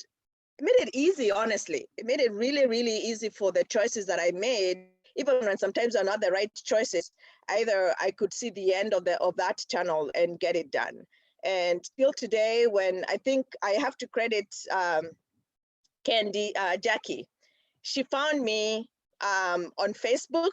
it made it easy, honestly. It made it really, really easy for the choices that I made, even when sometimes they're not the right choices. Either I could see the end of that channel and get it done. And still today, when I think I have to credit Jackie, she found me on Facebook.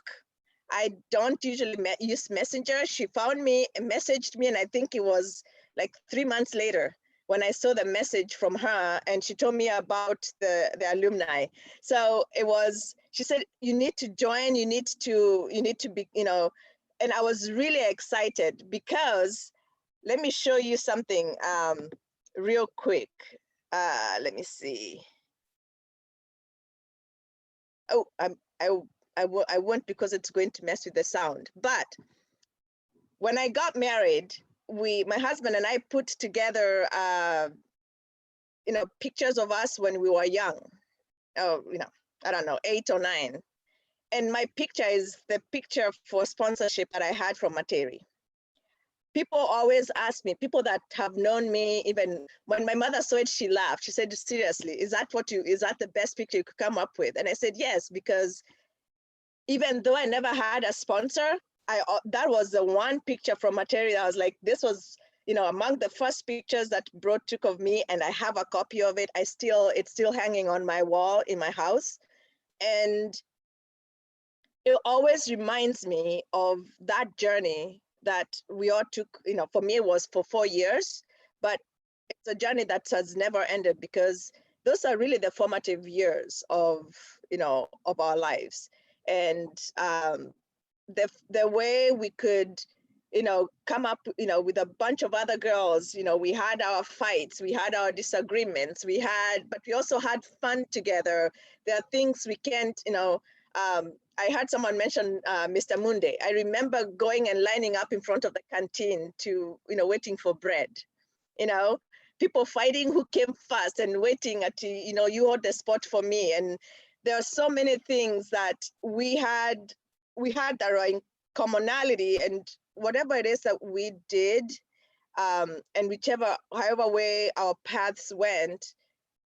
I don't usually use Messenger. She found me and messaged me, and I think it was like 3 months later when I saw the message from her, and she told me about the alumni. So it was, she said, you need to join, you need to be, you know, and I was really excited because, let me show you something real quick. Let me see. Oh, I won't, because it's going to mess with the sound. But when I got married, my husband and I put together, you know, pictures of us when we were young. Oh, you know, I don't know, 8 or 9. And my picture is the picture for sponsorship that I had from Materi. People always ask me, people that have known me, even when my mother saw it, she laughed. She said, seriously, is that the best picture you could come up with? And I said, yes, because even though I never had a sponsor, that was the one picture from Materi that I was like, this was, you know, among the first pictures that Bro took of me, and I have a copy of it. It's still hanging on my wall in my house. And it always reminds me of that journey that we all took. You know, for me, it was for 4 years, but it's a journey that has never ended, because those are really the formative years of, you know, of our lives. And the way we could, you know, come up, you know, with a bunch of other girls, you know, we had our fights, we had our disagreements, but we also had fun together. There are things we can't, you know, I heard someone mention Mr. Munde. I remember going and lining up in front of the canteen to, you know, waiting for bread, you know, people fighting who came first and waiting at, you know, you hold the spot for me. And there are so many things that we had that are in commonality, and whatever it is that we did, and however way our paths went,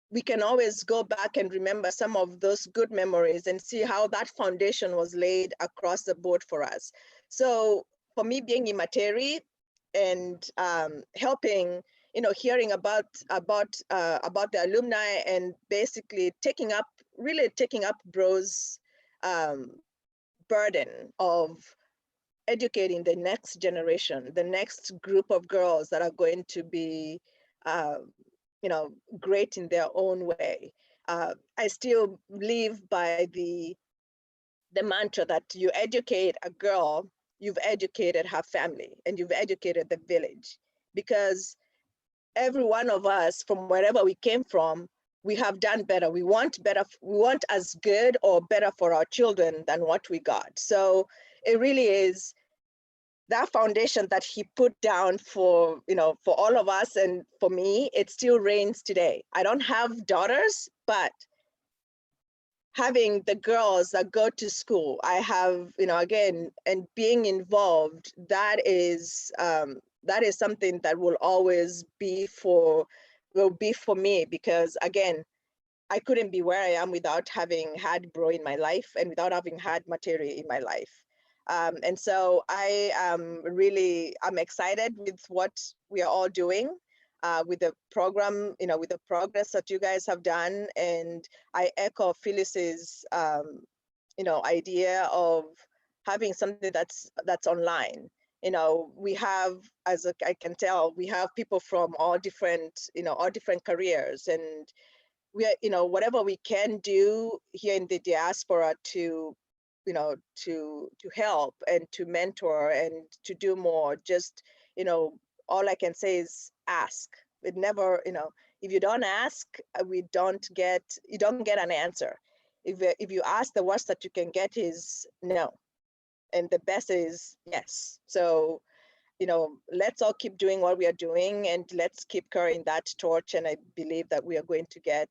we can always go back and remember some of those good memories and see how that foundation was laid across the board for us. So for me, being in Materi and helping, you know, hearing about the alumni, and basically taking up Bro's burden of educating the next generation, the next group of girls that are going to be, you know, great in their own way. I still live by the mantra that you educate a girl, you've educated her family, and you've educated the village, because every one of us, from wherever we came from, we have done better. We want better. We want as good or better for our children than what we got. So it really is that foundation that he put down for, you know, for all of us and for me, it still reigns today. I don't have daughters, but having the girls that go to school, I have, you know, again, and being involved, that is something that will always be for me, because again, I couldn't be where I am without having had Bro in my life and without having had Materi in my life. And so I'm excited with what we are all doing. With the program, you know, with the progress that you guys have done. And I echo Phyllis's, you know, idea of having something that's online. You know, we have, as I can tell, we have people from all different, you know, all different careers, and we are, you know, whatever we can do here in the diaspora to, you know, to help and to mentor and to do more, just, you know, all I can say is ask. It never, you know, if you don't ask, you don't get an answer. If you ask, the worst that you can get is no, and the best is yes. So, you know, let's all keep doing what we are doing, and let's keep carrying that torch. And I believe that we are going to get,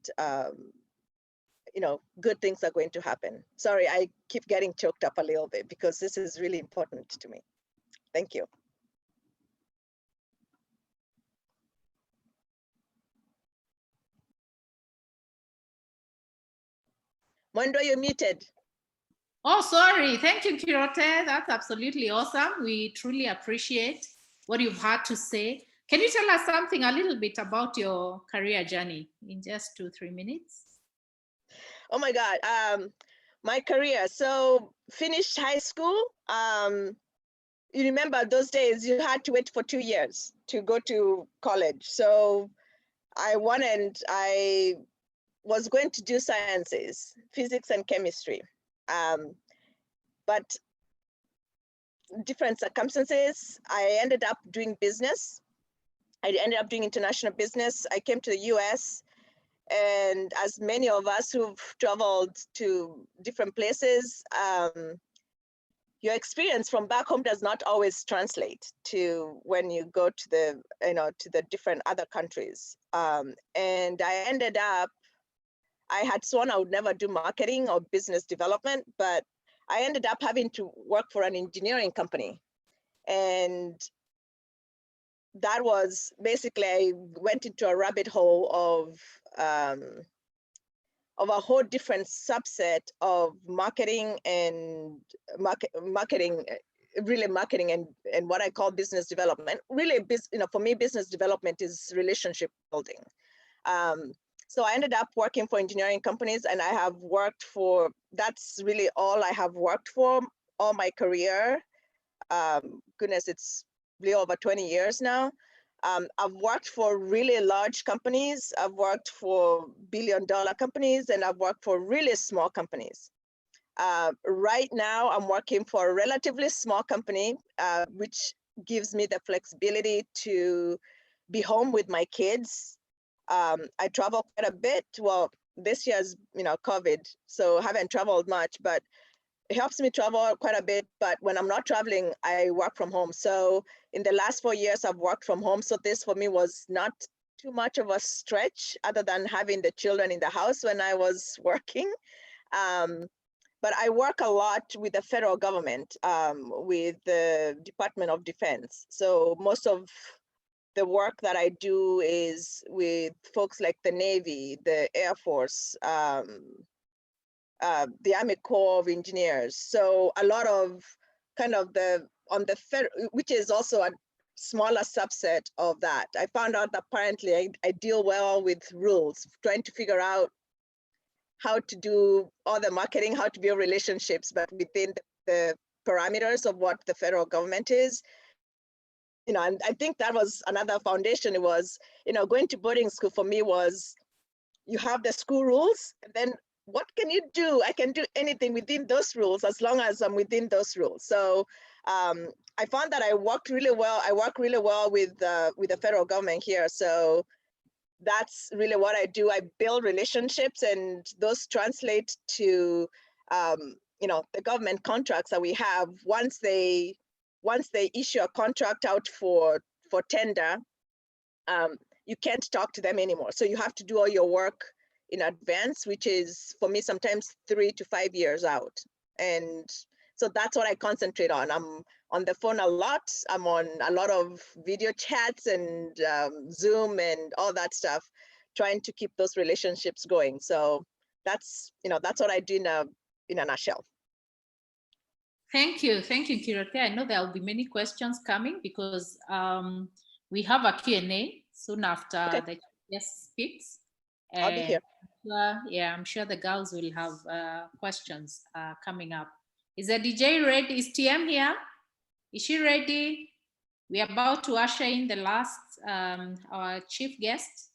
you know, good things are going to happen. Sorry, I keep getting choked up a little bit because this is really important to me. Thank you. Mwendo, you're muted. Oh, sorry. Thank you, Kirote. That's absolutely awesome. We truly appreciate what you've had to say. Can you tell us something a little bit about your career journey in just 2-3 minutes? Oh my God. My career. So finished high school. You remember those days you had to wait for 2 years to go to college. So I was going to do sciences, physics and chemistry. But different circumstances, I ended up doing business. I ended up doing international business. I came to the US, and as many of us who've traveled to different places, your experience from back home does not always translate to when you go to the, you know, to the different other countries. And I ended up, I had sworn I would never do marketing or business development, but I ended up having to work for an engineering company. And that was basically, I went into a rabbit hole of a whole different subset of marketing and marketing and what I call business development. Really, you know, for me, business development is relationship building. So I ended up working for engineering companies, and I have worked for, that's really all I have worked for all my career. Goodness, it's really over 20 years now. I've worked for really large companies. I've worked for billion-dollar companies, and I've worked for really small companies. Right now, I'm working for a relatively small company, which gives me the flexibility to be home with my kids. I travel quite a bit. Well, this year's, you know, COVID, so I haven't traveled much, but it helps me travel quite a bit. But when I'm not traveling, I work from home. So in the last 4 years, I've worked from home. So this for me was not too much of a stretch, other than having the children in the house when I was working. But I work a lot with the federal government, with the Department of Defense. So most of the work that I do is with folks like the Navy, the Air Force, the Army Corps of Engineers. So a lot of kind of which is also a smaller subset of that. I found out that apparently I deal well with rules, trying to figure out how to do all the marketing, how to build relationships, but within the parameters of what the federal government is. You know, and I think that was another foundation. It was, you know, going to boarding school for me was, you have the school rules, and then what can you do? I can do anything within those rules as long as I'm within those rules. So I found that I worked really well. I work really well with the federal government here. So that's really what I do. I build relationships, and those translate to, you know, the government contracts that we have. Once they issue a contract out for tender, you can't talk to them anymore. So you have to do all your work in advance, which is for me sometimes 3 to 5 years out. And so that's what I concentrate on. I'm on the phone a lot. I'm on a lot of video chats and Zoom and all that stuff, trying to keep those relationships going. So that's, you know, that's what I do in a nutshell. Thank you, Kirote. I know there will be many questions coming because we have a Q&A soon after the guest speaks. I'll be here. Yeah, I'm sure the girls will have questions coming up. Is the DJ ready? Is TM here? Is she ready? We are about to usher in the last, our chief guest,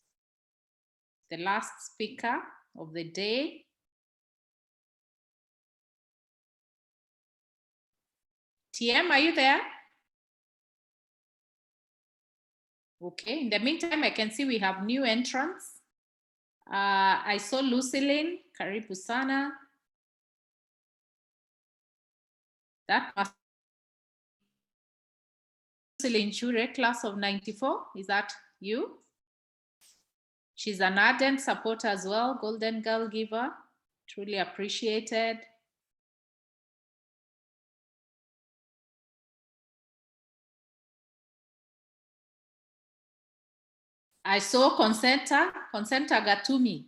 the last speaker of the day. TM, are you there? Okay, in the meantime, I can see we have new entrants. I saw Lucilene, karibu sana. That must be Lucilene Chure, class of 94. Is that you? She's an ardent supporter as well, Golden Girl Giver. Truly appreciated. I saw Consenta Gatumi.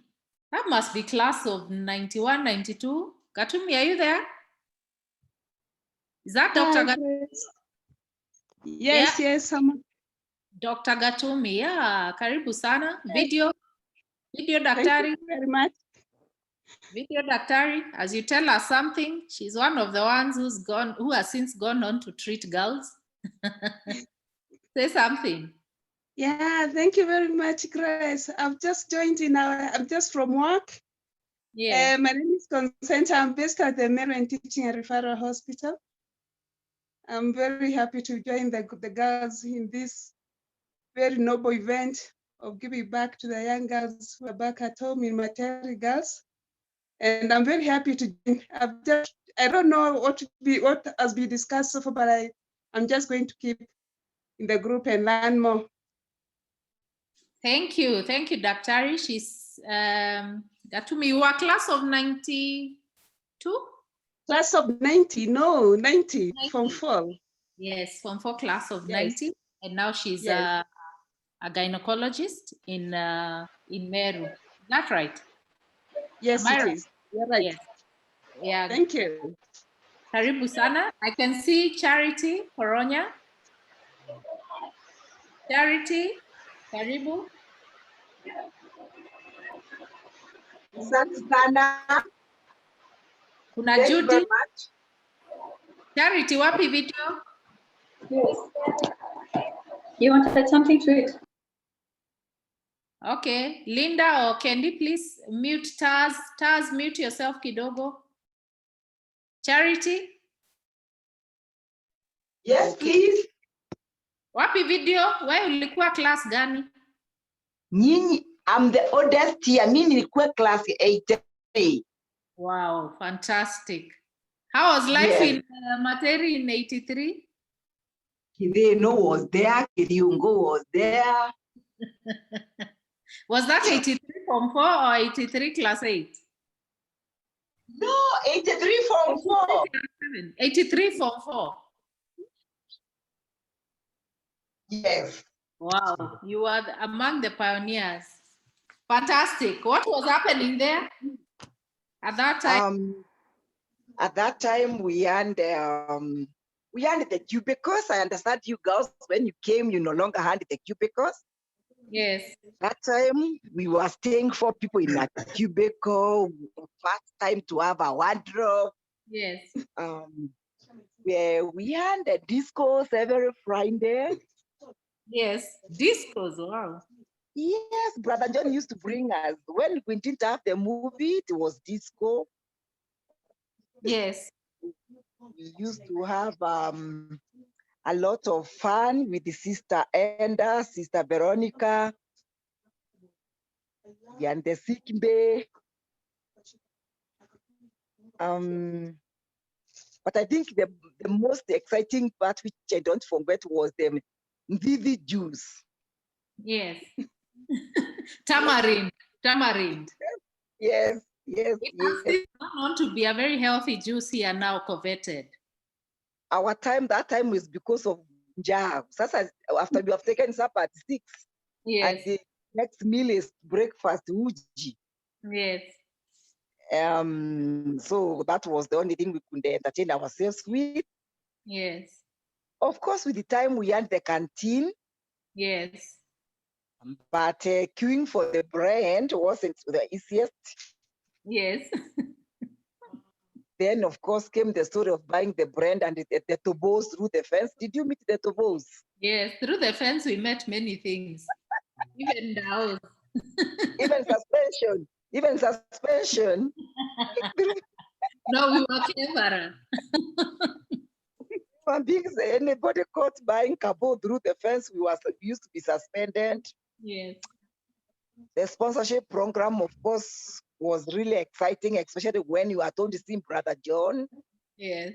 That must be class of 91, 92. Gatumi, are you there? Is that Dr. Gatumi? Yes, Yeah. yes. Dr. Gatumi, yeah. Karibu sana. Video Daktari. Thank you very much. Video Daktari, as you tell us something, she's one of the ones who has since gone on to treat girls. Say something. Yeah, thank you very much, Grace. I've just joined I'm just from work. Yeah. My name is Consenta. I'm based at the Maryland Teaching and Referral Hospital. I'm very happy to join the girls in this very noble event of giving back to the young girls who are back at home in maternity girls. And I'm very happy to join. I don't know what has been discussed so far, but I'm just going to keep in the group and learn more. Thank you, Daktari. She's Gatumi, you are class of 92? Class of 90, no, 90, from 4. Yes, from 4 class of 90. And now she's a gynecologist in Meru. Is that right? Yes, Am I it right? is. You're right. Yes. Yeah. Thank you. Karibu sana. I can see Charity Koronya. Charity, karibu. Kuna Judy. Charity, wapi video? Yes. You want to add something to it? Okay, Linda or Candy, please mute Taz. Taz, mute yourself kidogo. Charity? Yes, please. Wapi video? Wewe ulikuwa class gani? Nyinyi, I'm the oldest here. Mimi nilikuwa class 83. Wow, fantastic. How was life in Materi in 83? Kideno was there, Kidiungo was there. Was that 83 form 4 or 83 class 8? No, 83 form 4. 83 form 4. Yes. Wow, you are among the pioneers. Fantastic. What was happening there at that time? At that time, we had the cubicles. I understand you girls, when you came, you no longer had the cubicles. Yes. That time, we were staying 4 people in a cubicle. First time to have a wardrobe. Yes. We had the discos every Friday. Yes, discos, wow. Yes, Brother John used to bring us. When we didn't have the movie, it was disco. Yes. We used to have a lot of fun with the Sister Enda, Sister Veronica. and the sick bay. But I think the most exciting part, which I don't forget, was the Vivi juice. Yes. Tamarind. Yes. It has gone on to be a very healthy juice here now, coveted. That time was because of njaa. After we have taken supper at 6, yes, and the next meal is breakfast, uji. Yes. So that was the only thing we could entertain ourselves with. Yes. Of course, with the time we had the canteen. Yes. But queuing for the brand wasn't the easiest. Yes. Then, of course, came the story of buying the brand and the tobos through the fence. Did you meet the tobos? Yes, through the fence we met many things. Even the house. Even suspension. No, we were cleverer. Anybody caught buying cabo through the fence, we used to be suspended. Yes. The sponsorship program, of course, was really exciting, especially when you are told to see Brother John. Yes.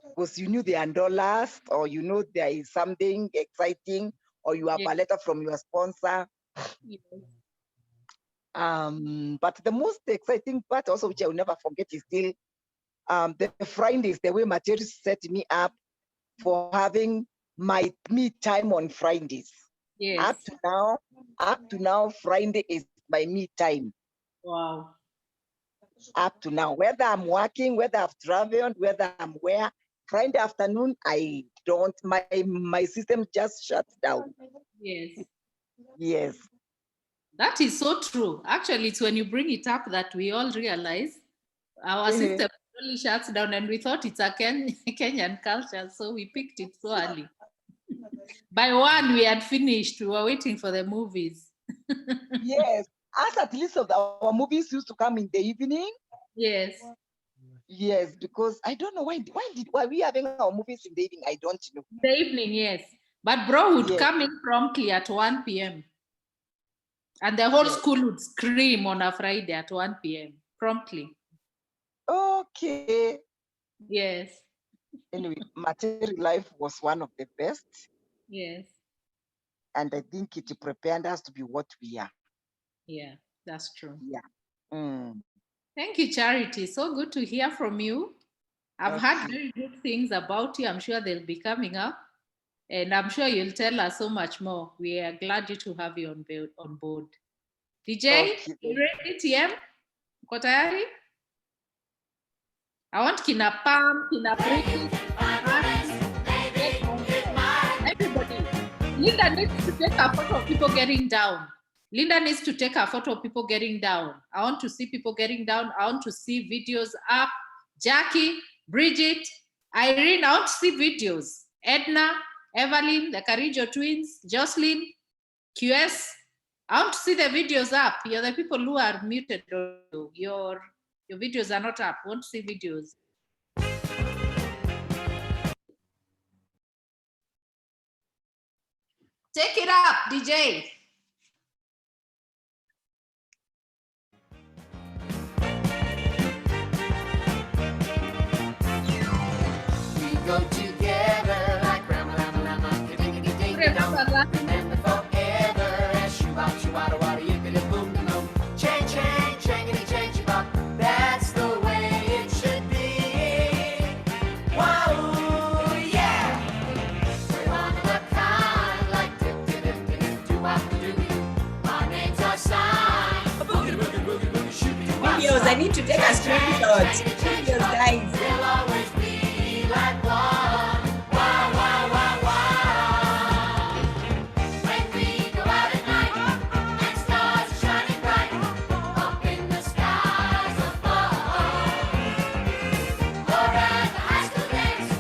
Because you knew they are dollars, or you know there is something exciting, or you have a letter from your sponsor. Yes. But the most exciting part also, which I will never forget, is still the Fridays, the way Materi set me up for having my me time on Fridays. Yes. Up to now, Friday is my me time. Wow. Up to now, whether I'm working, whether I've traveled, whether I'm where, Friday afternoon, I don't, my system just shuts down. Yes. Yes. That is so true. Actually, it's when you bring it up that we all realize our system only shuts down, and we thought it's a Kenyan culture, so we picked it so early. By 1, we had finished. We were waiting for the movies. Yes. As at least of our movies used to come in the evening. Yes. Yes, because I don't know why we having our movies in the evening. I don't know. The evening, yes. But bro would come in promptly at 1 p.m. And the whole school would scream on a Friday at 1 p.m. promptly. Okay. Yes. Anyway, Material Life was one of the best. Yes. And I think it prepared us to be what we are. Yeah, that's true. Yeah. Thank you, Charity. So good to hear from you. I've heard very good things about you. I'm sure they'll be coming up. And I'm sure you'll tell us so much more. We are glad to have you on board. DJ, you ready, TM? Uko tayari? I want Kina Pam, Kina Bridget, everybody. Linda needs to take a photo of people getting down. Linda needs to take a photo of people getting down. I want to see people getting down. I want to see videos up. Jackie, Bridget, Irene, I want to see videos. Edna, Evelyn, the Carijo twins, Jocelyn, QS. I want to see the videos up. You're the people who are muted. Your videos are not up. I want to see videos. Take it up, DJ. We go together like Rama Lama Lama, remember forever. And shoo-bop, wada yippity boom boom. Chang chang, changity chang bop. That's the way it should be. Wow, yeah. We're one of a kind, like dip dip dip dip doo wop doo. Our names are signed. Boogie boogie boogie boogie shoot. Videos, I need to take a screenshot. Videos, guys. We'll always be like one. Wow, wow, wow, wow. When we go out at night and stars are shining bright up in the skies above. Or at the high school dance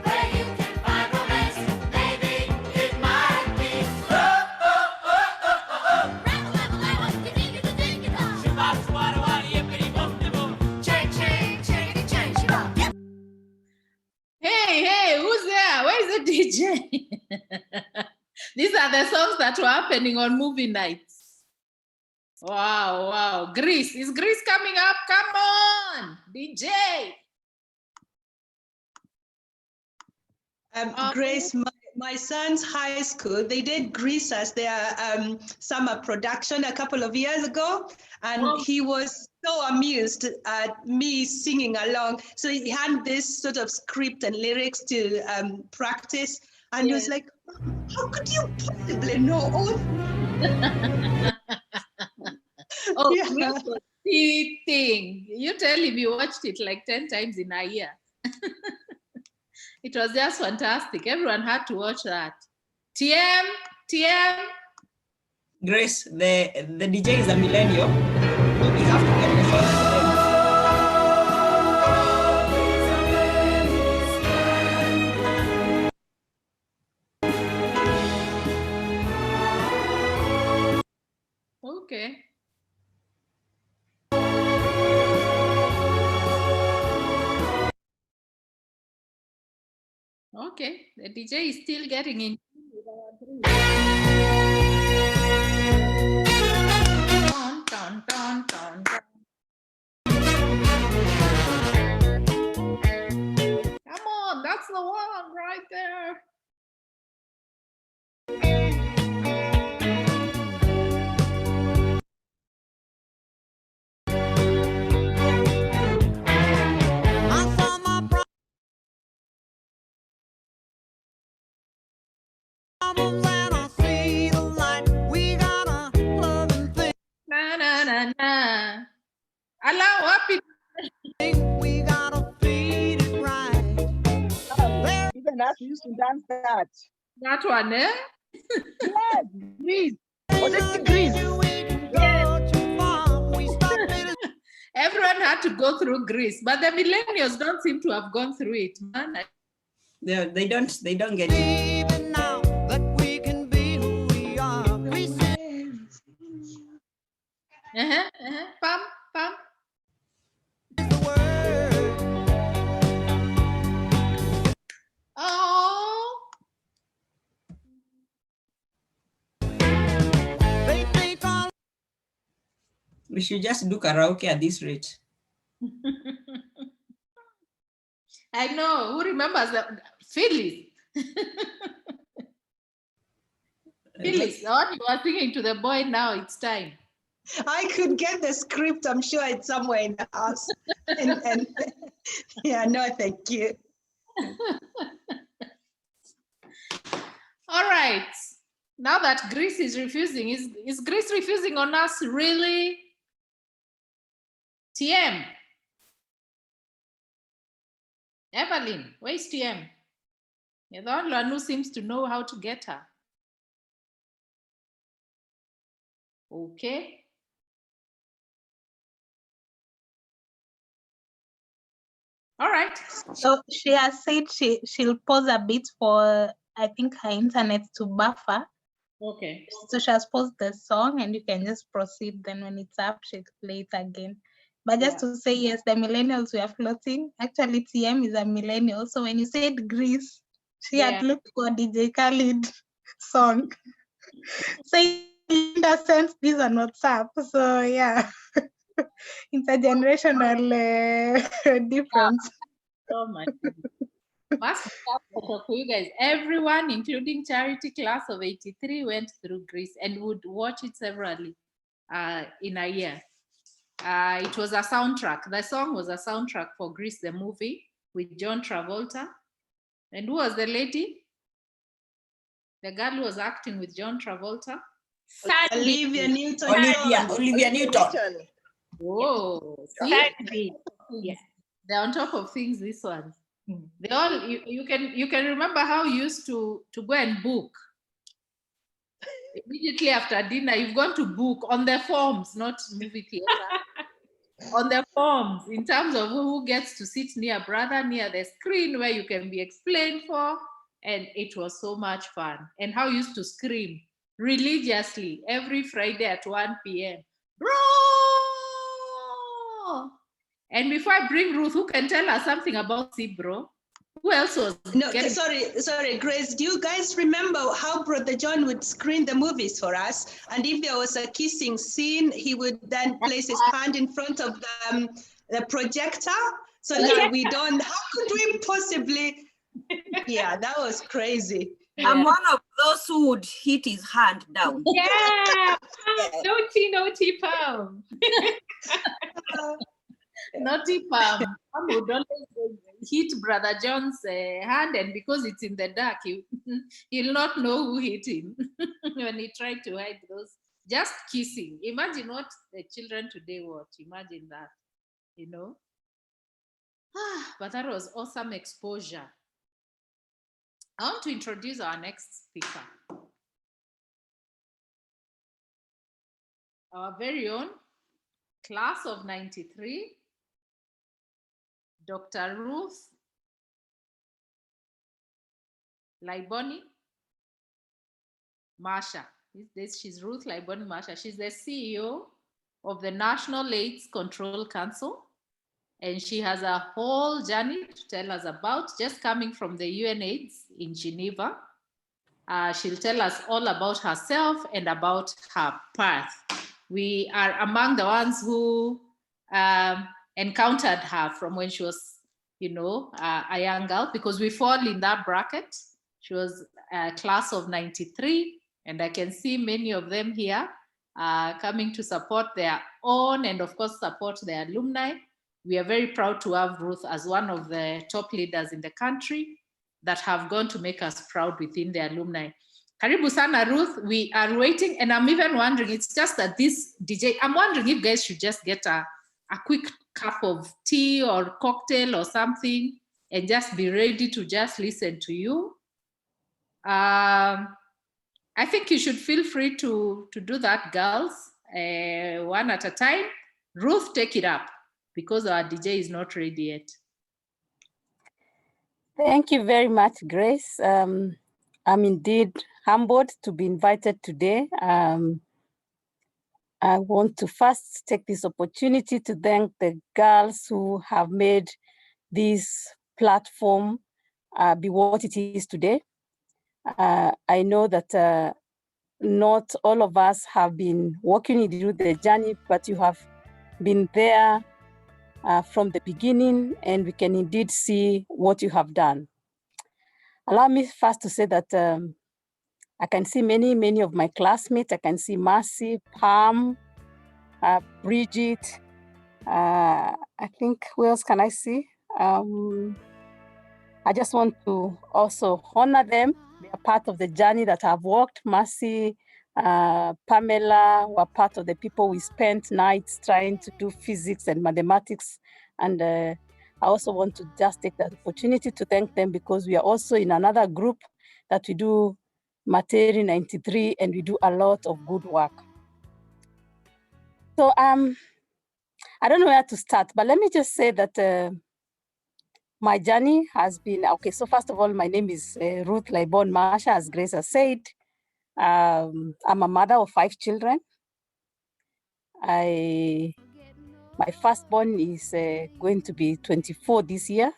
where you can find romance. Maybe it might be. Hey, who's there? Where is the DJ? These are the songs that were happening on movie nights. Wow, wow. Greece. Is Greece coming up? Come on, DJ. Grace, my son's high school, they did Grease as their summer production a couple of years ago, and he was so amused at me singing along. So he had this sort of script and lyrics to practice, and he was like, how could you possibly know all? Oh, yeah. Grease was cheating. You tell him you watched it like 10 times in a year. It was just fantastic. Everyone had to watch that. TM. Grace, the DJ is a millennial. We have to get the Okay. Okay, the DJ is still getting in. Dun, dun, dun, dun. Come on, that's the one right there. Na na na na. Allow happy. We gotta feed it right. Even us used to dance that. That one, eh? Yes, Greece. Was it Greece? Everyone had to go through Greece, but the millennials don't seem to have gone through it, man. They don't get it. Even now that we can be who we are. Pam, pam. Oh. We should just do karaoke at this rate. I know. Who remembers that? Phyllis. Phyllis, what you are singing to the boy now, it's time. I could get the script. I'm sure it's somewhere in the house. and yeah, no, thank you. All right. Now that Greece is refusing, is Greece refusing on us really? TM. Evelyn, where's TM? You're the only one who seems to know how to get her. Okay. All right. So she has said she'll pause a bit for, I think, her internet to buffer. Okay. So she has paused the song and you can just proceed. Then when it's up, she'll play it again. But just to say, yes, the millennials we are floating. Actually, TM is a millennial. So when you said Greece, she had looked for DJ Khaled song. So in that sense, these are not WhatsApp. So yeah, intergenerational difference. Oh my goodness. Must for you guys. Everyone, including charity class of 83, went through Greece and would watch it severally in a year. It was a soundtrack. The song was a soundtrack for Grease, the movie, with John Travolta. And who was the lady? The girl who was acting with John Travolta? Olivia Newton. Olivia Newton. Oh, see? Yeah. They're on top of things, this one. They all you can remember how you used to go and book. Immediately after dinner, you've gone to book on the forms, not movie theater. On the forms, in terms of who gets to sit near brother, near the screen where you can be explained for. And it was so much fun. And how you used to scream religiously every Friday at 1 p.m. Bro! And before I bring Ruth, who can tell us something about Bro? Who else was No, sorry, Grace. Do you guys remember how Brother John would screen the movies for us? And if there was a kissing scene, he would then place his hand in front of the projector so that we don't. How could we possibly? Yeah, that was crazy. I'm one of those who would hit his hand down. Yeah, naughty Pam. Naughty Pam. Pam would always hit Brother John's hand, and because it's in the dark, he'll not know who hit him when he tried to hide those. Just kissing. Imagine what the children today watch. Imagine that, you know. But that was awesome exposure. I want to introduce our next speaker. Our very own class of 93, Dr. Ruth Laiboni Marsha. She's Ruth Laiboni Marsha. She's the CEO of the National AIDS Control Council. And she has a whole journey to tell us about, just coming from the UNAIDS in Geneva. She'll tell us all about herself and about her path. We are among the ones who encountered her from when she was, you know, a young girl, because we fall in that bracket. She was a class of 93, and I can see many of them here coming to support their own and, of course, support their alumni. We are very proud to have Ruth as one of the top leaders in the country that have gone to make us proud within the alumni. Karibu sana, Ruth. We are waiting, and I'm even wondering, it's just that this DJ, I'm wondering if guys should just get a quick cup of tea or cocktail or something and just be ready to just listen to you. I think you should feel free to do that, girls, one at a time. Ruth, take it up, because our DJ is not ready yet. Thank you very much, Grace. I'm indeed humbled to be invited today. I want to first take this opportunity to thank the girls who have made this platform be what it is today. I know that not all of us have been walking through the journey, but you have been there from the beginning, and we can indeed see what you have done. Allow me first to say that I can see many of my classmates. I can see Mercy, Pam, Bridget. I think, who else can I see? I just want to also honor them. They are part of the journey that I've walked. Mercy, Pamela were part of the people we spent nights trying to do physics and mathematics. And I also want to just take that opportunity to thank them, because we are also in another group that we do Materi 93, and we do a lot of good work. So I don't know where to start, but let me just say that my journey has been, okay, so first of all, my name is Ruth Laiboni Marsha, as Grace has said. I'm a mother of 5 children. My firstborn is going to be 24 this year.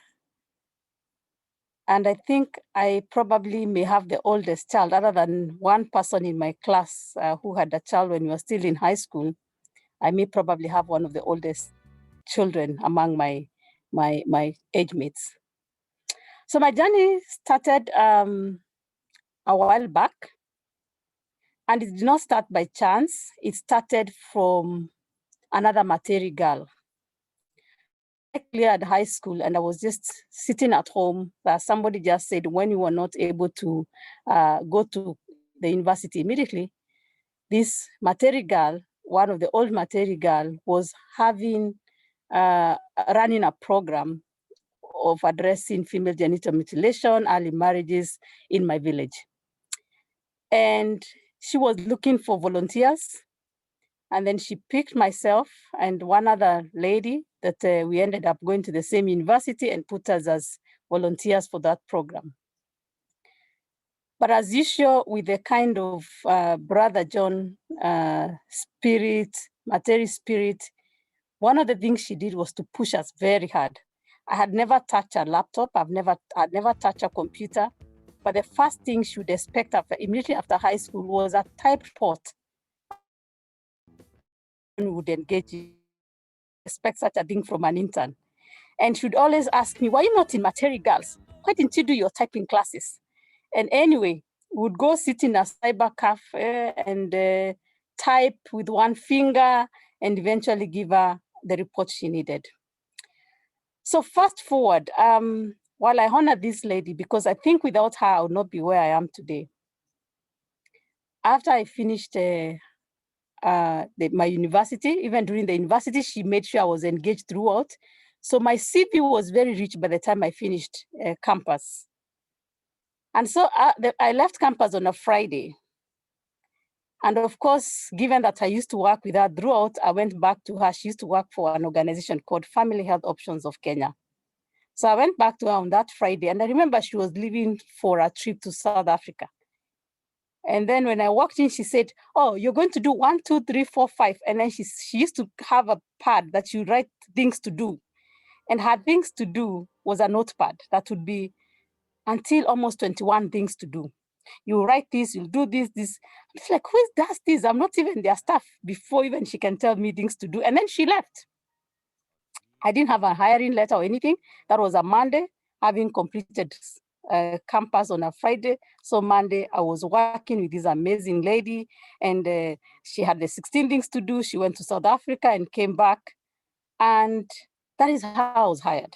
And I think I probably may have the oldest child, other than one person in my class who had a child when we were still in high school. I may probably have one of the oldest children among my age mates. So my journey started a while back, and it did not start by chance. It started from another Materi girl. I cleared high school, and I was just sitting at home. Somebody just said, when you were not able to go to the university immediately, this Materi girl, one of the old Materi girl, was having running a program of addressing female genital mutilation, early marriages in my village. And she was looking for volunteers. And then she picked myself and one other lady that we ended up going to the same university, and put us as volunteers for that program. But as usual, with the kind of Brother John spirit, Materi spirit, one of the things she did was to push us very hard. I had never touched a laptop. I'd never touched a computer. But the first thing she would expect immediately after high school was a typeport. Would engage in, expect such a thing from an intern. And she'd always ask me, why are you not in Materi Girls? Why didn't you do your typing classes? And anyway, we'd go sit in a cyber cafe and type with one finger and eventually give her the report she needed. So fast forward, while I honor this lady, because I think without her, I would not be where I am today. After I finished my university, even during the university, she made sure I was engaged throughout. So my CV was very rich by the time I finished campus. And so I left campus on a Friday. And of course, given that I used to work with her throughout, I went back to her. She used to work for an organization called Family Health Options of Kenya. So I went back to her on that Friday. And I remember she was leaving for a trip to South Africa. And then when I walked in, she said, oh, you're going to do 1, 2, 3, 4, 5. And then she used to have a pad that you write things to do. And her things to do was a notepad that would be until almost 21 things to do. You write this, you do this. It's like, who does this? I'm not even their staff before even she can tell me things to do. And then she left. I didn't have a hiring letter or anything. That was a Monday, having completed campus on a Friday. So Monday, I was working with this amazing lady and she had the 16 things to do. She went to South Africa and came back. And that is how I was hired.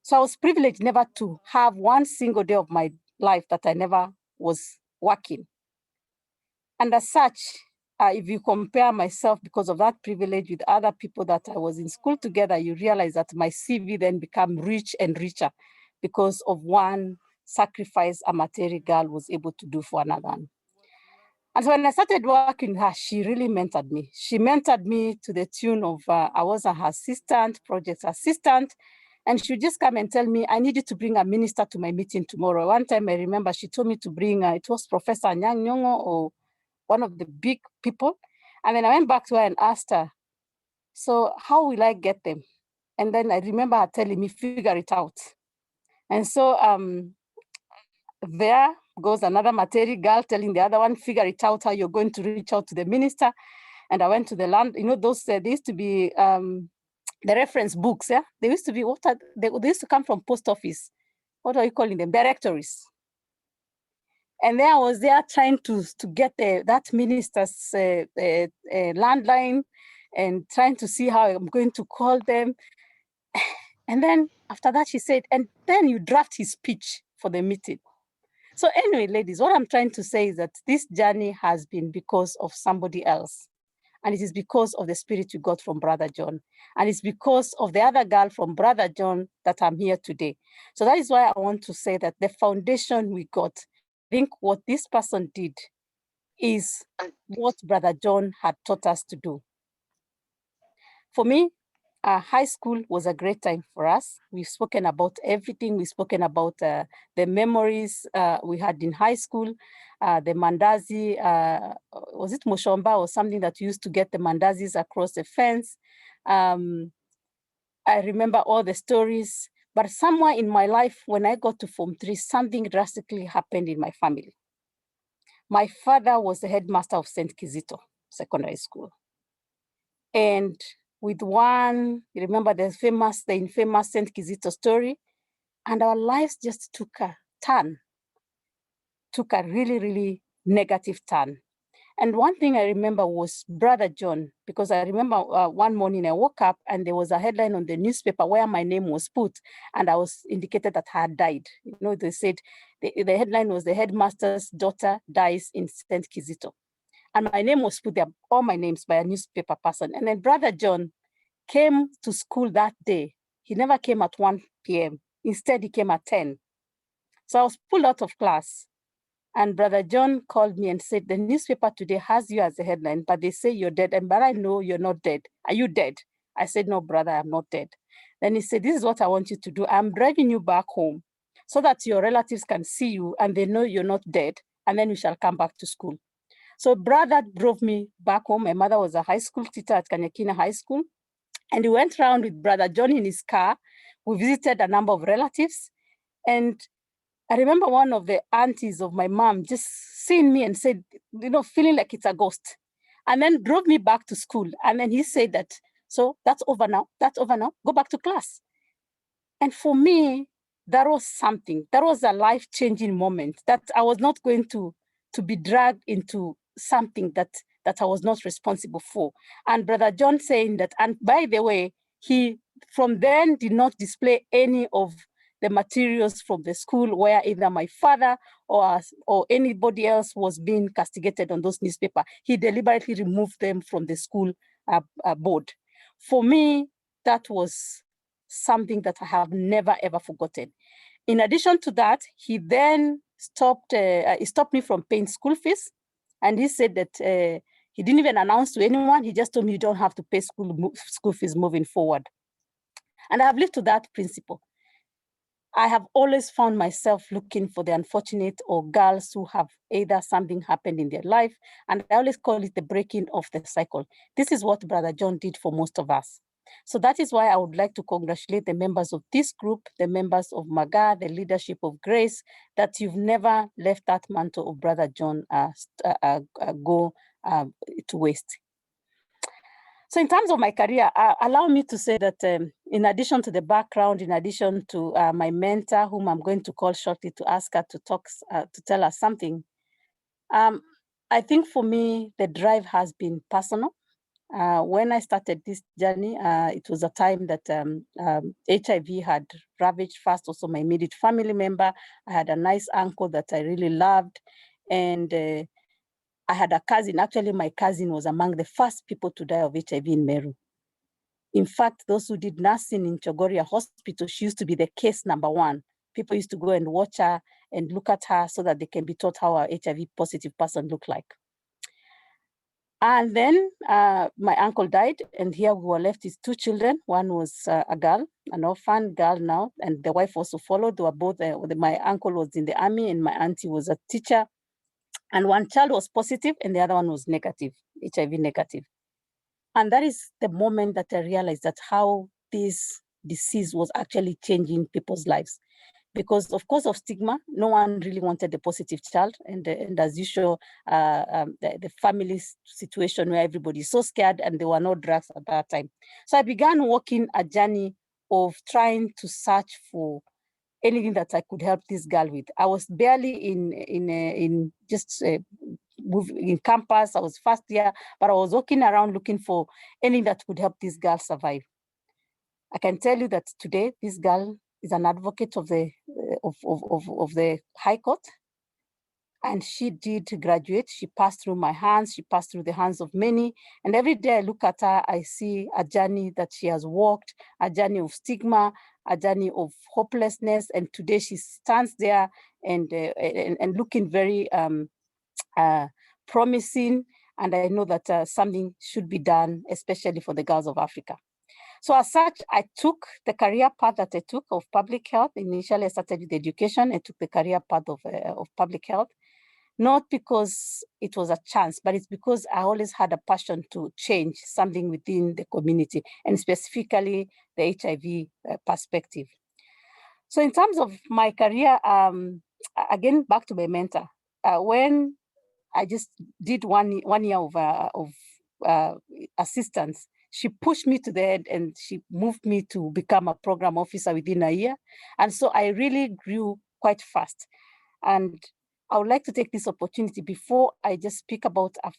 So I was privileged never to have one single day of my life that I never was working. And as such, if you compare myself because of that privilege with other people that I was in school together, you realize that my CV then became rich and richer because of one sacrifice a Materi girl was able to do for another one. And so when I started working with her, she really mentored me. She mentored me to the tune of, I was her assistant, project assistant, and she would just come and tell me, I needed to bring a minister to my meeting tomorrow. One time I remember she told me to bring, it was Professor Nyang Nyongo or one of the big people. And then I went back to her and asked her, so how will I get them? And then I remember her telling me, figure it out. And so there goes another Materi girl telling the other one, figure it out how you're going to reach out to the minister. And I went to the land, those, there used to be the reference books, yeah? They used to be, they used to come from post office. What are you calling them? Directories. And then I was there trying to get that minister's landline and trying to see how I'm going to call them. And then after that, she said, and then you draft his speech for the meeting. So anyway, ladies, what I'm trying to say is that this journey has been because of somebody else. And it is because of the spirit you got from Brother John. And it's because of the other girl from Brother John that I'm here today. So that is why I want to say that the foundation we got, I think what this person did is what Brother John had taught us to do. For me, high school was a great time for us. We've spoken about everything. We've spoken about the memories we had in high school, the mandazi, was it Moshomba or something that used to get the mandazis across the fence? I remember all the stories, but somewhere in my life, when I got to Form 3, something drastically happened in my family. My father was the headmaster of St. Kizito Secondary School. And with one, you remember the infamous St. Kizito story, and our lives just took a turn, took a really, really negative turn. And one thing I remember was Brother John, because I remember one morning I woke up and there was a headline on the newspaper where my name was put, and I was indicated that I had died. They said the headline was the headmaster's daughter dies in St. Kizito. And my name was put there, all my names by a newspaper person. And then Brother John came to school that day. He never came at 1 p.m. Instead, he came at 10. So I was pulled out of class. And Brother John called me and said, the newspaper today has you as a headline, but they say you're dead. But I know you're not dead. Are you dead? I said, no, brother, I'm not dead. Then he said, this is what I want you to do. I'm driving you back home so that your relatives can see you and they know you're not dead. And then we shall come back to school. So brother drove me back home. My mother was a high school teacher at Kanyakina High School. And he went around with Brother John in his car We visited a number of relatives. And I remember one of the aunties of my mom just seeing me and said, feeling like it's a ghost. And then drove me back to school. And then he said that, so that's over now, go back to class. And for me, that was something, that was a life-changing moment that I was not going to be dragged into something that I was not responsible for. And Brother John saying that, and by the way, he from then did not display any of the materials from the school where either my father or anybody else was being castigated on those newspapers. He deliberately removed them from the school board. For me, that was something that I have never, ever forgotten. In addition to that, he then stopped me from paying school fees. And he said that he didn't even announce to anyone. He just told me you don't have to pay school fees moving forward. And I have lived to that principle. I have always found myself looking for the unfortunate or girls who have either something happened in their life. And I always call it the breaking of the cycle. This is what Brother John did for most of us. So that is why I would like to congratulate the members of this group, the members of MAGAA, the leadership of Grace, that you've never let that mantle of Brother John go to waste. So in terms of my career, allow me to say that in addition to the background, in addition to my mentor, whom I'm going to call shortly to ask her to talk, to tell us something, I think for me, the drive has been personal. When I started this journey, it was a time that HIV had ravaged first, also my immediate family member. I had a nice uncle that I really loved. And I had a cousin. Actually, my cousin was among the first people to die of HIV in Meru. In fact, those who did nursing in Chogoria Hospital, she used to be the case number one. People used to go and watch her and look at her so that they can be taught how a HIV positive person looked like. And then my uncle died, and here we were left with two children. One was a girl, an orphan girl now, and the wife also followed. They were both, my uncle was in the army and my auntie was a teacher. And one child was positive and the other one was negative, HIV negative. And that is the moment that I realized that how this disease was actually changing people's lives. Because of course of stigma, no one really wanted the positive child. And as usual, the family situation where everybody is so scared and there were no drugs at that time. So I began walking a journey of trying to search for anything that I could help this girl with. I was barely in campus. I was first year, but I was walking around looking for anything that could help this girl survive. I can tell you that today, this girl is an advocate of the High Court, and she did graduate. She passed through my hands. She passed through the hands of many. And every day I look at her, I see a journey that she has walked, a journey of stigma, a journey of hopelessness. And today she stands there and looking very promising. And I know that something should be done, especially for the girls of Africa. So as such, I took the career path that I took of public health. Initially, I started with education. I took the career path of public health, not because it was a chance, but it's because I always had a passion to change something within the community, and specifically the HIV perspective. So in terms of my career, again, back to my mentor. When I just did one year of assistance, she pushed me to the end and she moved me to become a program officer within a year. And so I really grew quite fast. And I would like to take this opportunity before I just speak about a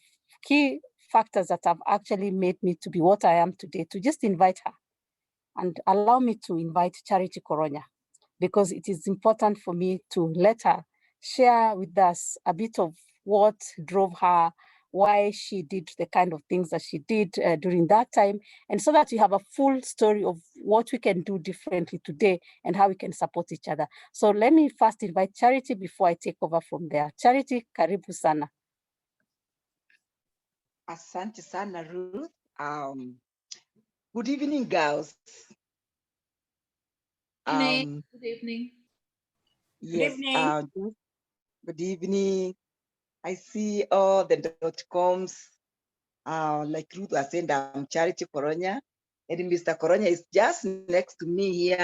key factors that have actually made me to be what I am today, to just invite her and allow me to invite Charity Koronya, because it is important for me to let her share with us a bit of what drove her, why she did the kind of things that she did during that time, and so that you have a full story of what we can do differently today and how we can support each other. So let me first invite Charity before I take over from there. Charity, karibu sana. Asante sana, Ruth. Good evening, girls. Good evening. Yes. Good evening. Good evening. I see all the .coms. Like Ruth was saying, I'm Charity Koronya. And Mr. Koronya is just next to me here.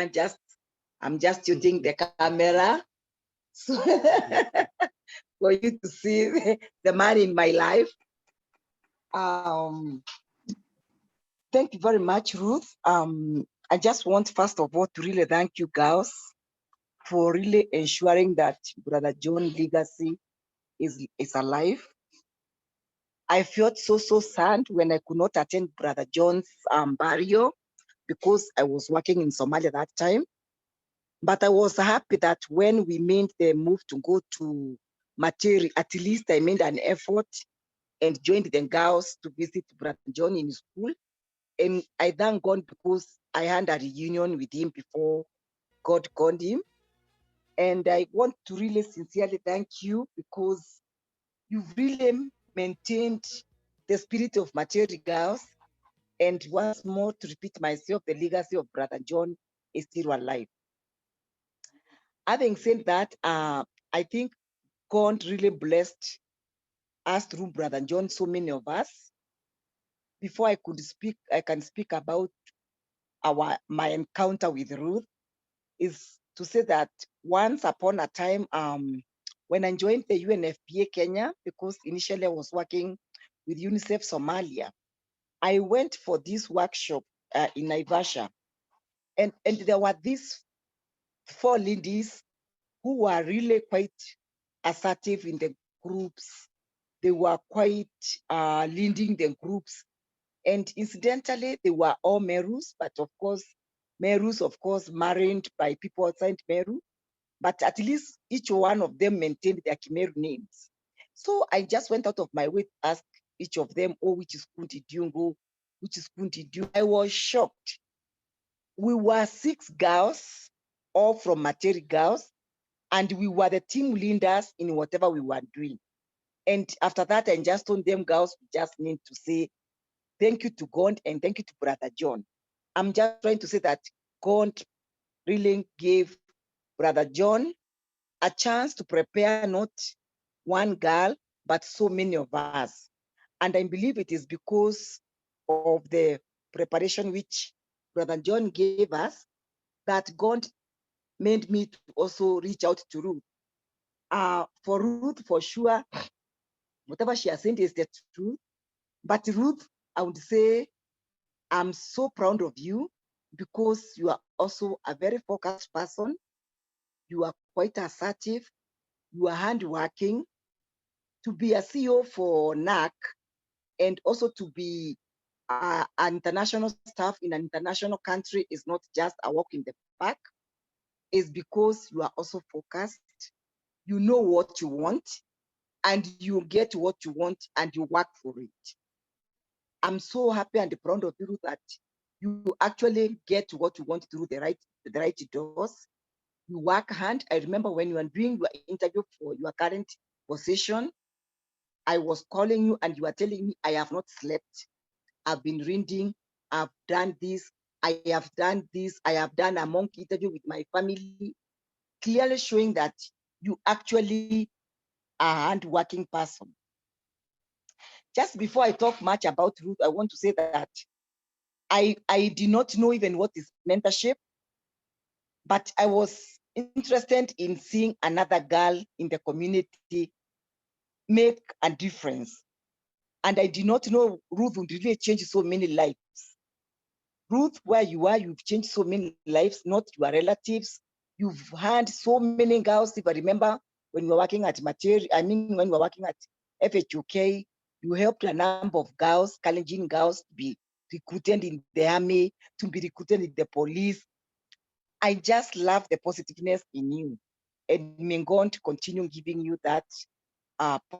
I'm just using the camera so for you to see the man in my life. Thank you very much, Ruth. I just want, first of all, to really thank you girls for really ensuring that Brother John's legacy is alive. I felt so sad when I could not attend Brother John's burial because I was working in Somalia that time. But I was happy that when we made the move to go to Materi, at least I made an effort and joined the girls to visit Brother John in school. And I thank God because I had a reunion with him before God called him. And I want to really sincerely thank you because you've really maintained the spirit of Materi girls. And once more, to repeat myself, the legacy of Brother John is still alive. Having said that, I think God really blessed us through Brother John, so many of us. Before I could speak, I can speak about my encounter with Ruth, is to say that once upon a time, when I joined the UNFPA Kenya, because initially I was working with UNICEF Somalia, I went for this workshop in Naivasha, and there were these 4 ladies who were really quite assertive in the groups. They were quite leading the groups. And incidentally, they were all Merus, but of course, Merus, of course, married by people outside Meru. But at least each one of them maintained their Kimeru names. So I just went out of my way to ask each of them, oh, which school did you go? Which school did you? I was shocked. We were 6 girls, all from Materi girls, and we were the team leaders in whatever we were doing. And after that, I just told them, girls, we just need to say thank you to God and thank you to Brother John. I'm just trying to say that God really gave Brother John a chance to prepare not one girl, but so many of us. And I believe it is because of the preparation which Brother John gave us that God made me to also reach out to Ruth. For Ruth, for sure, whatever she has said is the truth. But Ruth, I would say, I'm so proud of you because you are also a very focused person. You are quite assertive. You are hardworking. To be a CEO for NAC and also to be an international staff in an international country is not just a walk in the park. It's because you are also focused. You know what you want and you get what you want and you work for it. I'm so happy and proud of you that you actually get what you want through the right doors. You work hard. I remember when you were doing your interview for your current position, I was calling you and you were telling me, I have not slept. I've been reading, I've done this, I have done this, I have done a mock interview with my family, clearly showing that you actually are a hardworking person. Just before I talk much about Ruth, I want to say that I did not know even what is mentorship, but I was interested in seeing another girl in the community make a difference. And I did not know Ruth would really change so many lives. Ruth, where you are, you've changed so many lives, not your relatives. You've had so many girls. If I remember when you were working at when you were working at FHUK, you helped a number of girls, Kalenjin girls, to be recruited in the army, to be recruited in the police. I just love the positiveness in you. And may God continue giving you that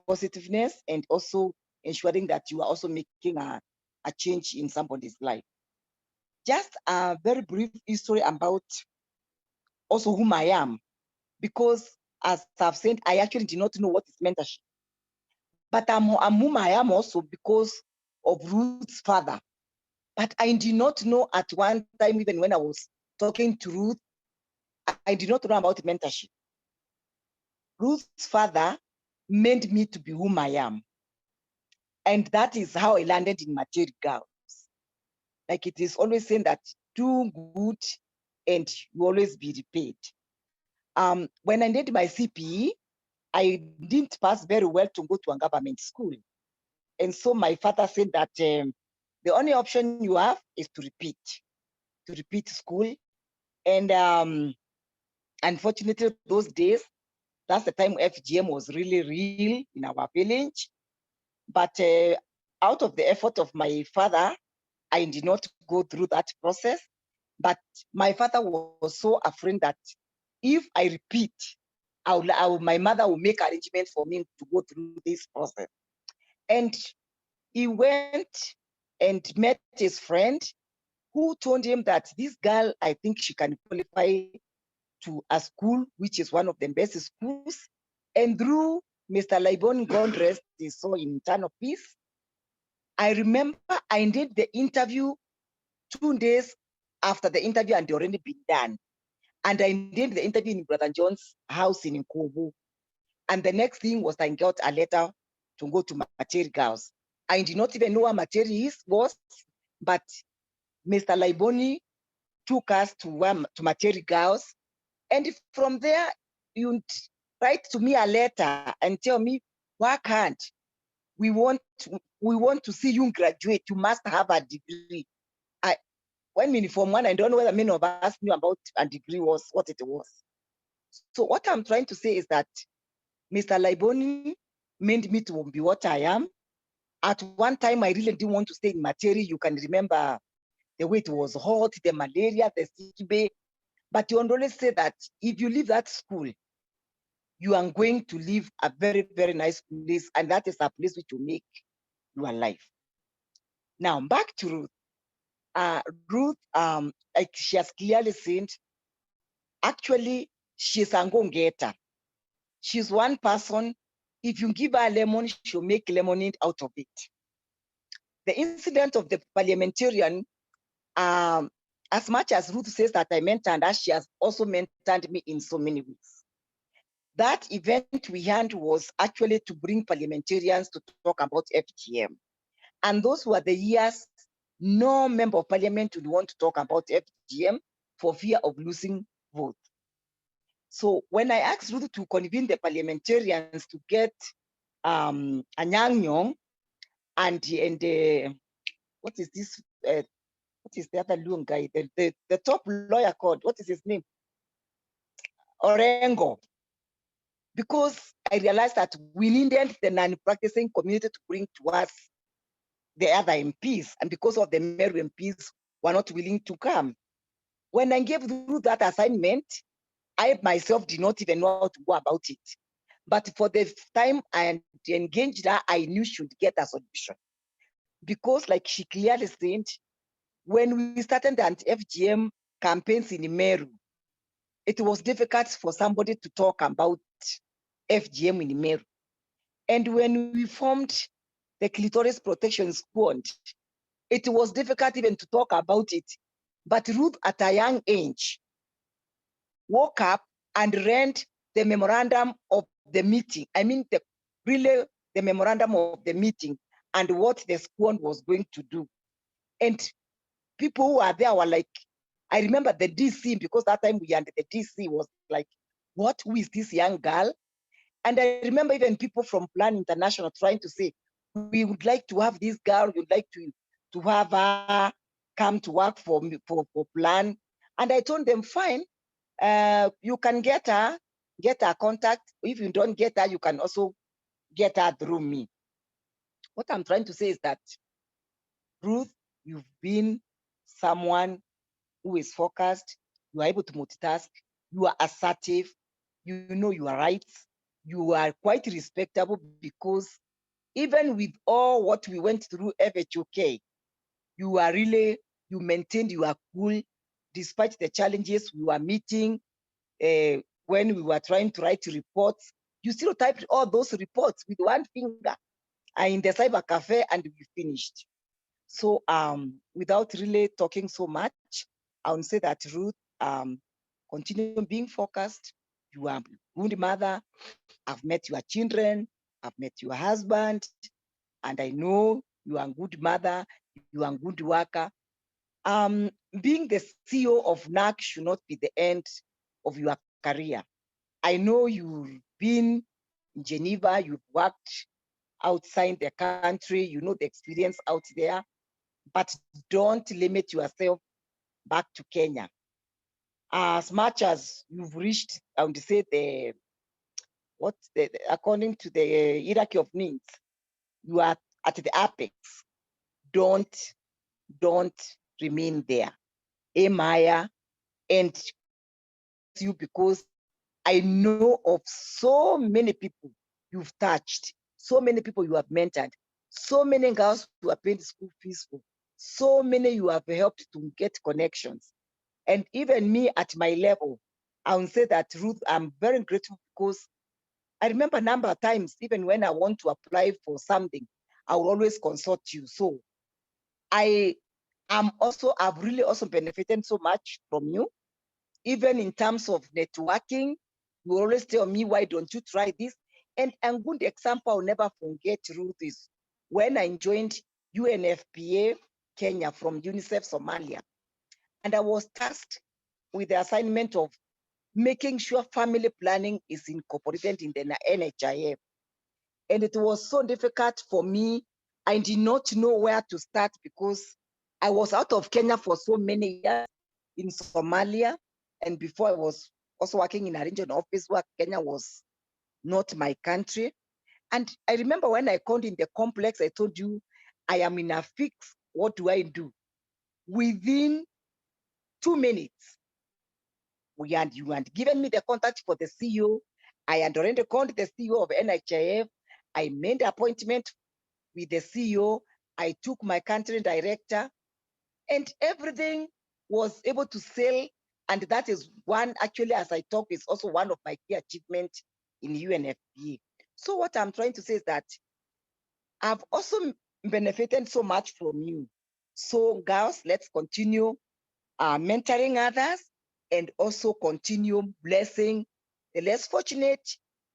positiveness and also ensuring that you are also making a change in somebody's life. Just a very brief history about also whom I am, because as I've said, I actually did not know what is mentorship. But I'm whom I am also because of Ruth's father. But I did not know at one time, even when I was talking to Ruth, I did not know about mentorship. Ruth's father made me to be whom I am. And that is how I landed in Materi Girls. Like it is always saying that do good and you always be repaid. When I did my CPE, I didn't pass very well to go to a government school. And so my father said that the only option you have is to repeat school. And unfortunately, those days, that's the time FGM was really real in our village. But out of the effort of my father, I did not go through that process. But my father was so afraid that if I repeat, my mother will make arrangements for me to go through this process. And he went and met his friend who told him that this girl, I think she can qualify to a school, which is one of the best schools. And through Mr. Laibon Gondres, he saw in internal peace. I remember I did the interview 2 days after the interview and already been done. And I did the interview in Brother John's house in Nkobo. And the next thing was I got a letter to go to Materi Girls. I did not even know what Materi was, but Mr. Laiboni took us to Materi Girls. And from there, you write to me a letter and tell me, why can't we want to see you graduate? You must have a degree. When we Form 1, I don't know whether many of us knew about a degree was what it was. So what I'm trying to say is that Mr. Laiboni made me to be what I am. At one time, I really didn't want to stay in Materi. You can remember the way it was hot, the malaria, the sick bay. But you always say that if you leave that school, you are going to live a very, very nice place. And that is a place which will make your life. Now, back to Ruth. Ruth, like she has clearly said, actually, she's a go-getter. She's one person, if you give her lemon, she'll make lemonade out of it. The incident of the parliamentarian, as much as Ruth says that I mentored her, she has also mentored me in so many ways. That event we had was actually to bring parliamentarians to talk about FGM. And those were the years no member of parliament would want to talk about FGM for fear of losing vote. So when I asked Ruth to convene the parliamentarians to get Anyang and what is this? What is the other Luong guy? The top lawyer called, what is his name? Orengo. Because I realized that we needed the non-practicing community to bring to us the other MPs, and because of the Meru MPs were not willing to come. When I gave Ruth that assignment, I myself did not even know how to go about it. But for the time I engaged her, I knew she would get a solution. Because like she clearly said, when we started the anti-FGM campaigns in Meru, it was difficult for somebody to talk about FGM in Meru. And when we formed the Clitoris Protection Squad, it was difficult even to talk about it. But Ruth, at a young age, woke up and read the memorandum of the meeting. I mean, really the memorandum of the meeting and what the squad was going to do. And people who are there were like, I remember the DC, because that time we had the DC was like, what, who is this young girl? And I remember even people from Plan International trying to say, we would like to have this girl, we'd like to have her come to work for Plan. And I told them, fine, you can get her contact. If you don't get her, you can also get her through me. What I'm trying to say is that, Ruth, you've been someone who is focused, you are able to multitask, you are assertive, you know your rights, you are quite respectable, because even with all what we went through FHOK, you maintained your cool despite the challenges we were meeting. When we were trying to write reports, you still typed all those reports with one finger in the cyber cafe, and we finished. So without really talking so much, I would say that Ruth, continue being focused. You are a good mother. I've met your children. I've met your husband. And I know you are a good mother. You are a good worker. Being the CEO of NAC should not be the end of your career. I know you've been in Geneva, you've worked outside the country, you know the experience out there, but don't limit yourself back to Kenya. As much as you've reached, I would say according to the hierarchy of needs, you are at the apex. Don't remain there. Aim higher, and you, because I know of so many people you've touched, so many people you have mentored, so many girls you have paid school fees for, so many you have helped to get connections. And even me at my level, I would say that, Ruth, I'm very grateful, because I remember a number of times, even when I want to apply for something, I will always consult you. So I've really also benefited so much from you. Even in terms of networking, you always tell me, why don't you try this? And a good example I'll never forget, Ruth, is when I joined UNFPA Kenya from UNICEF Somalia. And I was tasked with the assignment of making sure family planning is incorporated in the NHIF. And it was so difficult for me. I did not know where to start, because I was out of Kenya for so many years in Somalia. And before, I was also working in a regional office where Kenya was not my country. And I remember when I called in the complex, I told you, I am in a fix. What do I do? Within 2 minutes, you had given me the contact for the CEO. I had already called the CEO of NHIF. I made the appointment with the CEO. I took my country director, and everything was able to sell. And that is one, actually, as I talk, is also one of my key achievements in UNFPA. So what I'm trying to say is that I've also benefited so much from you. So girls, let's continue mentoring others, and also continue blessing the less fortunate.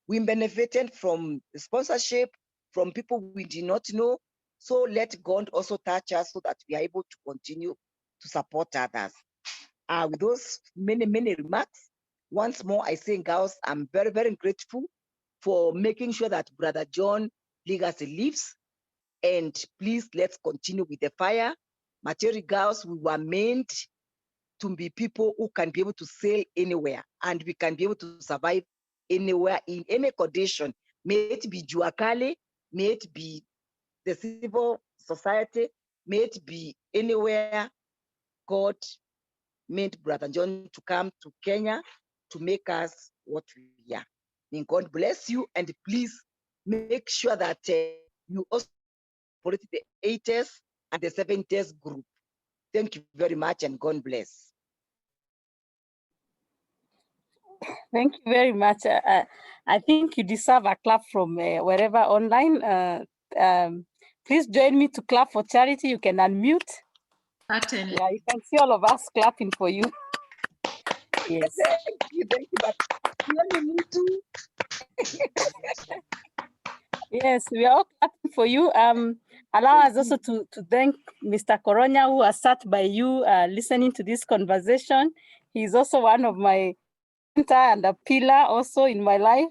We benefited from the sponsorship from people we did not know. So let God also touch us, so that we are able to continue to support others. With those many remarks, once more, I say, girls, I'm very, very grateful for making sure that Brother John legacy lives. And please, let's continue with the fire. Material girls, we were meant to be people who can be able to sail anywhere, and we can be able to survive anywhere in any condition. May it be Juakali, may it be the civil society, may it be anywhere. God made Brother John to come to Kenya to make us what we are. May God bless you, and please make sure that you also support the 80s and the 70s group. Thank you very much, and God bless. Thank you very much. I think you deserve a clap from wherever online. Please join me to clap for Charity. You can unmute. Certainly. Yeah, you can see all of us clapping for you. Yes. Thank you, but you only me too. Yes, we are all clapping for you. Allow us also to thank Mr. Koronya, who has sat by you listening to this conversation. He's also one of my mentor and a pillar also in my life.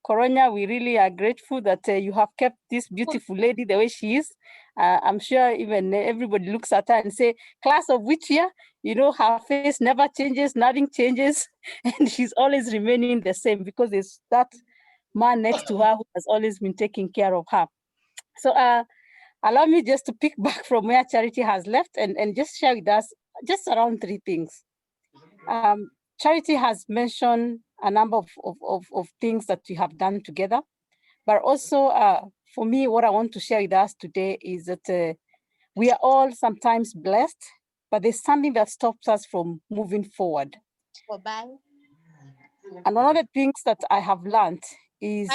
Koronya, we really are grateful that you have kept this beautiful lady the way she is. I'm sure even everybody looks at her and say, class of which year? You know, her face never changes, nothing changes, and she's always remaining the same, because there's that man next to her who has always been taking care of her. So allow me just to pick back from where Charity has left and just share with us just around 3 things. Charity has mentioned a number of things that we have done together, but also for me, what I want to share with us today is that we are all sometimes blessed, but there's something that stops us from moving forward. And one of the things that I have learned is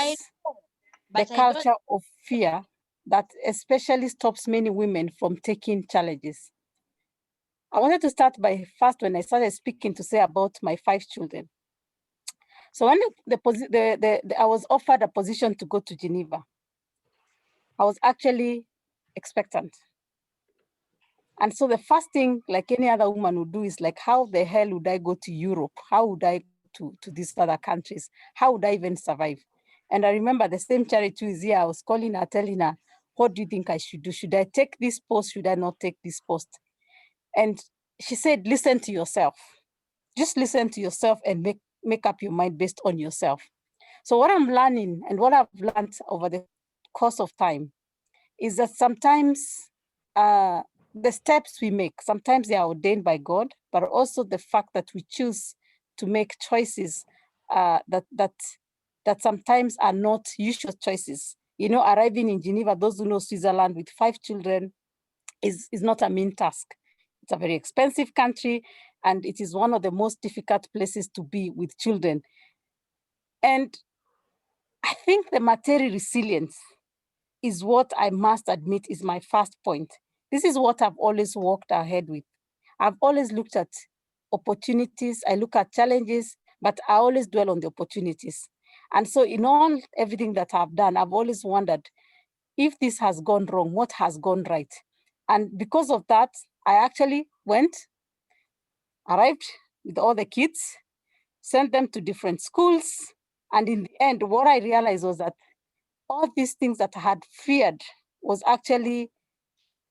the culture of fear that especially stops many women from taking challenges. I wanted to start by first, when I started speaking, to say about my 5 children. So when I was offered a position to go to Geneva, I was actually expectant. And so the first thing, like any other woman would do, is like, how the hell would I go to Europe? How would I go to these other countries? How would I even survive? And I remember the same charity who is here, I was calling her, telling her, what do you think I should do? Should I take this post? Should I not take this post? And she said, listen to yourself. Just listen to yourself and make up your mind based on yourself. So what I'm learning and what I've learned over the course of time is that sometimes the steps we make, sometimes they are ordained by God, but also the fact that we choose to make choices that sometimes are not usual choices. You know, arriving in Geneva, those who know Switzerland with 5 children is not a mean task. It's a very expensive country, and it is one of the most difficult places to be with children. And I think the material resilience is what I must admit is my first point. This is what I've always walked ahead with. I've always looked at opportunities, I look at challenges, but I always dwell on the opportunities. And so in everything that I've done, I've always wondered, if this has gone wrong, what has gone right? And because of that, I actually arrived with all the kids, sent them to different schools. And in the end, what I realized was that all these things that I had feared was actually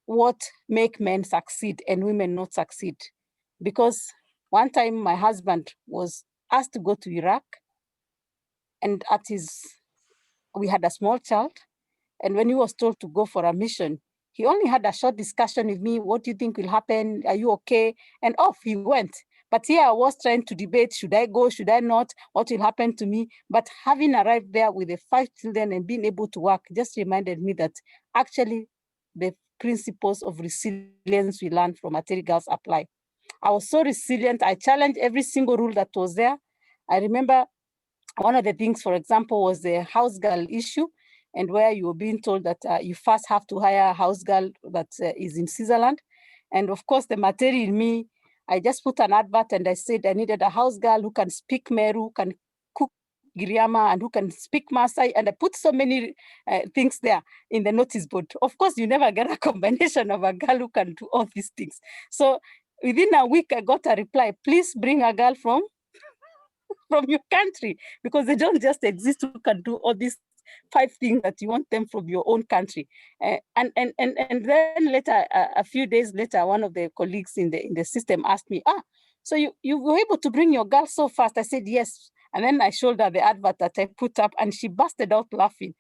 what make men succeed and women not succeed. Because one time my husband was asked to go to Iraq, and we had a small child. And when he was told to go for a mission, he only had a short discussion with me. What do you think will happen? Are you okay? And off he went. But here I was trying to debate, should I go, should I not? What will happen to me? But having arrived there with the 5 children and being able to work just reminded me that actually the principles of resilience we learned from Materi Girls apply. I was so resilient. I challenged every single rule that was there. I remember one of the things, for example, was the house girl issue, and where you were being told that you first have to hire a house girl that is in Switzerland. And of course, the material in me, I just put an advert and I said I needed a house girl who can speak Meru, who can cook Giriama, and who can speak Maasai. And I put so many things there in the notice board. Of course, you never get a combination of a girl who can do all these things. So within a week, I got a reply, please bring a girl from your country, because they don't just exist who can do all these 5 things that you want them from your own country. And then later, a few days later, one of the colleagues in the system asked me, so you were able to bring your girl so fast? I said, yes. And then I showed her the advert that I put up, and she busted out laughing.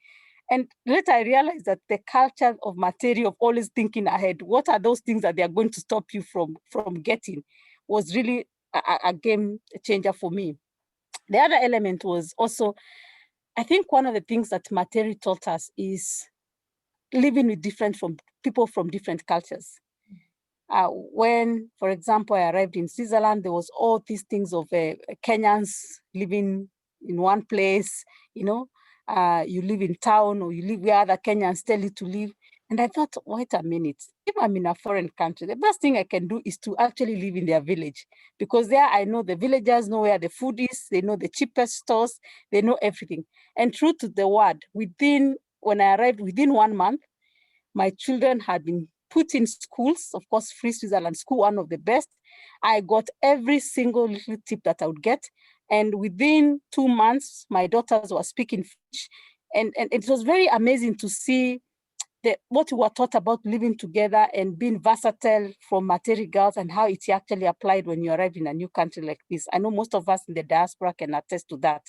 And later I realized that the culture of Materi, of always thinking ahead, what are those things that they are going to stop you from getting, was really a game changer for me. The other element was also, I think one of the things that Materi taught us is living with people from different cultures. When, for example, I arrived in Switzerland, there was all these things of Kenyans living in one place, you live in town, or you live where other Kenyans tell you to live. And I thought, wait a minute, if I'm in a foreign country, the best thing I can do is to actually live in their village, because there I know the villagers know where the food is, they know the cheapest stores, they know everything. And true to the word, when I arrived, within 1 month, my children had been put in schools, of course, Free Switzerland School, one of the best. I got every single little tip that I would get. And within 2 months, my daughters were speaking French. And it was very amazing to see what we were taught about living together and being versatile from Materi Girls, and how it's actually applied when you arrive in a new country like this. I know most of us in the diaspora can attest to that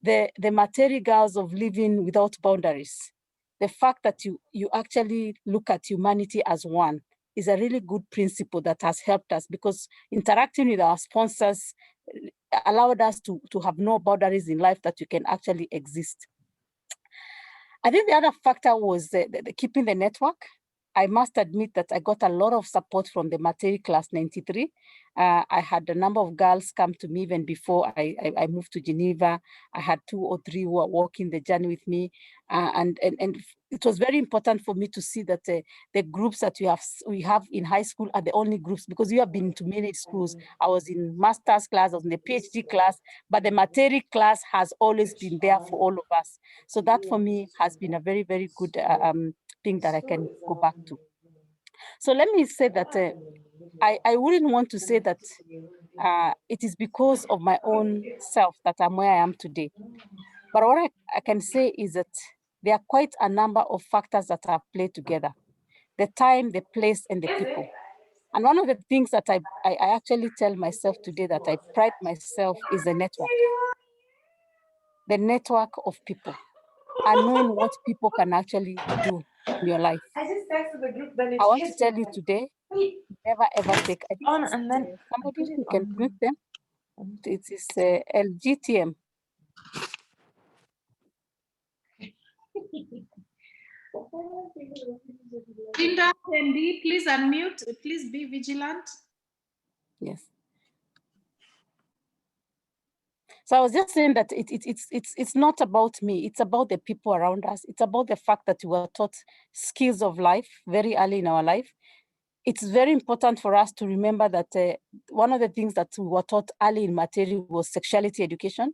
the Materi Girls of living without boundaries, the fact that you actually look at humanity as one, is a really good principle that has helped us, because interacting with our sponsors allowed us to have no boundaries in life, that you can actually exist. I think the other factor was the keeping the network. I must admit that I got a lot of support from the Materi Class 93. I had a number of girls come to me even before I moved to Geneva. I had 2 or 3 who were walking the journey with me. And it was very important for me to see that the groups that we have in high school are the only groups, because we have been to many schools. I was in master's class, I was in the PhD class, but the Materi class has always been there for all of us. So that for me has been a very, very good thing that I can go back to. So let me say that I wouldn't want to say that it is because of my own self that I'm where I am today. But what I can say is that there are quite a number of factors that have played together: the time, the place, and the people. And one of the things that I actually tell myself today that I pride myself is the network of people, and knowing what people can actually do in your life. I want to tell you today, never ever take somebody who can mute them. It is LGTM. Linda, Andy, please unmute. Please be vigilant. Yes. So I was just saying that it's not about me. It's about the people around us. It's about the fact that we were taught skills of life very early in our life. It's very important for us to remember that one of the things that we were taught early in Materi was sexuality education.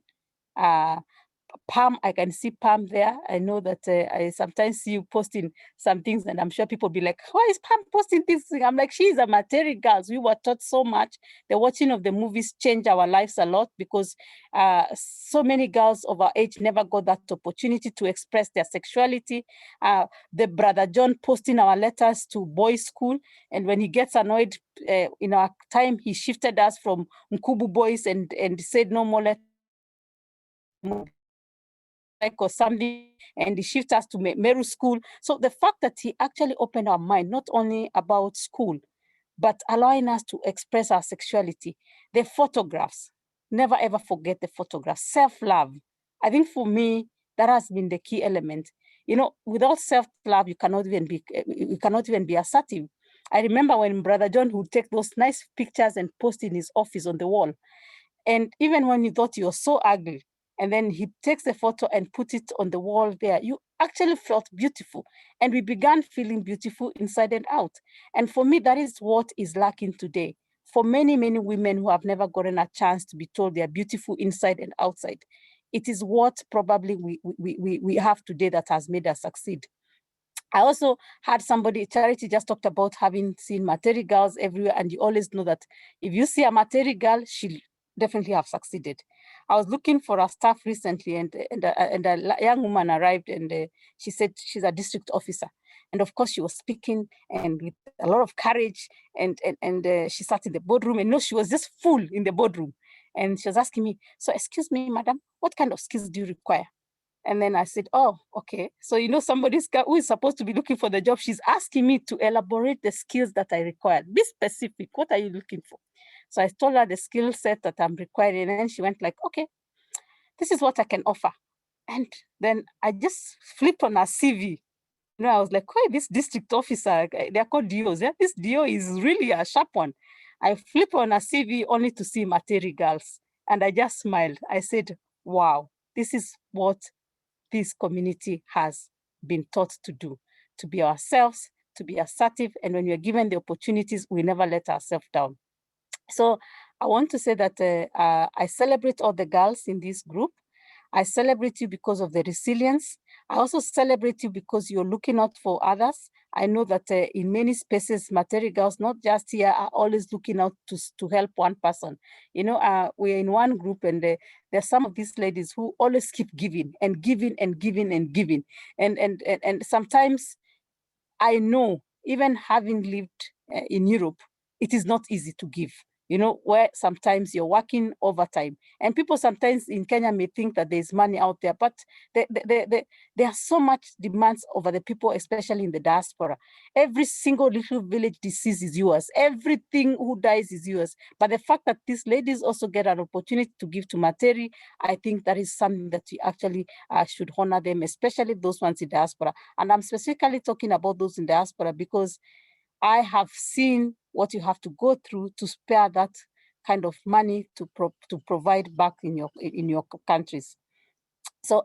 Pam, I can see Pam there. I know that I sometimes see you posting some things, and I'm sure people be like, why is Pam posting this thing? I'm like, she's a Materi girl. We were taught so much. The watching of the movies changed our lives a lot, because so many girls of our age never got that opportunity to express their sexuality. The brother John posting our letters to boys' school, and when he gets annoyed in our time, he shifted us from Nkubu boys and said no more letters or something, and he shifted us to Meru school. So the fact that he actually opened our mind, not only about school, but allowing us to express our sexuality. The photographs, never ever forget the photographs. Self-love. I think for me, that has been the key element. You know, without self-love, you cannot even be assertive. I remember when Brother John would take those nice pictures and post in his office on the wall. And even when you thought you were so ugly, and then he takes the photo and put it on the wall there, you actually felt beautiful. And we began feeling beautiful inside and out. And for me, that is what is lacking today. For many, many women who have never gotten a chance to be told they're beautiful inside and outside, it is what probably we have today that has made us succeed. I also had somebody, Charity just talked about having seen Materi girls everywhere, and you always know that if you see a Materi girl, she'll definitely have succeeded. I was looking for a staff recently, and a young woman arrived, and she said she's a district officer. And of course, she was speaking and with a lot of courage, and she sat in the boardroom, and no, she was just full in the boardroom. And she was asking me, so excuse me, madam, what kind of skills do you require? And then I said, oh, okay. So, you know, somebody who is supposed to be looking for the job, she's asking me to elaborate the skills that I require. Be specific. What are you looking for? So I told her the skill set that I'm requiring. And then she went like, okay, this is what I can offer. And then I just flipped on her CV. You know, I was like, oh, this district officer, they're called DOs. Yeah? This DO is really a sharp one. I flipped on her CV only to see Materi girls. And I just smiled. I said, wow, this is what this community has been taught to do, to be ourselves, to be assertive. And when we're given the opportunities, we never let ourselves down. So I want to say that I celebrate all the girls in this group. I celebrate you because of the resilience. I also celebrate you because you're looking out for others. I know that in many spaces, Materi girls, not just here, are always looking out to help one person. You know, we're in one group, and there's some of these ladies who always keep giving and giving and giving and giving. And sometimes I know, even having lived in Europe, it is not easy to give. You know, where sometimes you're working overtime, and people sometimes in Kenya may think that there's money out there, but there are so much demands over the people, especially in the diaspora. Every single little village disease is yours. Everything who dies is yours. But the fact that these ladies also get an opportunity to give to Materi, I think that is something that we actually should honor them, especially those ones in diaspora. And I'm specifically talking about those in diaspora because I have seen what you have to go through to spare that kind of money to provide back in your countries. So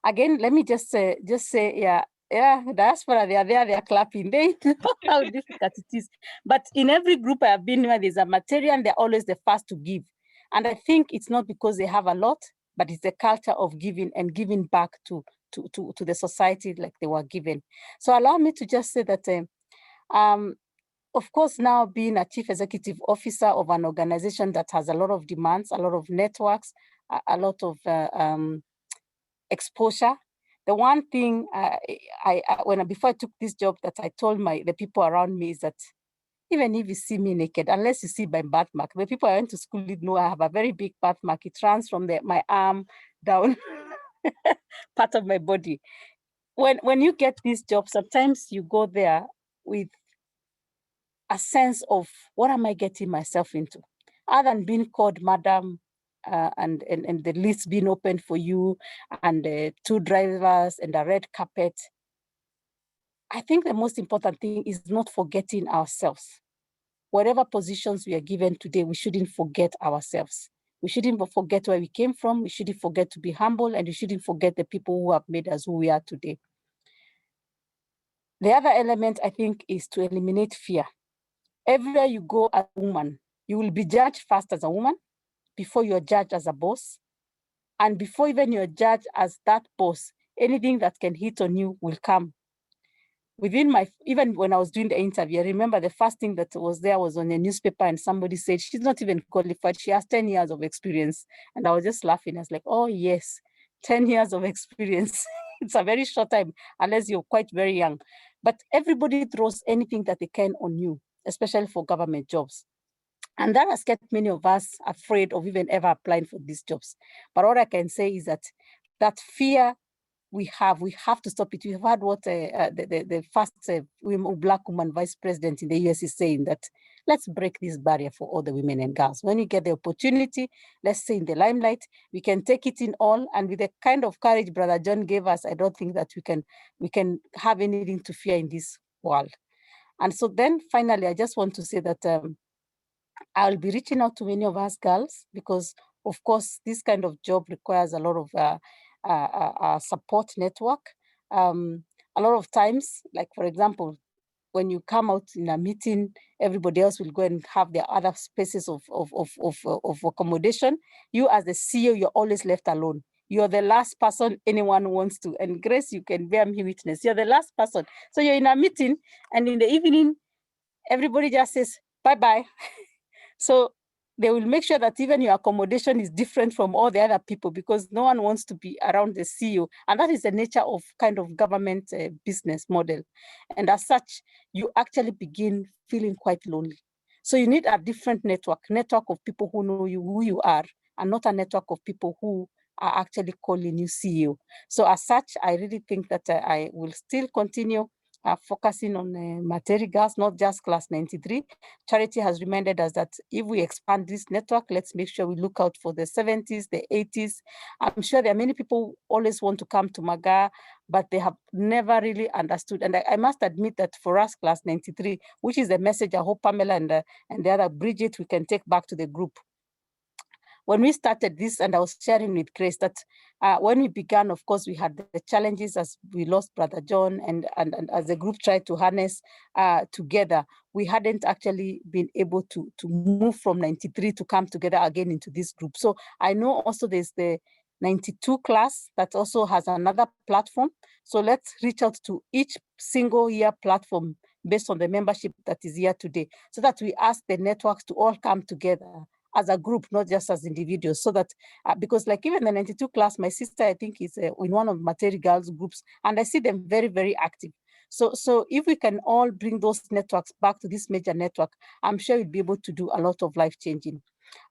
again, let me just say, yeah, diaspora, they are there, they are clapping. They know how difficult it is. But in every group I have been where there's a Materi, they're always the first to give. And I think it's not because they have a lot, but it's the culture of giving and giving back to the society like they were given. So allow me to just say that Of course, now being a chief executive officer of an organization that has a lot of demands, a lot of networks, a lot of exposure. The one thing before I took this job that I told the people around me is that even if you see me naked, unless you see my birthmark, the people I went to school with know I have a very big birthmark. It runs from my arm down part of my body. When you get this job, sometimes you go there with a sense of what am I getting myself into? Other than being called madam and the list being open for you and 2 drivers and a red carpet, I think the most important thing is not forgetting ourselves. Whatever positions we are given today, we shouldn't forget ourselves. We shouldn't forget where we came from. We shouldn't forget to be humble, and we shouldn't forget the people who have made us who we are today. The other element, I think, is to eliminate fear. Everywhere you go as a woman, you will be judged first as a woman, before you're judged as a boss. And before even you're judged as that boss, anything that can hit on you will come. Even when I was doing the interview, I remember the first thing that was there was on a newspaper and somebody said, she's not even qualified. She has 10 years of experience. And I was just laughing. I was like, oh yes, 10 years of experience. It's a very short time, unless you're quite very young. But everybody throws anything that they can on you, especially for government jobs. And that has kept many of us afraid of even ever applying for these jobs. But what I can say is that fear we have to stop it. We've heard what the first Black woman vice president in the US is saying, that let's break this barrier for all the women and girls. When you get the opportunity, let's say in the limelight, we can take it in all. And with the kind of courage Brother John gave us, I don't think that we can have anything to fear in this world. And so then finally, I just want to say that I'll be reaching out to many of us girls, because of course, this kind of job requires a lot of support network. A lot of times, like for example, when you come out in a meeting, everybody else will go and have their other spaces of accommodation. You as the CEO, you're always left alone. You're the last person anyone wants to. And Grace, you can bear me witness. You're the last person. So you're in a meeting, and in the evening, everybody just says, bye-bye. So they will make sure that even your accommodation is different from all the other people, because no one wants to be around the CEO. And that is the nature of kind of government business model. And as such, you actually begin feeling quite lonely. So you need a different network of people who know you, who you are, and not a network of people who are actually calling you CEO. So as such, I really think that I will still continue focusing on material girls, not just class 93. Charity has reminded us that if we expand this network, let's make sure we look out for the 70s, the 80s. I'm sure there are many people who always want to come to MAGAA, but they have never really understood. And I must admit that for us, class 93, which is the message I hope Pamela and the other Bridget, we can take back to the group. When we started this, and I was sharing with Grace that when we began, of course, we had the challenges as we lost Brother John, and as the group tried to harness together, we hadn't actually been able to move from 93 to come together again into this group. So I know also there's the 92 class that also has another platform. So let's reach out to each single year platform based on the membership that is here today, so that we ask the networks to all come together as a group, not just as individuals, so that, because like even the 92 class, my sister, I think is in one of Materi girls groups, and I see them very, very active. So if we can all bring those networks back to this major network, I'm sure we'll be able to do a lot of life changing.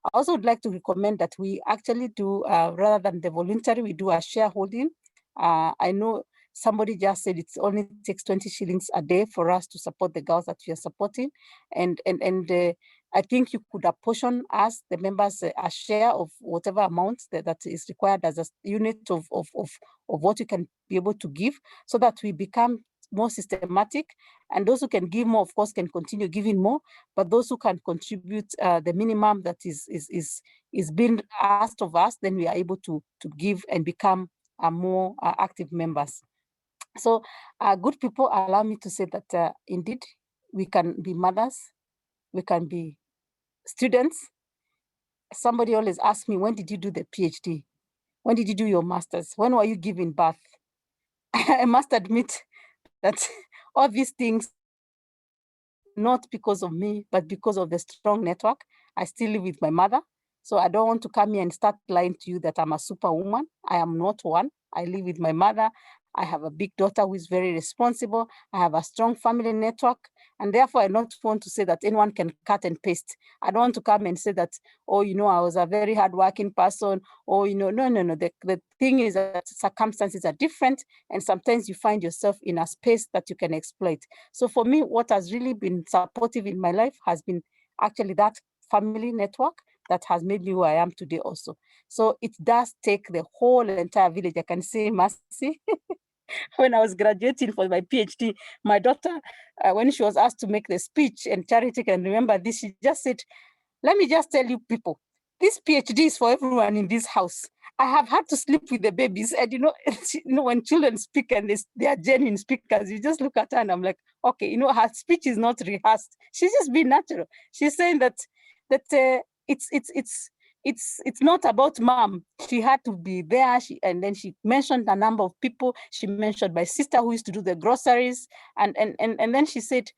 I also would like to recommend that we actually do, rather than the voluntary, we do a shareholding. I know somebody just said it only takes 20 shillings a day for us to support the girls that we are supporting. And I think you could apportion us, the members, a share of whatever amount that is required as a unit of what you can be able to give, so that we become more systematic. And those who can give more, of course, can continue giving more, but those who can contribute the minimum that is being asked of us, then we are able to give and become more active members. So good people, allow me to say that indeed, we can be mothers, we can be students. Somebody always asks me, when did you do the PhD? When did you do your master's? When were you giving birth? I must admit that all these things not because of me, but because of the strong network. I still live with my mother. So I don't want to come here and start lying to you that I'm a superwoman. I am not one. I live with my mother. I have a big daughter who is very responsible. I have a strong family network. And therefore, I don't want to say that anyone can cut and paste. I don't want to come and say that, oh, you know, I was a very hardworking person. Or, you know, no. The thing is that circumstances are different. And sometimes you find yourself in a space that you can exploit. So for me, what has really been supportive in my life has been actually that family network that has made me who I am today also. So it does take the whole entire village. I can say, Mercy, when I was graduating for my PhD, my daughter, when she was asked to make the speech, and Charity can remember this, she just said, let me just tell you people, this PhD is for everyone in this house. I have had to sleep with the babies. And you know, when children speak and they are genuine speakers, you just look at her and I'm like, okay, you know, her speech is not rehearsed. She's just being natural. She's saying that it's not about mom. She had to be there. And then she mentioned a number of people. She mentioned my sister who used to do the groceries. And then she said,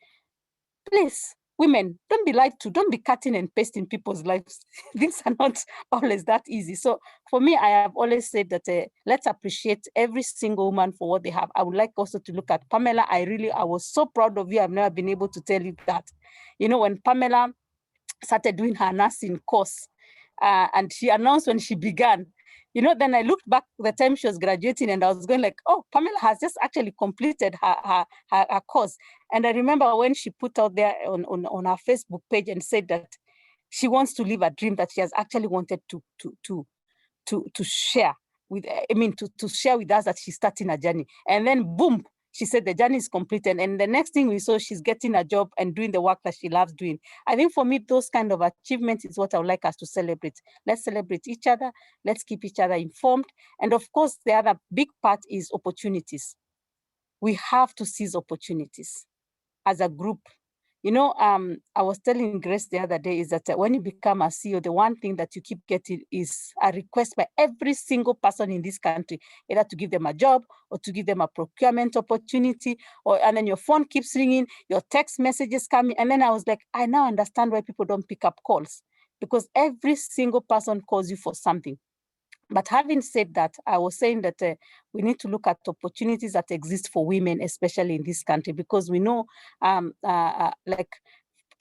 please, women, don't be lied to. Don't be cutting and pasting people's lives. Things are not always that easy. So for me, I have always said that let's appreciate every single woman for what they have. I would like also to look at Pamela. I was so proud of you. I've never been able to tell you that. You know, when Pamela started doing her nursing course, and she announced when she began, you know, then I looked back the time she was graduating and I was going like, oh, Pamela has just actually completed her course. And I remember when she put out there on her Facebook page and said that she wants to live a dream that she has actually wanted to share with, to share with us, that she's starting a journey. And then boom, she said the journey is completed. And the next thing we saw, she's getting a job and doing the work that she loves doing. I think for me, those kind of achievements is what I would like us to celebrate. Let's celebrate each other. Let's keep each other informed. And of course, the other big part is opportunities. We have to seize opportunities as a group. You know, I was telling Grace the other day is that when you become a CEO, the one thing that you keep getting is a request by every single person in this country, either to give them a job or to give them a procurement opportunity, and then your phone keeps ringing, your text messages coming. And then I was like, I now understand why people don't pick up calls, because every single person calls you for something. But having said that, I was saying that we need to look at opportunities that exist for women, especially in this country, because we know like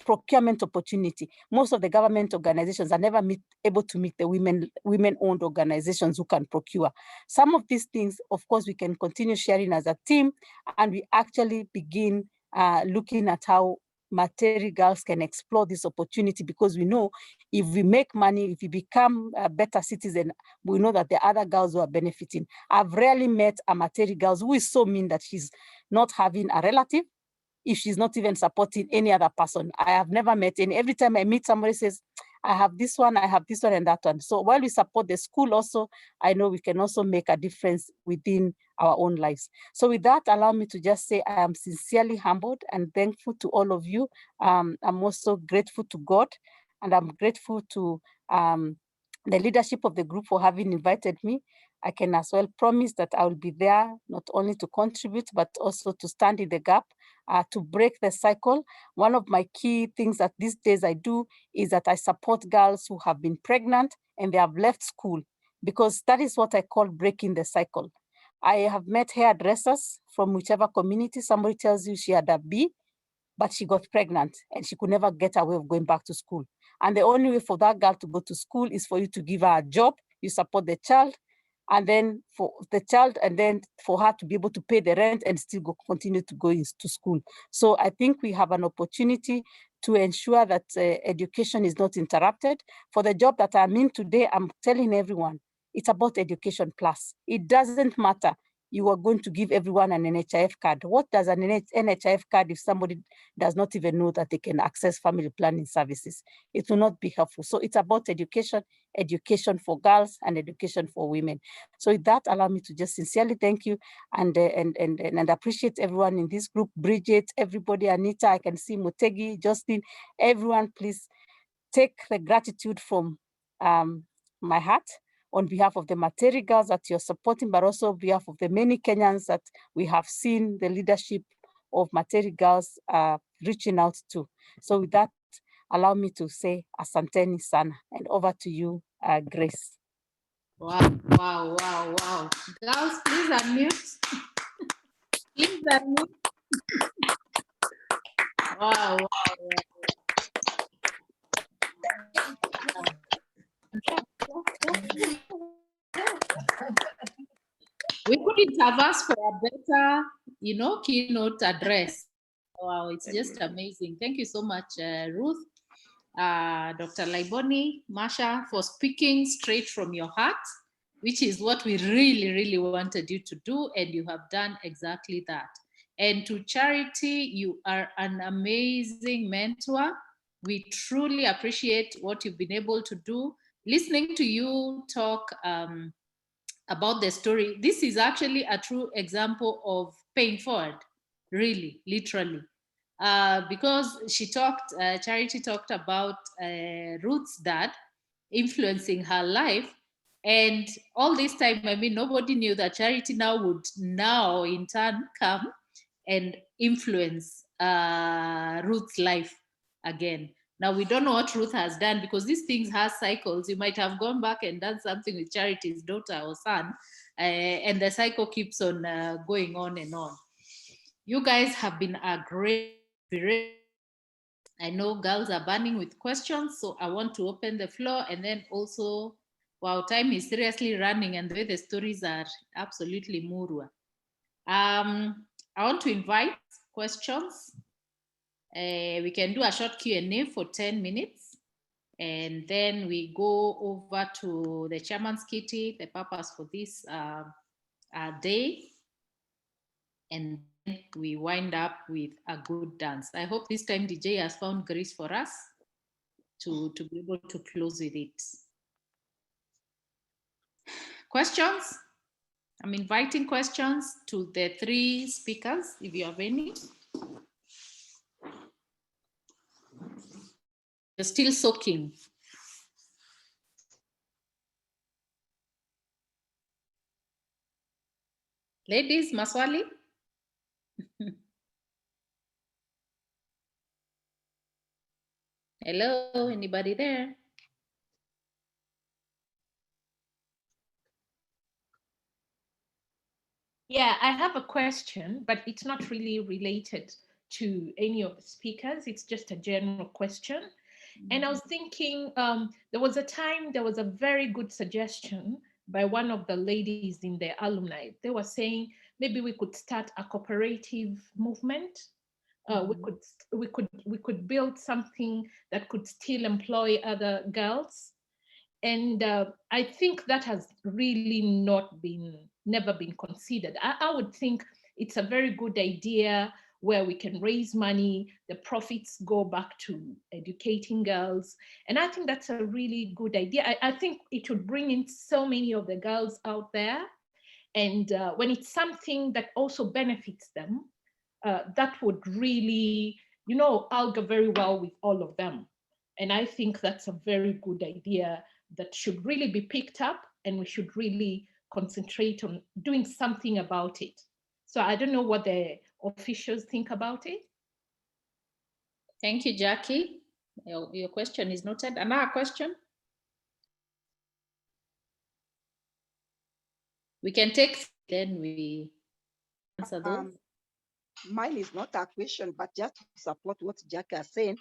procurement opportunity. Most of the government organizations are never able to meet the women-owned organizations who can procure. Some of these things, of course, we can continue sharing as a team, and we actually begin looking at how Materi girls can explore this opportunity, because we know if we make money, if we become a better citizen, we know that the other girls who are benefiting. I've rarely met a Materi girl who is so mean that she's not having a relative, if she's not even supporting any other person. I have never met any. Every time I meet somebody says, I have this one, and that one. So while we support the school also, I know we can also make a difference within our own lives. So with that, allow me to just say I am sincerely humbled and thankful to all of you. I'm also grateful to God, and I'm grateful to the leadership of the group for having invited me. I can as well promise that I will be there not only to contribute, but also to stand in the gap, to break the cycle. One of my key things that these days I do is that I support girls who have been pregnant and they have left school, because that is what I call breaking the cycle. I have met hairdressers from whichever community. Somebody tells you she had a B, but she got pregnant and she could never get away of going back to school. And the only way for that girl to go to school is for you to give her a job, you support the child, and then for the child, and then for her to be able to pay the rent and still continue to go to school. So I think we have an opportunity to ensure that education is not interrupted. For the job that I'm in today, I'm telling everyone, it's about education plus. It doesn't matter. You are going to give everyone an NHIF card. What does an NHIF card if somebody does not even know that they can access family planning services? It will not be helpful. So it's about education, education for girls and education for women. So with that, allow me to just sincerely thank you and appreciate everyone in this group, Bridget, everybody, Anita, I can see Mutegi, Justin, everyone, please take the gratitude from my heart on behalf of the Materi girls that you're supporting, but also on behalf of the many Kenyans that we have seen the leadership of Materi girls reaching out to. So with that, allow me to say asanteni sana, and over to you, Grace. Wow, wow, wow, wow. Girls, please unmute. Please unmute. Wow, wow, we couldn't have asked for a better, keynote address. Wow, it's just amazing. Thank you so much, Ruth, Dr. Laiboni, Masha, for speaking straight from your heart, which is what we really, really wanted you to do, and you have done exactly that. And to Charity, you are an amazing mentor. We truly appreciate what you've been able to do. Listening to you talk about the story, this is actually a true example of paying forward, really, literally. Because Charity talked about Ruth's dad influencing her life. And all this time, I mean, nobody knew that Charity would in turn come and influence Ruth's life again. Now, we don't know what Ruth has done, because these things have cycles. You might have gone back and done something with Charity's daughter or son, and the cycle keeps on going on and on. You guys have been a great inspiration. I know girls are burning with questions, so I want to open the floor, and then also, wow, time is seriously running, and the way the stories are absolutely murwa. I want to invite questions. We can do a short Q&A for 10 minutes, and then we go over to the chairman's kitty, the purpose for this day, and then we wind up with a good dance. I hope this time DJ has found grace for us to be able to close with it. Questions? I'm inviting questions to the three speakers, if you have any. You're still soaking. Ladies, maswali? Hello, anybody there? Yeah, I have a question, but it's not really related to any of the speakers. It's just a general question. And I was thinking, there was a very good suggestion by one of the ladies in the alumni. They were saying maybe we could start a cooperative movement. We could build something that could still employ other girls. And I think that has really never been considered. I would think it's a very good idea where we can raise money, the profits go back to educating girls. And I think that's a really good idea. I think it would bring in so many of the girls out there. And when it's something that also benefits them, that would really, augur very well with all of them. And I think that's a very good idea that should really be picked up, and we should really concentrate on doing something about it. So I don't know what the officials think about it. Thank you, Jackie. Your question is noted. Another question? We can take, then we answer those. Mine is not a question, but just to support what Jackie is saying,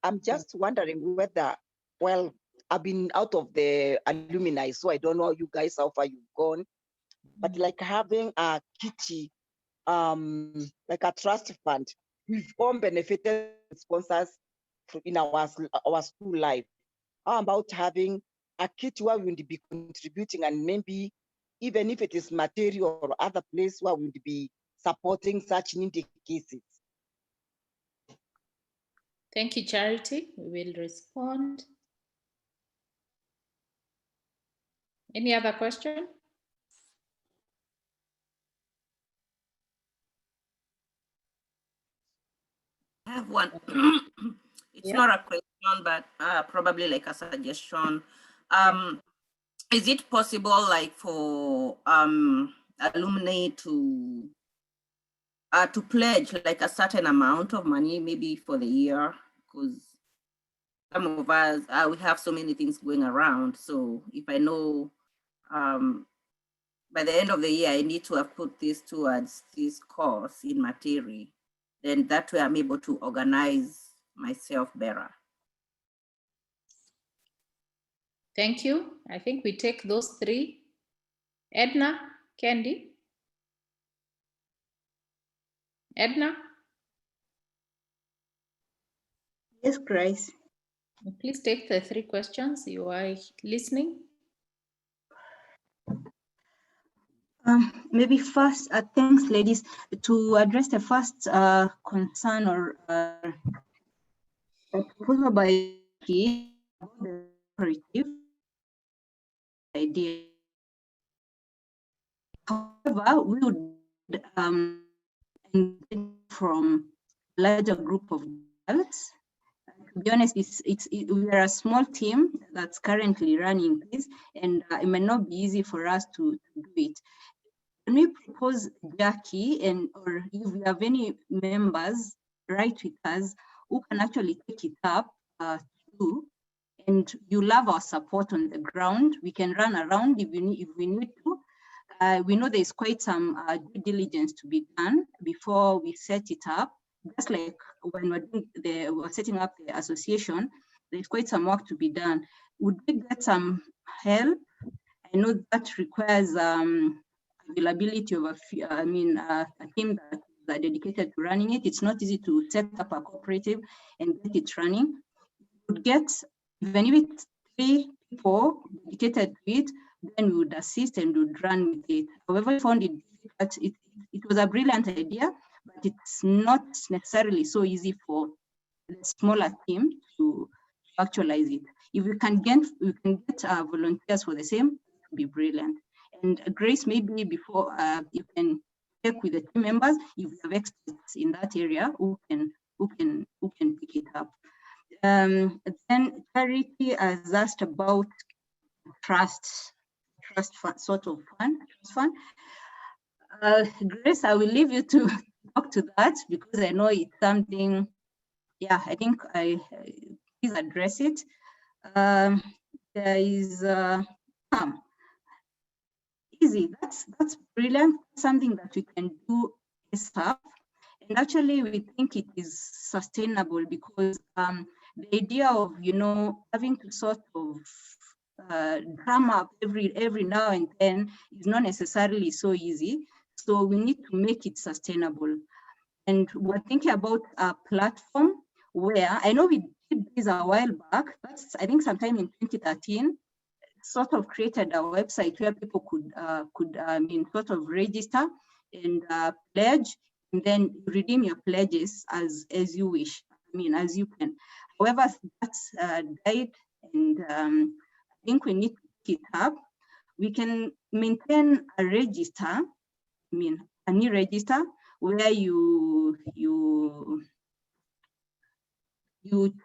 I'm just wondering whether, well, I've been out of the alumni, so I don't know you guys how far you've gone, but like having a kitty, like a trust fund, we've all benefited sponsors in our school life. How about having a kitty where we will be contributing, and maybe even if it is material or other place where we will be supporting such needy cases. Thank you, Charity. We will respond. Any other question? I have one. It's not a question, but probably like a suggestion. Is it possible, like, for alumni to to pledge like a certain amount of money, maybe for the year, because some of us, we have so many things going around. So if I know by the end of the year, I need to have put this towards this course in material, then that way I'm able to organize myself better. Thank you. I think we take those three. Edna, Candy. Edna? Yes, Grace. Please take the three questions. You are listening. Maybe first, thanks, ladies. To address the first concern or proposal by the cooperative idea. However, we would engage from a larger group of girls. To be honest, we are a small team that's currently running this, and it may not be easy for us to do it. When we propose Jackie, or if we have any members right with us who can actually take it up too, and you love our support on the ground, we can run around if we need to. We know there's quite some due diligence to be done before we set it up. Just like when we're setting up the association, there's quite some work to be done. Would we get some help? I know that requires availability of a team that are dedicated to running it. It's not easy to set up a cooperative and get it running. We would get, even if it's 3 people dedicated to it, then we would assist and would run with it. However, I found it difficult. It was a brilliant idea, but it's not necessarily so easy for the smaller team to actualize it. If we can get volunteers for the same, it would be brilliant. And Grace, maybe before you can check with the team members if you have experts in that area who can pick it up. Then Charity has asked about trust fund, sort of fund, trust fund. Grace, I will leave you to talk to that because I know it's something. Yeah, I think please address it. There is easy. That's brilliant. Something that we can do ASAP. And actually, we think it is sustainable because the idea of having to sort of drum up every now and then is not necessarily so easy. So we need to make it sustainable. And we're thinking about a platform where I know we did this a while back. That's I think sometime in 2013. Sort of created a website where people could sort of register and pledge, and then redeem your pledges as you wish. As you can. However, that's died, and I think we need to pick it up. We can maintain a register, a new register where you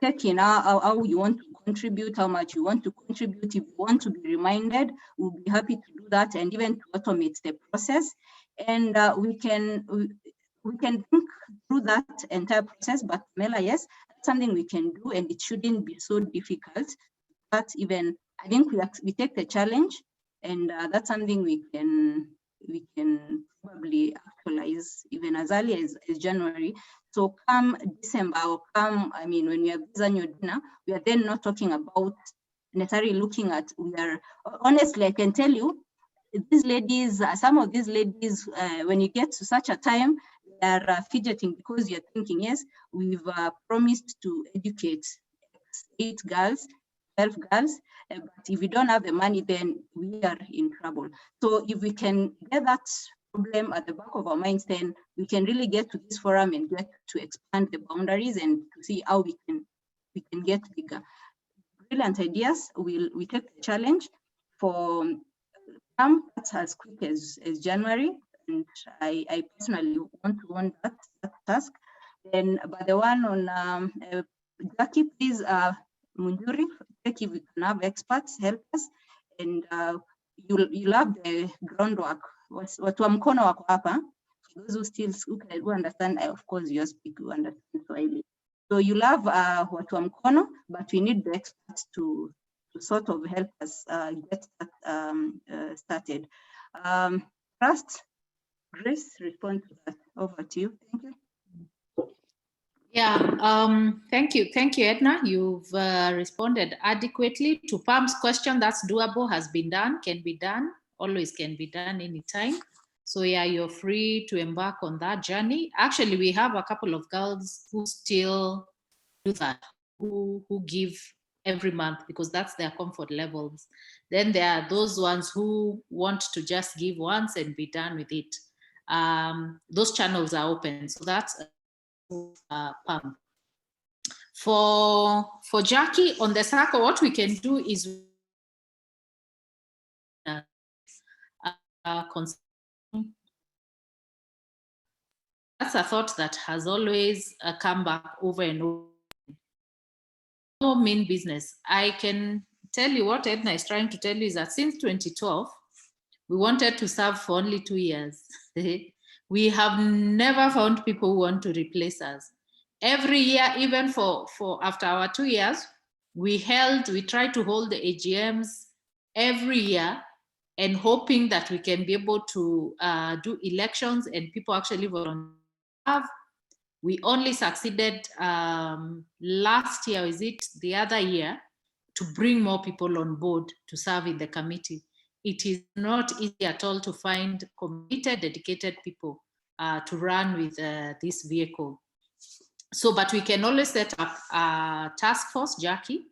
check in how you want to contribute, how much you want to contribute. If you want to be reminded, we'll be happy to do that, and even to automate the process. And we can think through that entire process. But Mela, yes, that's something we can do, and it shouldn't be so difficult. But even I think we take the challenge, and that's something we can probably actualize even as early as January. So come December or come, when we have this annual dinner, we are then not talking about necessarily looking at, honestly, I can tell you, these ladies, some of these ladies, when you get to such a time, they are fidgeting because you're thinking, yes, we've promised to educate 8 girls, 12 girls, but if we don't have the money, then we are in trouble. So if we can get that problem at the back of our minds, then we can really get to this forum and get to expand the boundaries and to see how we can get bigger. Brilliant ideas. We take the challenge for that's as quick as January, and I personally want to own that task. Then, but the one on Jackie, please, Munjuri, check if we can have experts help us, and you'll have the groundwork. Watu wa mkono wako hapa those who understand, of course, you speak, you understand Swahili. So you love watu wa mkono, but we need the experts to sort of help us get that started. First, Grace, respond to that. Over to you. Thank you. Yeah, thank you, Edna. You've responded adequately to Pam's question. That's doable, has been done, can be done, always can be done anytime. So yeah, you're free to embark on that journey. Actually, we have a couple of girls who still do that, who give every month because that's their comfort levels. Then there are those ones who want to just give once and be done with it. Those channels are open, so that's Pam. For Jackie on the circle, what we can do is that's a thought that has always come back over and over. No mean business. I can tell you what Edna is trying to tell you is that since 2012, we wanted to serve for only 2 years. We have never found people who want to replace us. Every year, even for after our 2 years, we tried to hold the AGMs every year and hoping that we can be able to do elections and people actually volunteer. We only succeeded last year, is it the other year, to bring more people on board to serve in the committee. It is not easy at all to find committed, dedicated people to run with this vehicle. So, but we can always set up a task force, Jackie,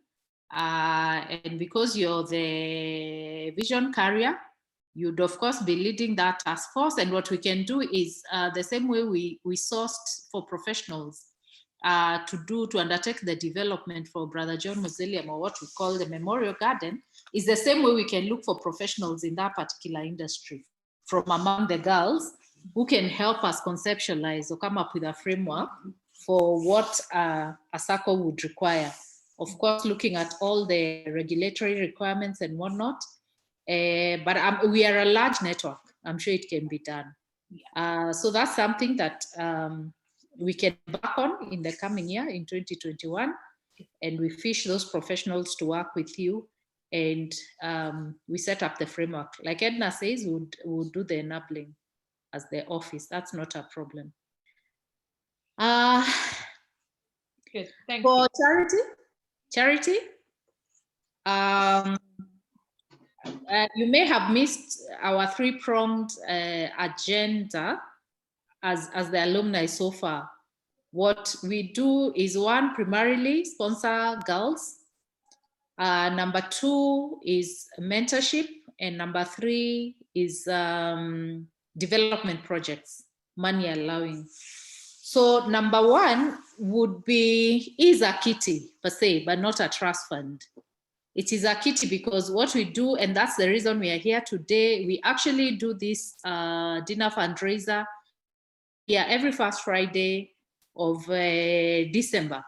and because you're the vision carrier, you'd of course be leading that task force. And what we can do is the same way we sourced for professionals to undertake the development for Brother John Mausoleum, or what we call the Memorial Garden, is the same way we can look for professionals in that particular industry from among the girls who can help us conceptualize or come up with a framework for what a circle would require. Of course, looking at all the regulatory requirements and whatnot, but we are a large network. I'm sure it can be done. So that's something that we can back on in the coming year, in 2021, and we fish those professionals to work with you, and we set up the framework. Like Edna says, we'll do the enabling as the office. That's not a problem. Good, thank for you. Charity, you may have missed our three-pronged agenda as the alumni so far. What we do is, one, primarily sponsor girls. Number two is mentorship. And number three is development projects, money allowing. So number one is a kitty per se, but not a trust fund. It is a kitty because what we do, and that's the reason we are here today, we actually do this dinner fundraiser every first Friday of December.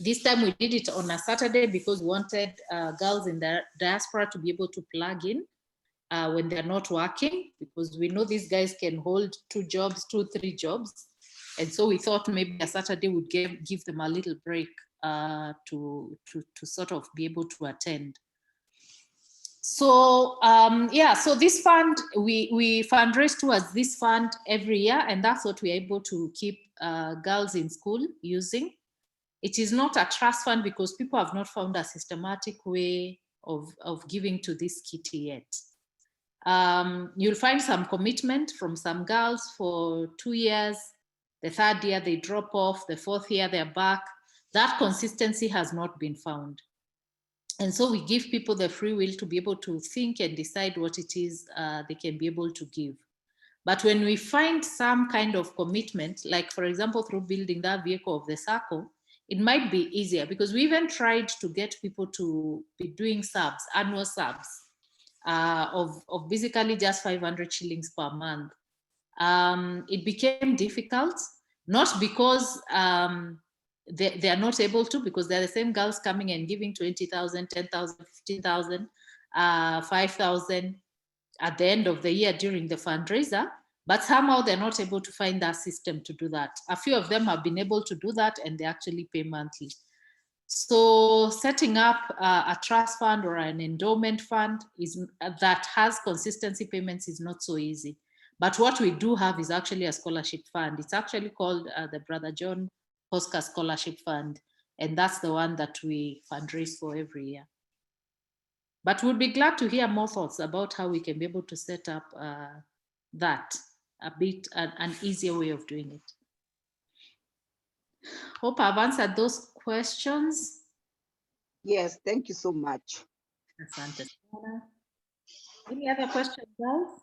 This time we did it on a Saturday because we wanted girls in the diaspora to be able to plug in when they're not working, because we know these guys can hold 2 jobs, 2, 3 jobs. And so we thought maybe a Saturday would give them a little break to sort of be able to attend. So so this fund, we fundraise towards this fund every year, and that's what we're able to keep girls in school using. It is not a trust fund because people have not found a systematic way of giving to this kitty yet. You'll find some commitment from some girls for 2 years. The 3rd year they drop off, the 4th year they're back. That consistency has not been found. And so we give people the free will to be able to think and decide what it is they can be able to give. But when we find some kind of commitment, like for example, through building that vehicle of the circle, it might be easier because we even tried to get people to be doing subs, annual subs of basically just 500 shillings per month. It became difficult, not because they are not able to, because they're the same girls coming and giving 20,000, 10,000, 15,000, 5,000 at the end of the year during the fundraiser, but somehow they're not able to find that system to do that. A few of them have been able to do that, and they actually pay monthly. So setting up a trust fund or an endowment fund that has consistency payments is not so easy. But what we do have is actually a scholarship fund. It's actually called the Brother John Oscar Scholarship Fund. And that's the one that we fundraise for every year. But we'd be glad to hear more thoughts about how we can be able to set up that a bit, an easier way of doing it. Hope I've answered those questions. Yes, thank you so much. Asante sana. Any other questions, guys?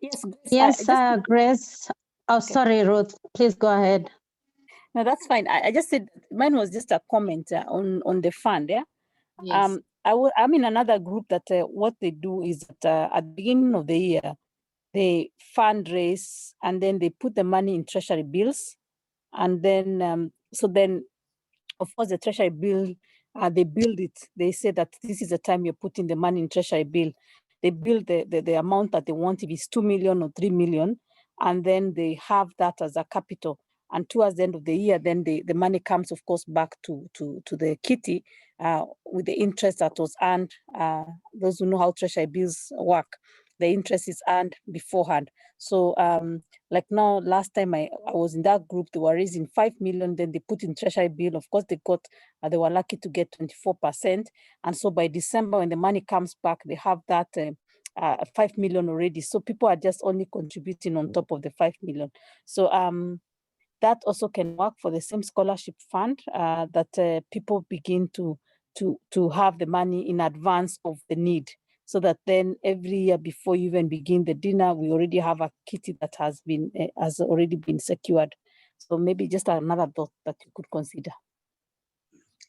Yes, Grace. Yes, Grace. Oh, okay. Sorry, Ruth. Please go ahead. No, that's fine. I just said mine was just a comment on the fund. Yeah. Yes. I'm in another group that what they do is that at the beginning of the year, they fundraise and then they put the money in treasury bills. And then, so then, of course, the treasury bill, they build it. They say that this is the time you're putting the money in treasury bill. They build the amount that they want, if it's 2 million or 3 million, and then they have that as a capital. And towards the end of the year, then the money comes, of course, back to the kitty with the interest that was earned. Those who know how treasury bills work, the interest is earned beforehand. So like now, last time I was in that group, they were raising 5 million, then they put in treasury bill. Of course, they were lucky to get 24%. And so by December, when the money comes back, they have that 5 million already. So people are just only contributing on top of the 5 million. So that also can work for the same scholarship fund that people begin to have the money in advance of the need. So that then every year before you even begin the dinner, we already have a kitty that has already been secured. So maybe just another thought that you could consider.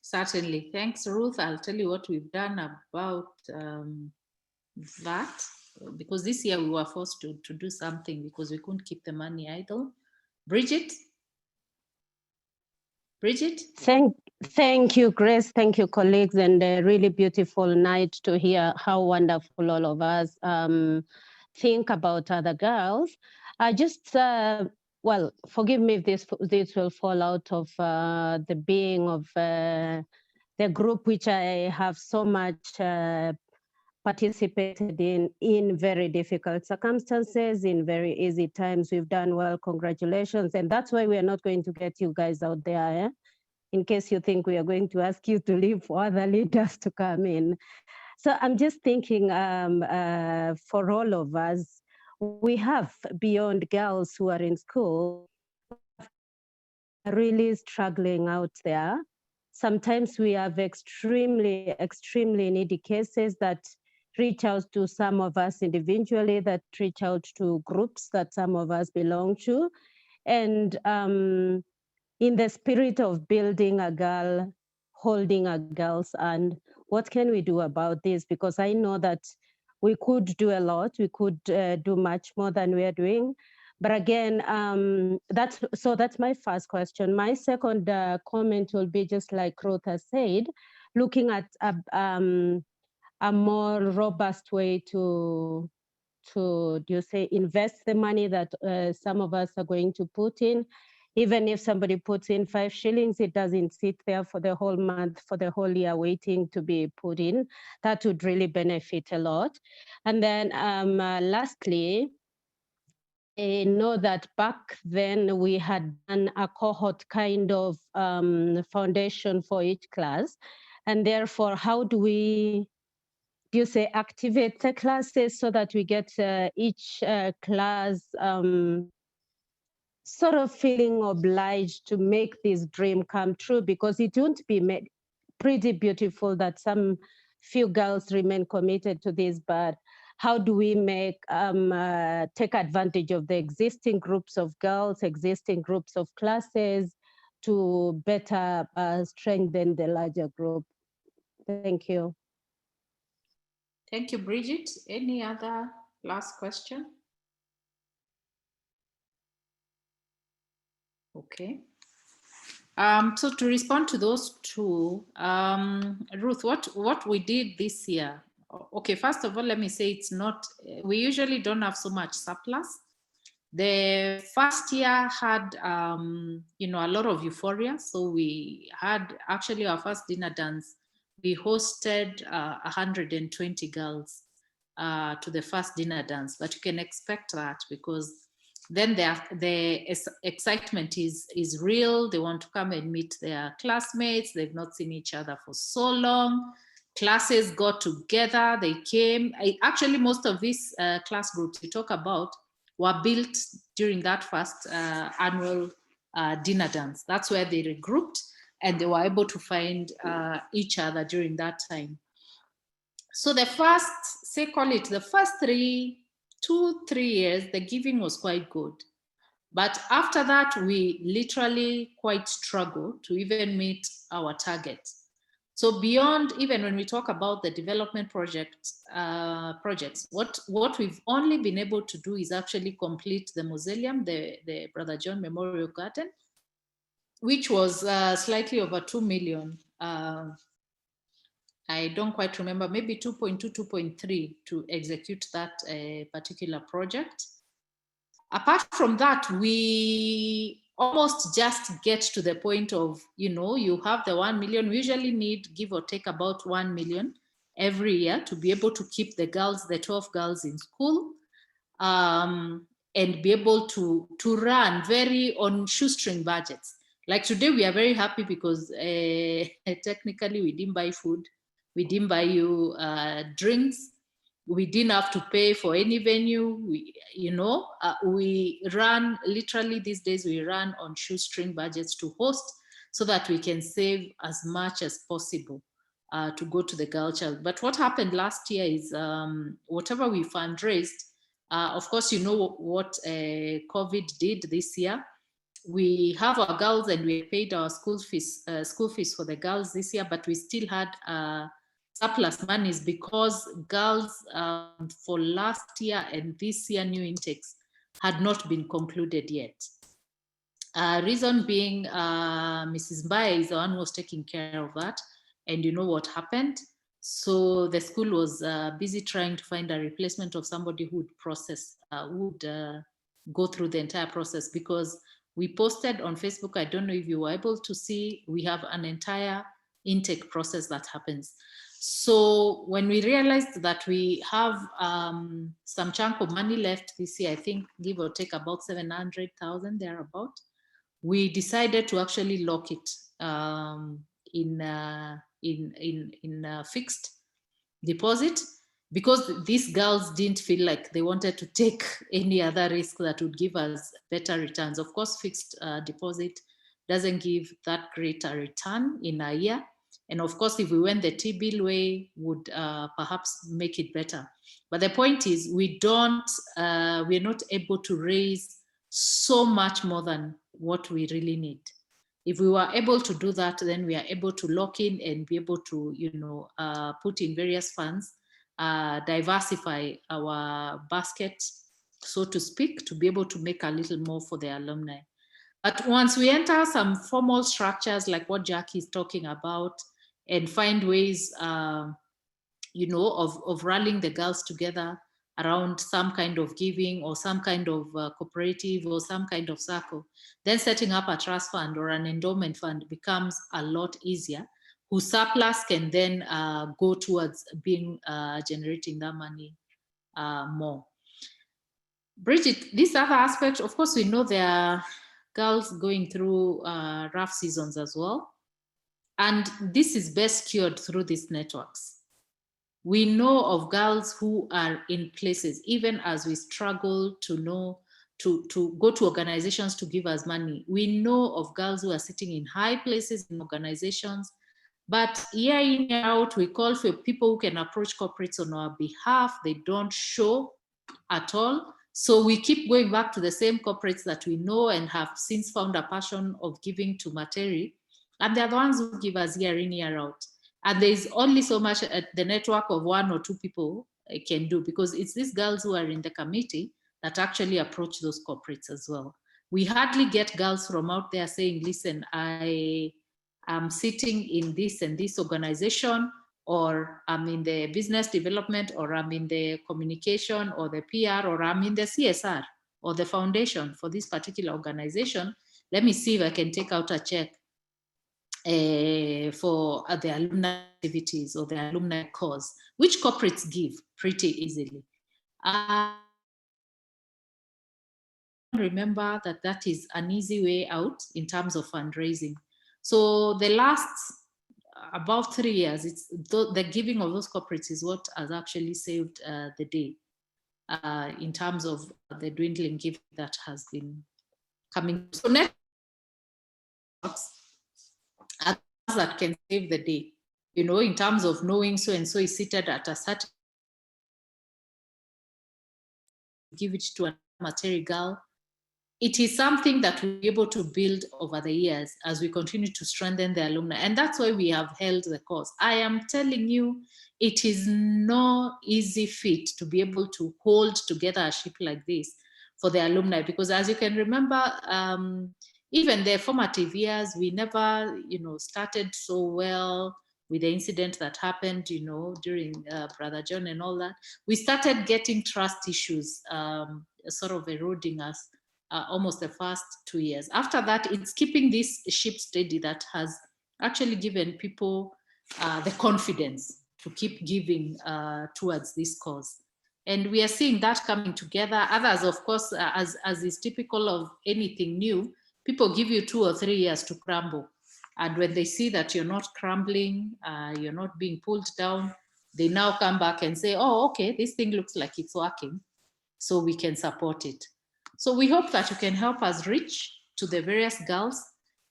Certainly. Thanks, Ruth. I'll tell you what we've done about that, because this year we were forced to do something because we couldn't keep the money idle. Bridget? Thank you, Grace. Thank you, colleagues, and a really beautiful night to hear how wonderful all of us think about other girls. I just, well, forgive me if this will fall out of the being of the group, which I have so much participated in very difficult circumstances, in very easy times. We've done well, congratulations. And that's why we are not going to get you guys out there, in case you think we are going to ask you to leave for other leaders to come in. So I'm just thinking for all of us, we have, beyond girls who are in school, really struggling out there. Sometimes we have extremely, extremely needy cases that reach out to some of us individually, that reach out to groups that some of us belong to. And in the spirit of building a girl, holding a girl's hand, what can we do about this? Because I know that we could do a lot, we could do much more than we are doing. But again, that's my first question. My second comment will be just like Ruth has said, looking at a more robust way to do you say invest the money that some of us are going to put in. Even if somebody puts in 5 shillings, it doesn't sit there for the whole month, for the whole year waiting to be put in. That would really benefit a lot. And then lastly, I know that back then we had done a cohort kind of foundation for each class. And therefore, how do we, do you say, activate the classes so that we get each class sort of feeling obliged to make this dream come true? Because it won't be pretty beautiful that some few girls remain committed to this, but how do we make take advantage of the existing groups of girls, existing groups of classes to better strengthen the larger group? Thank you. Thank you, Bridget. Any other last question? Okay. So to respond to those two, Ruth, what we did this year okay, first of all, let me say it's not, we usually don't have so much surplus. The first year had, you know, a lot of euphoria. So we had actually our first dinner dance. We hosted 120 girls to the first dinner dance, but you can expect that because then the excitement is real. They want to come and meet their classmates. They've not seen each other for so long. Classes got together, they came. Actually, most of these class groups we talk about were built during that first annual dinner dance. That's where they regrouped and they were able to find each other during that time. So the first, say call it the first 2-3 years, the giving was quite good. But after that, we literally quite struggled to even meet our target. So beyond, even when we talk about the development projects, what we've only been able to do is actually complete the mausoleum, the Brother John Memorial Garden, which was slightly over 2 million. I don't quite remember, maybe 2.2, 2.3 to execute that particular project. Apart from that, we almost just get to the point of, you know, you have the 1 million. We usually need, give or take, about 1 million every year to be able to keep the girls, the 12 girls in school, and be able to run very on shoestring budgets. Like today, we are very happy because technically we didn't buy food. We didn't buy you drinks. We didn't have to pay for any venue. We, you know, we run, literally these days, we run on shoestring budgets to host so that we can save as much as possible to go to the girl child. But what happened last year is whatever we fundraised, of course, you know what COVID did this year. We have our girls and we paid our school fees for the girls this year, but we still had surplus monies because girls for last year and this year new intakes had not been concluded yet. Reason being, Mrs. Mbaye is the one who was taking care of that, and you know what happened. So the school was busy trying to find a replacement of somebody who would process, go through the entire process, because we posted on Facebook, I don't know if you were able to see, we have an entire intake process that happens. So when we realized that we have some chunk of money left this year, I think give or take about 700,000 thereabout, we decided to actually lock it in fixed deposit, because these girls didn't feel like they wanted to take any other risk that would give us better returns. Of course, fixed deposit doesn't give that great a return in a year. And of course, if we went the T-bill way, would perhaps make it better. But the point is, we're not able to raise so much more than what we really need. If we were able to do that, then we are able to lock in and be able to, you know, put in various funds, diversify our basket, so to speak, to be able to make a little more for the alumni. But once we enter some formal structures like what Jackie is talking about, and find ways, you know, of rallying the girls together around some kind of giving or some kind of cooperative or some kind of circle, then setting up a trust fund or an endowment fund becomes a lot easier, whose surplus can then go towards being generating that money more. Bridget, this other aspect, of course, we know there are girls going through rough seasons as well. And this is best cured through these networks. We know of girls who are in places, even as we struggle to know, to go to organizations to give us money. We know of girls who are sitting in high places in organizations, but year in, year out, we call for people who can approach corporates on our behalf. They don't show at all. So we keep going back to the same corporates that we know and have since found a passion of giving to Materi. And they're the ones who give us year in, year out. And there's only so much the network of 1 or 2 people can do, because it's these girls who are in the committee that actually approach those corporates as well. We hardly get girls from out there saying, listen, I am sitting in this and this organization. or I'm in the business development, or I'm in the communication or the PR, or I'm in the CSR or the foundation for this particular organization. Let me see if I can take out a check for the alumni activities or the alumni cause, which corporates give pretty easily. Remember that that is an easy way out in terms of fundraising. So the last about 3 years, it's the giving of those corporates is what has actually saved the day in terms of the dwindling giving that has been coming. So networks are that can save the day, you know, in terms of knowing so and so is seated at a certain, give it to a material girl. It is something that we're able to build over the years as we continue to strengthen the alumni. And that's why we have held the course. I am telling you, it is no easy feat to be able to hold together a ship like this for the alumni, because as you can remember, even the formative years, we never, you know, started so well with the incident that happened, you know, during Brother John and all that. We started getting trust issues sort of eroding us. Almost the first 2 years. After that, it's keeping this ship steady that has actually given people the confidence to keep giving towards this cause. And we are seeing that coming together. Others, of course, as is typical of anything new, people give you 2 or 3 years to crumble. And when they see that you're not crumbling, you're not being pulled down, they now come back and say, oh, okay, this thing looks like it's working, so we can support it. So we hope that you can help us reach to the various girls,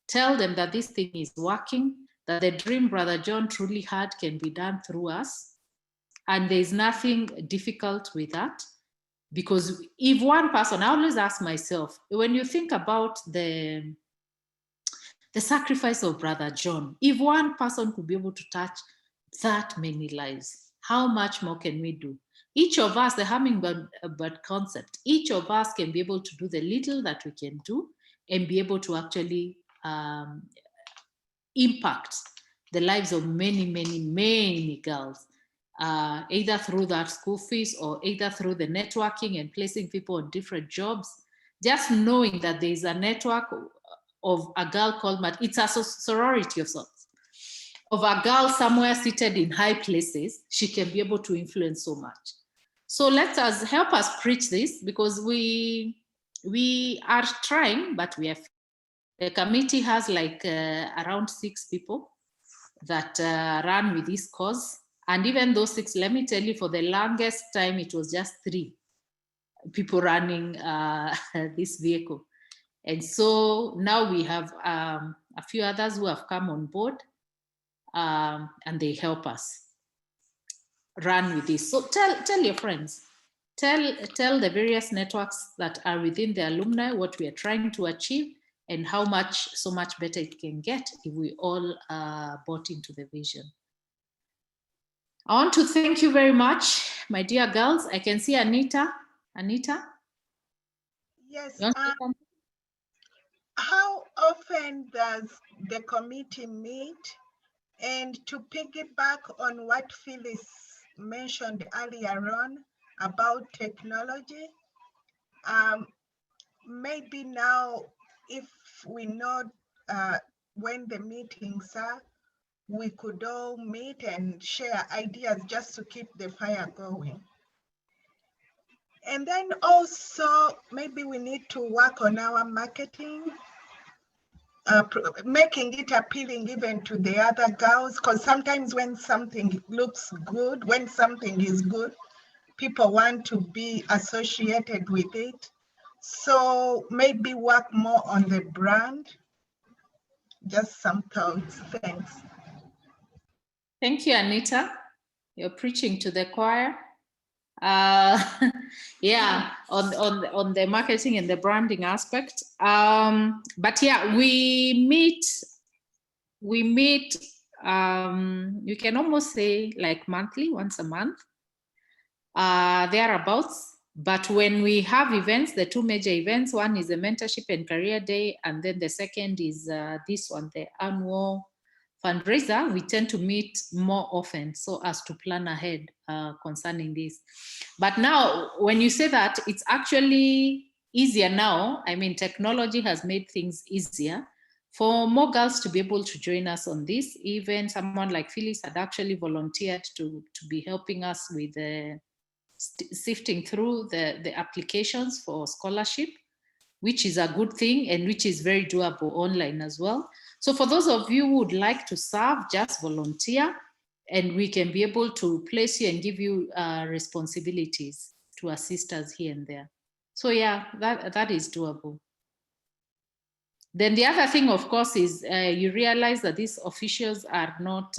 tell them that this thing is working, that the dream Brother John truly had can be done through us. And there's nothing difficult with that, because if one person, I always ask myself, when you think about the sacrifice of Brother John, if one person could be able to touch that many lives, how much more can we do? Each of us, the hummingbird concept, each of us can be able to do the little that we can do and be able to actually impact the lives of many, many, many girls, either through that school fees or either through the networking and placing people on different jobs. Just knowing that there is a network of a girl called Matt, it's a sorority of sorts, of a girl somewhere seated in high places, she can be able to influence so much. So let us help us preach this, because we are trying, but we have, the committee has like around 6 people that run with this cause. And even those 6, let me tell you, for the longest time, it was just 3 people running this vehicle. And so now we have a few others who have come on board and they help us run with this. So tell your friends, tell the various networks that are within the alumni what we are trying to achieve and how much, so much better it can get if we all bought into the vision. I want to thank you very much, my dear girls. I can see Anita. Anita? Yes. How often does the committee meet? And to piggyback on what Phyllis mentioned earlier on about technology, maybe now if we know when the meetings are, we could all meet and share ideas just to keep the fire going. And then also maybe we need to work on our marketing, making it appealing even to the other girls, because sometimes when something looks good, when something is good, people want to be associated with it. So maybe work more on the brand. Just some thoughts. Thanks. Thank you, Anita. You're preaching to the choir. Yeah, on the marketing and the branding aspect. But yeah, we meet, you can almost say like monthly, once a month, thereabouts. But when we have events, the 2 major events, one is the Mentorship and Career Day, and then the second is this one, the annual fundraiser, we tend to meet more often so as to plan ahead concerning this. But now, when you say that, it's actually easier now. I mean, technology has made things easier for more girls to be able to join us on this. Even someone like Phyllis had actually volunteered to be helping us with sifting through the applications for scholarship, which is a good thing and which is very doable online as well. So for those of you who would like to serve, just volunteer and we can be able to place you and give you responsibilities to assist us here and there. So yeah, that is doable. Then the other thing, of course, is you realize that these officials are not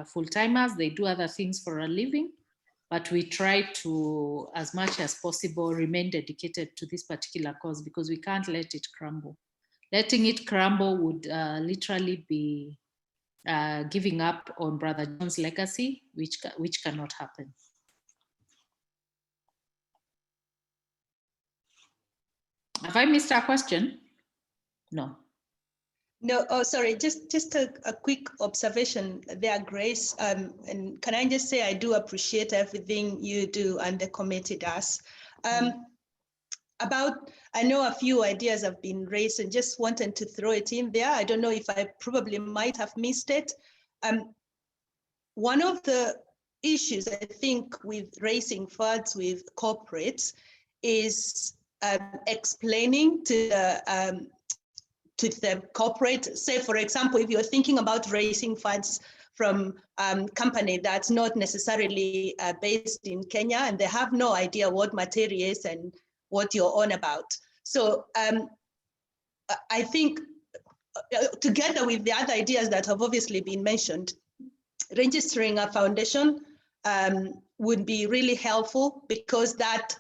full-timers. They do other things for a living, but we try to, as much as possible, remain dedicated to this particular cause because we can't let it crumble. Letting it crumble would literally be giving up on Brother John's legacy, which cannot happen. Have I missed a question? No. No, oh, sorry, just a quick observation there, Grace. And can I just say I do appreciate everything you do and the committee does. I know a few ideas have been raised and just wanted to throw it in there. I don't know if I probably might have missed it. One of the issues I think with raising funds with corporates is explaining to the corporate, say, for example, if you're thinking about raising funds from a company that's not necessarily based in Kenya and they have no idea what Materi is and what you're on about. So I think together with the other ideas that have obviously been mentioned, registering a foundation would be really helpful because that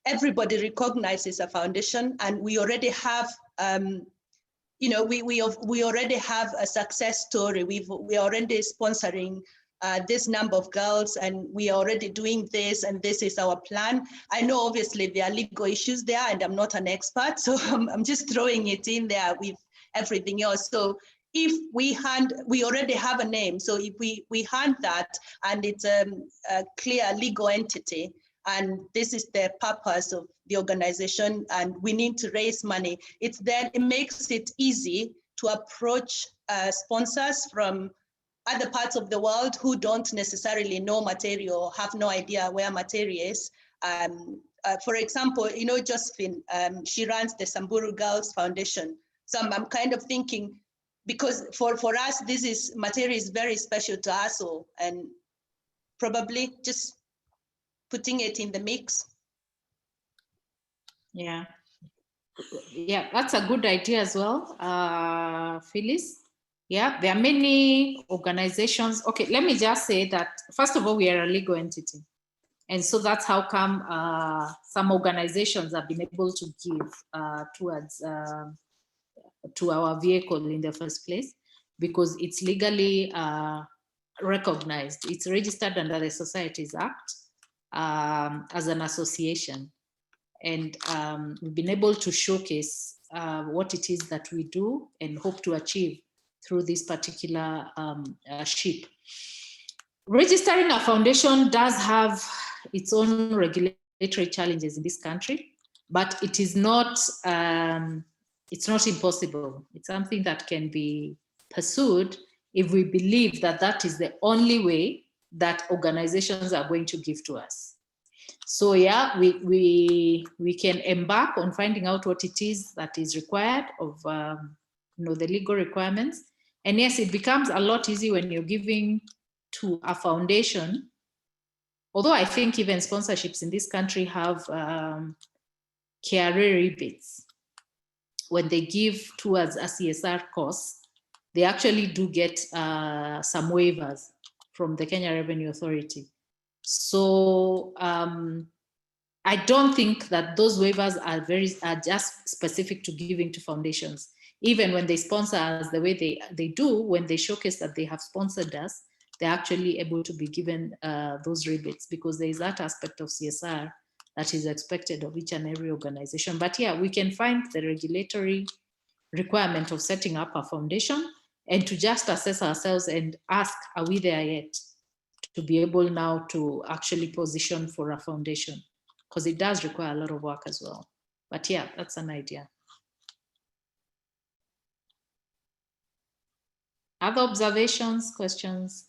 everybody recognizes a foundation and we already have you know, we already have a success story. We're already sponsoring this number of girls and we are already doing this and this is our plan. I know obviously there are legal issues there and I'm not an expert, so I'm just throwing it in there with everything else. So if we already have a name, so if we hand that and it's a clear legal entity, and this is the purpose of the organization, and we need to raise money. It makes it easy to approach sponsors from other parts of the world who don't necessarily know Materi or have no idea where Materi is. For example, you know, Josephine, she runs the Samburu Girls Foundation. So I'm kind of thinking, because for us, Materi is very special to us, and probably just putting it in the mix. Yeah, that's a good idea as well, Phyllis. Yeah, there are many organizations. Okay, let me just say that, first of all, we are a legal entity. And so that's how come some organizations have been able to give towards to our vehicle in the first place, because it's legally recognized. It's registered under the Societies Act as an association. And we've been able to showcase what it is that we do and hope to achieve through this particular ship. Registering a foundation does have its own regulatory challenges in this country, but it is not, it's not impossible. It's something that can be pursued if we believe that that is the only way that organizations are going to give to us. So yeah, we can embark on finding out what it is that is required of you know, the legal requirements. And yes, it becomes a lot easier when you're giving to a foundation. Although I think even sponsorships in this country have KRA rebates. When they give towards a CSR course, they actually do get some waivers from the Kenya Revenue Authority. So I don't think that those waivers are just specific to giving to foundations. Even when they sponsor us the way they do, when they showcase that they have sponsored us, they're actually able to be given those rebates, because there is that aspect of CSR that is expected of each and every organization. But yeah, we can find the regulatory requirement of setting up a foundation, and to just assess ourselves and ask, are we there yet? To be able now to actually position for a foundation, because it does require a lot of work as well. But yeah, that's an idea. Other observations, questions?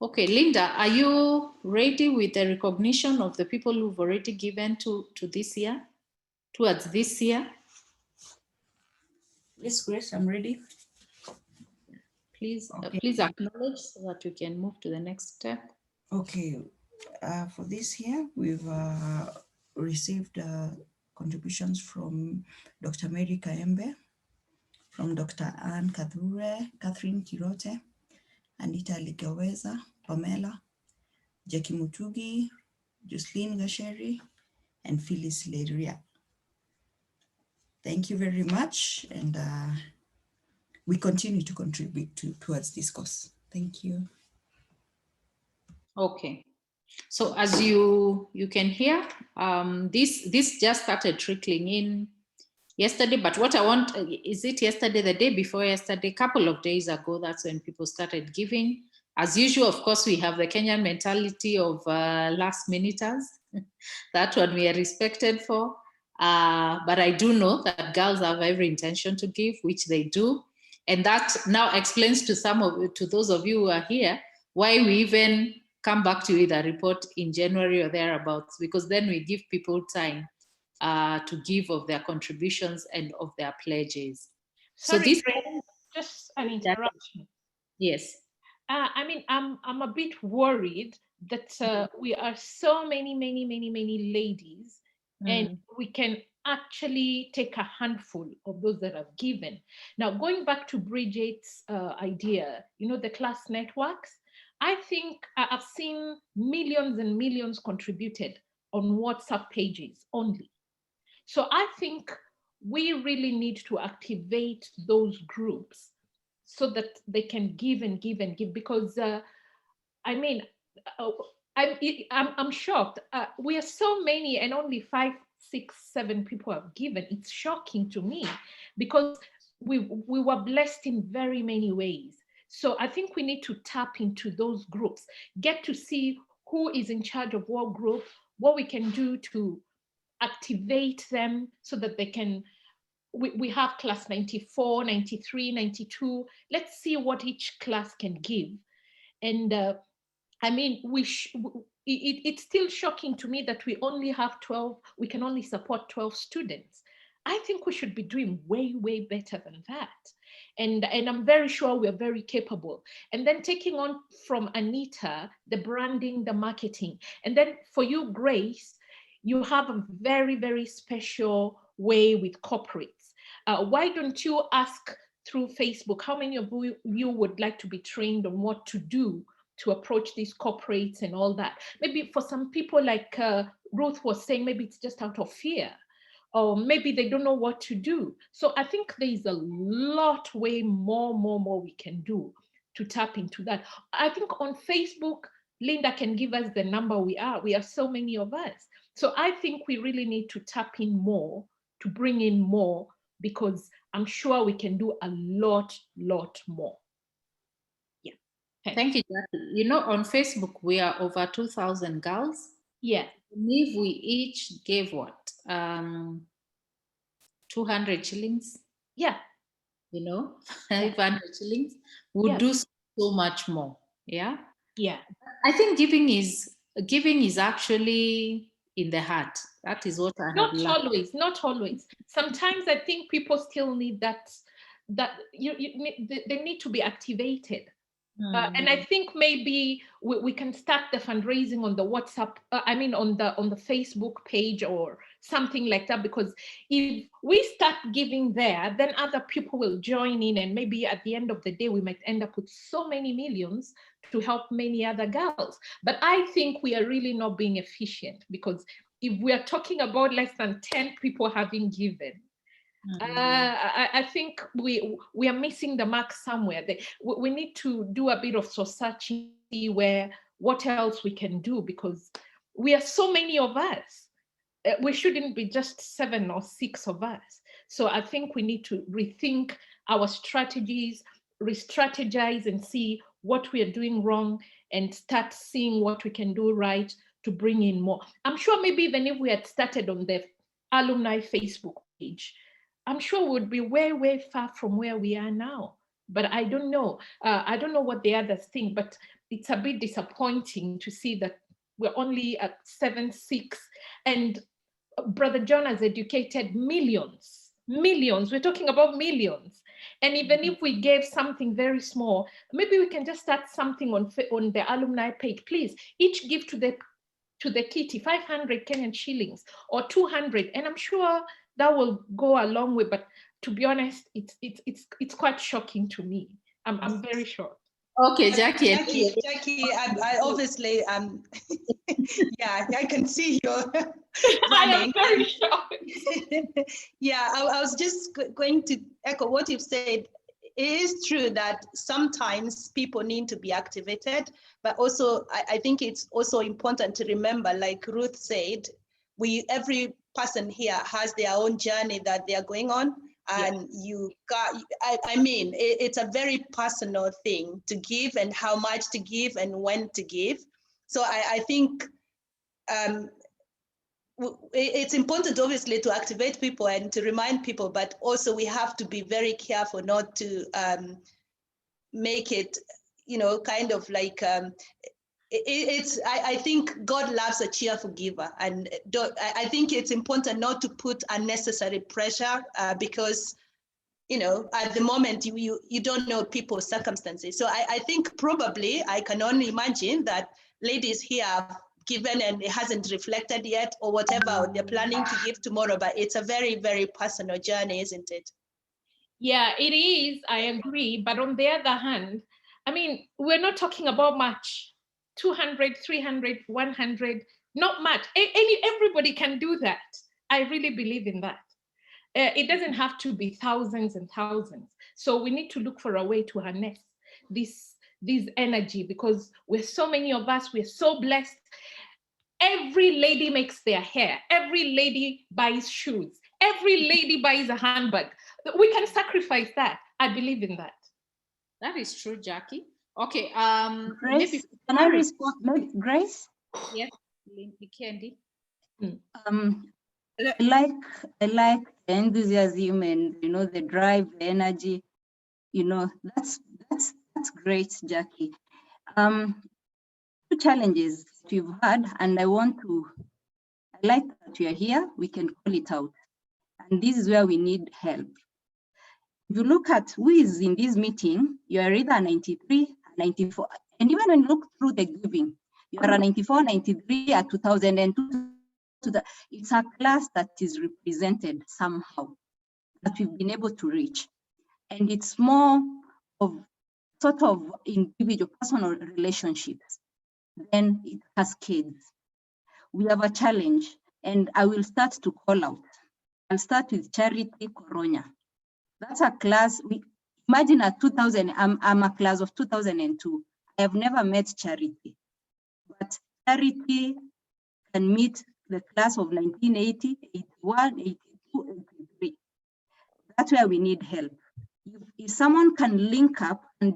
Okay, Linda, are you ready with the recognition of the people who've already given to this year, towards this year? Yes, Grace, I'm ready. Please, okay. Please acknowledge so that we can move to the next step. Okay, for this year, we've received contributions from Dr. Mary Kaembe, from Dr. Anne Kathure, Catherine Kirote, Anita Ligaweza, Pamela, Jackie Mutugi, Jocelyn Gasheri, and Phyllis Leria. Thank you very much, and we continue to contribute towards this cause. Thank you. Okay, so as you can hear, this just started trickling in yesterday, but what I want, is it yesterday, the day before yesterday, a couple of days ago, that's when people started giving. As usual, of course, we have the Kenyan mentality of last minuters. That one we are respected for. But I do know that girls have every intention to give, which they do. And that now explains to those of you who are here, why we even come back to you with a report in January or thereabouts, because then we give people time to give of their contributions and of their pledges. Sorry, so this Grace, just an interruption. Yes. I mean, I'm a bit worried that we are so many ladies, and we can actually take a handful of those that have given. Now, going back to Bridget's idea, the class networks, I think I've seen millions and millions contributed on WhatsApp pages only. So I think we really need to activate those groups so that they can give and give and give, because I mean, I'm shocked. We are so many and only 5, 6, 7 people have given. It's shocking to me, because we were blessed in very many ways. So I think we need to tap into those groups, get to see who is in charge of what group, what we can do to activate them so that they can, we have class 94, 93, 92. Let's see what each class can give. And I mean, it's still shocking to me that we only have 12, we can only support 12 students. I think we should be doing way, way better than that. And I'm very sure we're very capable. And then taking on from Anita, the branding, the marketing. And then for you, Grace, you have a very, very special way with corporates. Why don't you ask through Facebook, how many of you would like to be trained on what to do to approach these corporates and all that? Maybe for some people, like Ruth was saying, maybe it's just out of fear, or maybe they don't know what to do. So I think there's a lot, way more we can do to tap into that. I think on Facebook, Linda can give us the number we are so many of us. So I think we really need to tap in more, to bring in more, because I'm sure we can do a lot more. Yeah. Thank you, Jackie. On Facebook, we are over 2,000 girls. Yeah. I believe we each gave what? 200 shillings? Yeah. 500 shillings would do so much more. Yeah. Yeah. I think giving is actually in the heart. That is what I have learned. Not always. Sometimes I think people still need that they need to be activated. And I think maybe we can start the fundraising on the WhatsApp, on the Facebook page or something like that, because if we start giving there, then other people will join in, and maybe at the end of the day, we might end up with so many millions to help many other girls. But I think we are really not being efficient, because if we are talking about less than 10 people having given, I think we are missing the mark somewhere. We need to do a bit of searching, where what else we can do, because we are so many of us. We shouldn't be just 7 or 6 of us. So I think we need to rethink our strategies, re-strategize and see what we are doing wrong and start seeing what we can do right to bring in more. I'm sure maybe even if we had started on the alumni Facebook page, I'm sure we'd be way, way far from where we are now. But I don't know. I don't know what the others think, but it's a bit disappointing to see that we're only at 7.6, and Brother John has educated millions. We're talking about millions. And even if we gave something very small, maybe we can just start something on the alumni page. Please, each give to the kitty 500 Kenyan shillings or 200, and I'm sure that will go a long way. But to be honest, it's quite shocking to me. I'm very shocked. Okay, Jackie. Jackie, I obviously, yeah, I can see you I am very shocked. Yeah, I was just going to echo what you've said. It is true that sometimes people need to be activated, but also I think it's also important to remember, like Ruth said, every person here has their own journey that they are going on. And you got, I mean, it's a very personal thing to give and how much to give and when to give. So I think it's important, obviously, to activate people and to remind people, but also we have to be very careful not to make it, kind of like, I think God loves a cheerful giver, and I think it's important not to put unnecessary pressure because, at the moment you don't know people's circumstances. So I think probably I can only imagine that ladies here have given and it hasn't reflected yet, or whatever they're planning to give tomorrow. But it's a very, very personal journey, isn't it? Yeah, it is. I agree. But on the other hand, I mean, we're not talking about much. 200, 300, 100, not much. Everybody can do that. I really believe in that. It doesn't have to be thousands and thousands. So we need to look for a way to harness this energy, because we're so many of us, we're so blessed. Every lady makes their hair. Every lady buys shoes. Every lady buys a handbag. We can sacrifice that. I believe in that. That is true, Jackie. Okay. Grace, can I respond? Maybe Grace? Yes, Candy. I like the enthusiasm and the drive, the energy. That's great, Jackie. Two challenges we've had, and I like that you are here. We can call it out, and this is where we need help. If you look at who is in this meeting, you are either 93, 94, and even when you look through the giving, you are a 94, 93, a 2002. It's a class that is represented somehow, that we've been able to reach. And it's more of sort of individual, personal relationships. Then it cascades. We have a challenge, and I will start to call out. I'll start with Charity Coronia. That's a class, imagine a 2000, I'm a class of 2002. I have never met Charity, but Charity can meet the class of 1980, 81, 82, 83. That's where we need help. If someone can link up and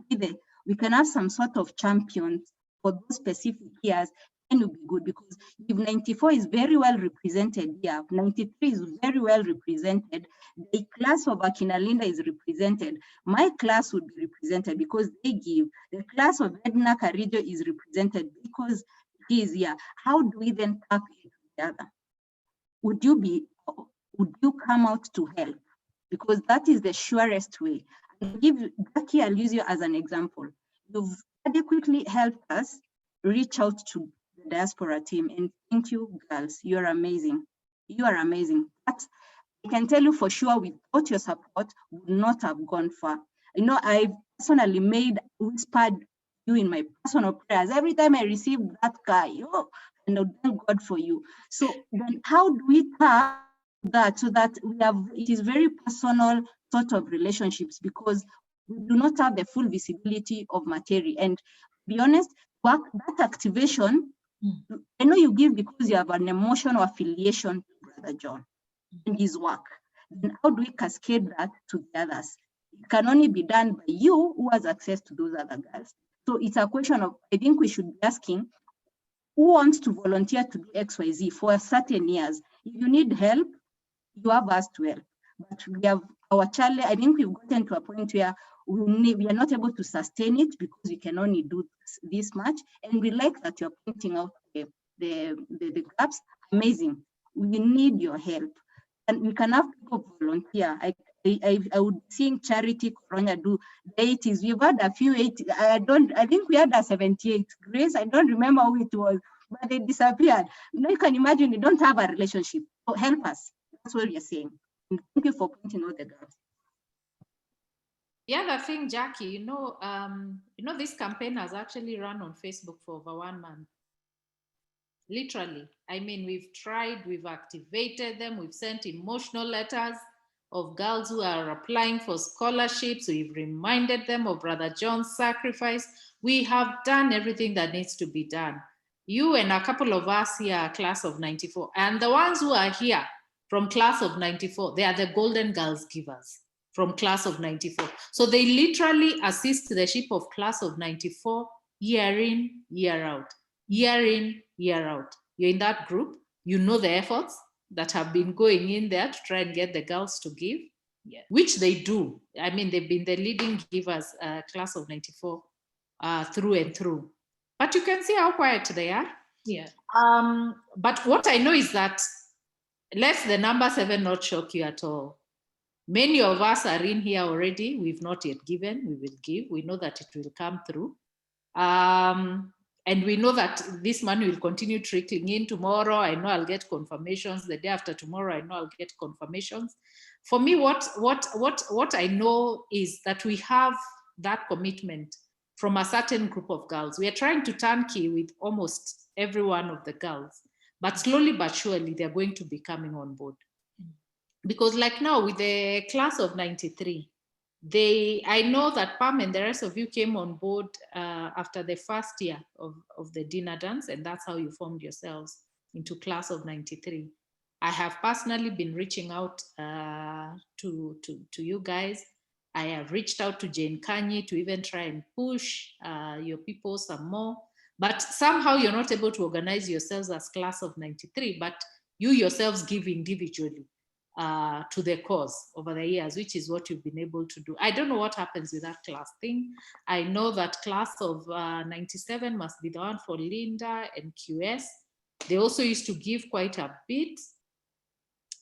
we can have some sort of champions for those specific years, then it will be good, because if 94 is very well represented here, 93 is very well represented, the class of Akinalinda is represented, my class would be represented because they give, the class of Edna Karijo is represented because he is here. How do we then tap it together? Would you come out to help? Because that is the surest way. Jackie, I'll use you as an example. You've adequately helped us reach out to the diaspora team, and thank you, girls. You're amazing. You are amazing. But I can tell you for sure, without your support, would not have gone far. I personally whispered you in my personal prayers. Every time I receive that guy, and I thank God for you. So then how do we tap that so that it is very personal sort of relationships, because we do not have the full visibility of material. And to be honest, that activation, I know you give because you have an emotional affiliation to Brother John and his work. Then how do we cascade that to the others? It can only be done by you who has access to those other girls. So it's a question of, I think we should be asking, who wants to volunteer to do XYZ for certain years? If you need help, you have us to help. But we have our challenge. I think we've gotten to a point where we are not able to sustain it because we can only do this much. And we like that you're pointing out the gaps. Amazing. We need your help. And we can have people volunteer. I would seeing Charity Coronia do the 80s. We've had a few 80s. I think we had a 78. Grace, I don't remember who it was, but they disappeared. You can imagine you don't have a relationship. So help us. That's what we are saying. And thank you for pointing out the gaps. The other thing, Jackie, this campaign has actually run on Facebook for over 1 month. Literally. I mean, we've tried, we've activated them, we've sent emotional letters of girls who are applying for scholarships. We've reminded them of Brother John's sacrifice. We have done everything that needs to be done. You and a couple of us here are class of 94. And the ones who are here from class of 94, they are the Golden Girls givers from class of 94. So they literally assist the ship of class of 94 year in, year out, year in, year out. You're in that group. You know the efforts that have been going in there to try and get the girls to give, which they do. I mean, they've been the leading givers, class of 94, through and through. But you can see how quiet they are. Yeah. But what I know is that, let the number 7 not shock you at all. Many of us are in here already. We've not yet given. We will give. We know that it will come through. And we know that this money will continue trickling in. Tomorrow, I know I'll get confirmations. The day after tomorrow, I know I'll get confirmations. For me, what I know is that we have that commitment from a certain group of girls. We are trying to turnkey with almost every one of the girls, but slowly but surely, they're going to be coming on board. Because like now with the class of 93, I know that Pam and the rest of you came on board after the first year of the dinner dance, and that's how you formed yourselves into class of 93. I have personally been reaching out to you guys. I have reached out to Jane Kanye to even try and push your people some more, but somehow you're not able to organize yourselves as class of 93, but you yourselves give individually to the cause over the years, which is what you've been able to do. I don't know what happens with that class thing. I know that class of 97 must be the one for Linda and QS. They also used to give quite a bit,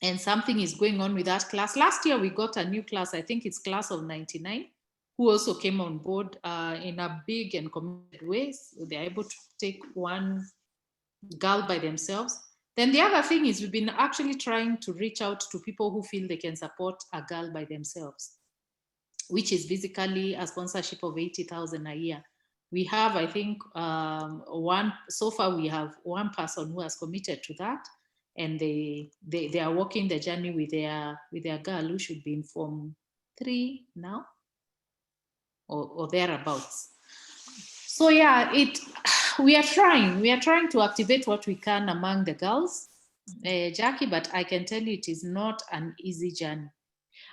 and something is going on with that class. Last year, we got a new class, I think it's class of 99, who also came on board in a big and committed way. So they're able to take one girl by themselves. Then the other thing is we've been actually trying to reach out to people who feel they can support a girl by themselves, which is basically a sponsorship of 80,000 a year. We have, I think, so far we have one person who has committed to that, and they are walking the journey with their girl who should be in Form 3 now, or thereabouts. So yeah, we are trying to activate what we can among the girls, Jackie, but I can tell you it is not an easy journey.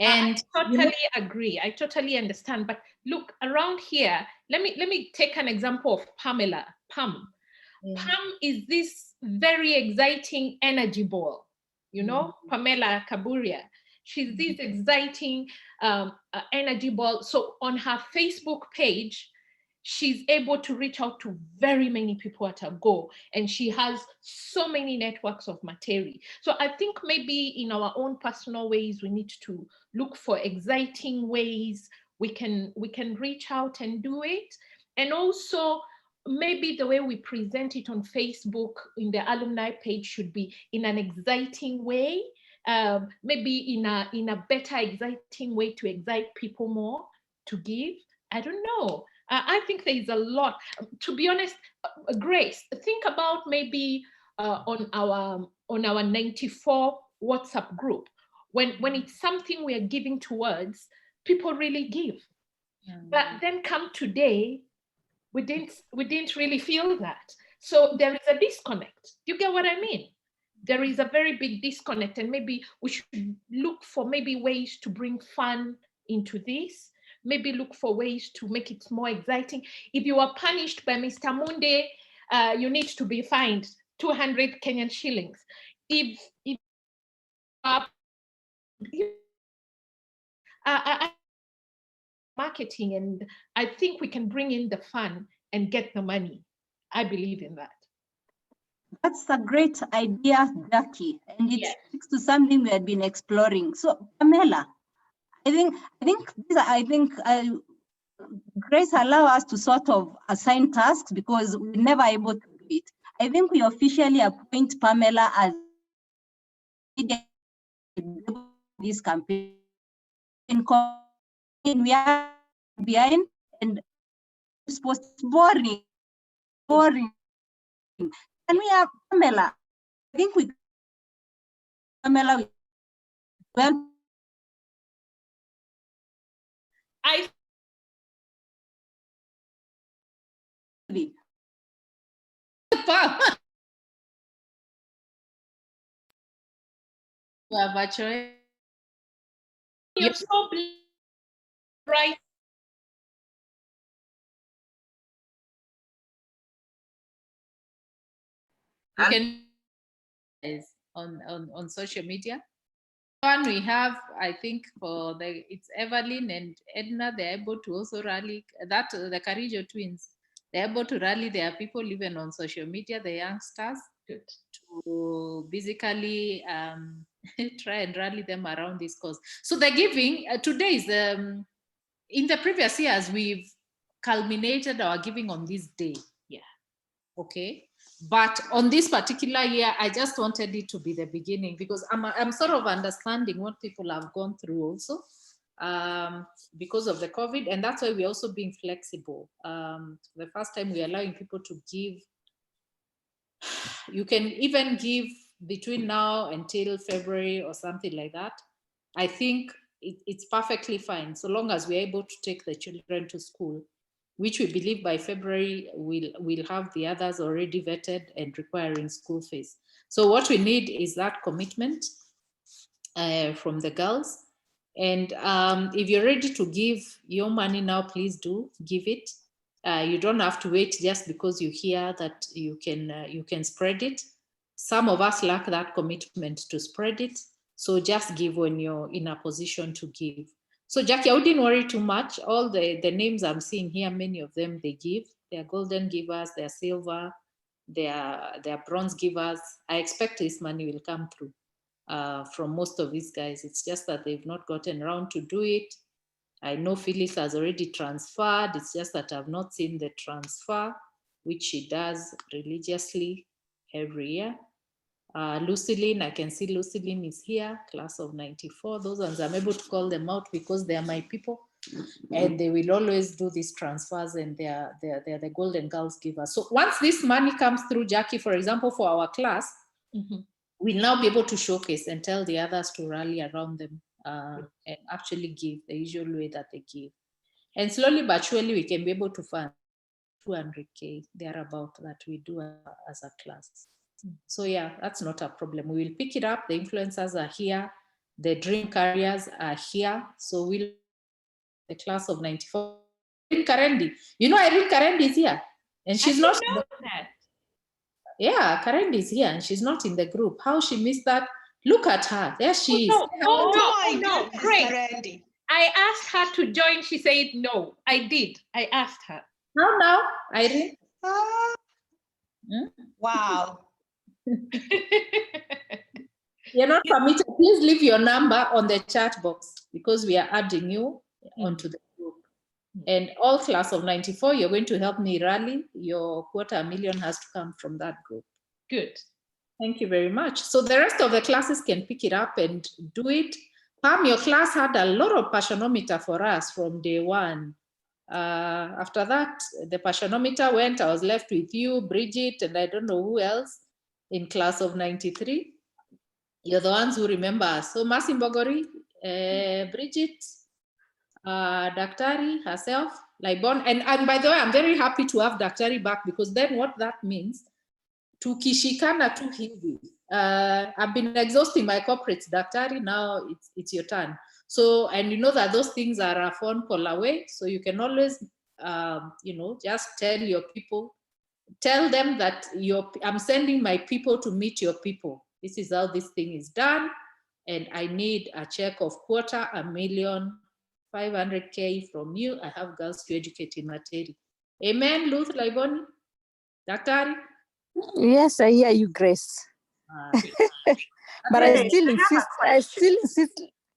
And I totally agree. I totally understand. But look, around here, let me take an example of Pamela. Pam is this very exciting energy ball, Pamela Kaburia. She's this exciting energy ball. So on her Facebook page, she's able to reach out to very many people at a go, and she has so many networks of material. So I think maybe in our own personal ways, we need to look for exciting ways we can reach out and do it. And also maybe the way we present it on Facebook in the alumni page should be in an exciting way, maybe in a better exciting way to excite people more to give. I don't know. I think there is a lot. To be honest, Grace, think about maybe on our 94 WhatsApp group, when it's something we are giving towards, people really give. But then come today, we didn't really feel that. So there is a disconnect. You get what I mean? There is a very big disconnect, and maybe we should look for maybe ways to bring fun into this, maybe look for ways to make it more exciting. If you are punished by Mr. Munde, you need to be fined 200 Kenyan shillings. If marketing, and I think we can bring in the fun and get the money. I believe in that. That's a great idea, Jackie, and it speaks to something we had been exploring. So, Pamela, I think Grace allow us to sort of assign tasks because we're never able to do it. I think we officially appoint Pamela as this campaign. We are behind and it's boring. And we have Pamela. I think we Pamela well. You're so right. You can on social media. One we have, I think, for it's Evelyn and Edna. They're able to also rally that the Carijo twins. They're able to rally their people even on social media, the youngsters, to basically try and rally them around this cause. So the giving today is in the previous years we've culminated our giving on this day. Yeah. Okay. But on this particular year, I just wanted it to be the beginning because I'm sort of understanding what people have gone through also because of the COVID. And that's why we're also being flexible. The first time we're allowing people to give. You can even give between now until February or something like that. I think it's perfectly fine so long as we're able to take the children to school, which we believe by February we'll have the others already vetted and requiring school fees. So what we need is that commitment from the girls. And if you're ready to give your money now, please do give it. You don't have to wait just because you hear that you can spread it. Some of us lack that commitment to spread it. So just give when you're in a position to give. So Jackie, I wouldn't worry too much. All the names I'm seeing here, many of them, they give. They're golden givers, they're silver, they're bronze givers. I expect this money will come through from most of these guys. It's just that they've not gotten around to do it. I know Phyllis has already transferred. It's just that I've not seen the transfer, which she does religiously every year. Lucilene, I can see Lucilene is here, class of 94. Those ones I'm able to call them out because they are my people and they will always do these transfers and they're the golden girls givers. So once this money comes through, Jackie, for example, for our class, we'll now be able to showcase and tell the others to rally around them and actually give the usual way that they give. And slowly but surely we can be able to fund 200K thereabout that we do as a class. So yeah, that's not a problem. We will pick it up. The influencers are here. The dream carriers are here. So we'll the class of 94. Irene Karendi. You know Irene Karendi is here. And she's not know that. Yeah, Karendi is here and she's not in the group. How she missed that? Look at her. There she is. No. Great. I asked her to join. She said no. I did. I asked her. How now, Irene? Wow. You're not permitted. Please leave your number on the chat box because we are adding you onto the group. And all class of 94, you're going to help me rally. Your $250,000 has to come from that group. Good. Thank you very much. So the rest of the classes can pick it up and do it. Pam, your class had a lot of passionometer for us from day one. After that, the passionometer went. I was left with you, Bridget, and I don't know who else in class of 93. You're the ones who remember us. So Masi Mbogori, Bridget, Daktari herself, Laibon. And by the way, I'm very happy to have Daktari back because then what that means, tukishikana tu hivi. I've been exhausting my corporates, Daktari, now it's your turn. So, and you know that those things are a phone call away. So you can always, you know, just tell your people, tell them that I'm sending my people to meet your people. This is how this thing is done. And I need a check of $250,500 from you. I have girls to educate in Materi. Amen, Ruth Laiboni? Daktari? Yes, I hear you, Grace. But I still insist,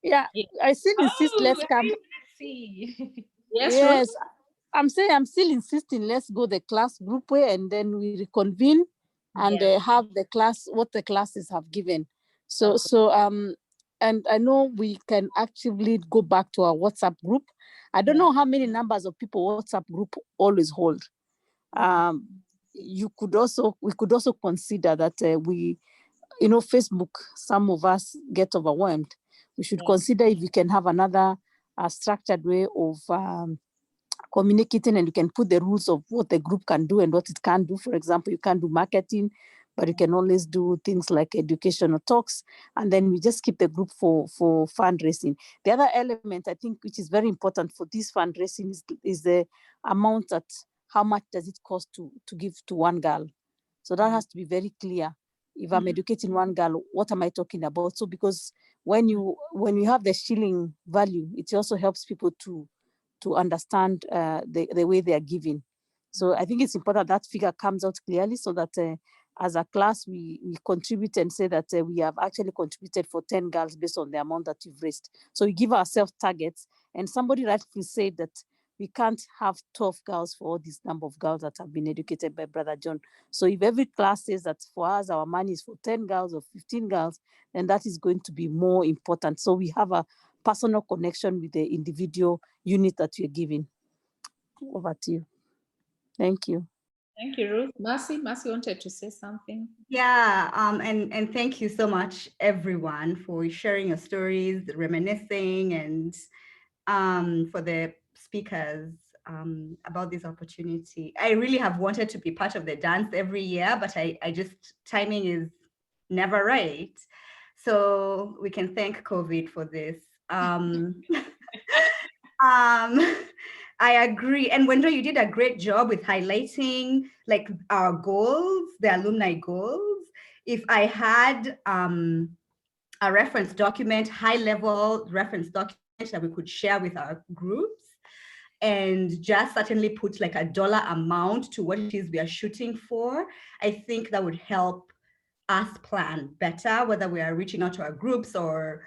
yeah, I still insist, let's come. Yes, I'm saying I'm still insisting, let's go the class group way and then we reconvene and have the class, what the classes have given. So, and I know we can actively go back to our WhatsApp group. I don't know how many numbers of people WhatsApp group always hold. We could also consider that we, you know, Facebook, some of us get overwhelmed. We should consider if we can have another structured way of communicating, and you can put the rules of what the group can do and what it can do. For example, you can't do marketing, but you can always do things like educational talks, and then we just keep the group for fundraising. The other element, I think, which is very important for this fundraising is the amount that, how much does it cost to give to one girl? So that has to be very clear. If I'm educating one girl, what am I talking about? So because when you have the shilling value, it also helps people to understand the way they are giving. So I think it's important that figure comes out clearly so that as a class, we contribute and say that we have actually contributed for 10 girls based on the amount that you've raised. So we give ourselves targets, and somebody rightfully said that we can't have 12 girls for all this number of girls that have been educated by Brother John. So if every class says that for us, our money is for 10 girls or 15 girls, then that is going to be more important. So we have a personal connection with the individual unit that you're giving. Over to you. Thank you. Thank you, Ruth. Mercy wanted to say something. Yeah, and thank you so much, everyone, for sharing your stories, reminiscing, and for the speakers about this opportunity. I really have wanted to be part of the dance every year, but I just, timing is never right. So we can thank COVID for this. I agree. And Wendra, you did a great job with highlighting like our goals, the alumni goals. If I had a reference document, high-level reference document that we could share with our groups, and just certainly put like a dollar amount to what it is we are shooting for, I think that would help us plan better, whether we are reaching out to our groups or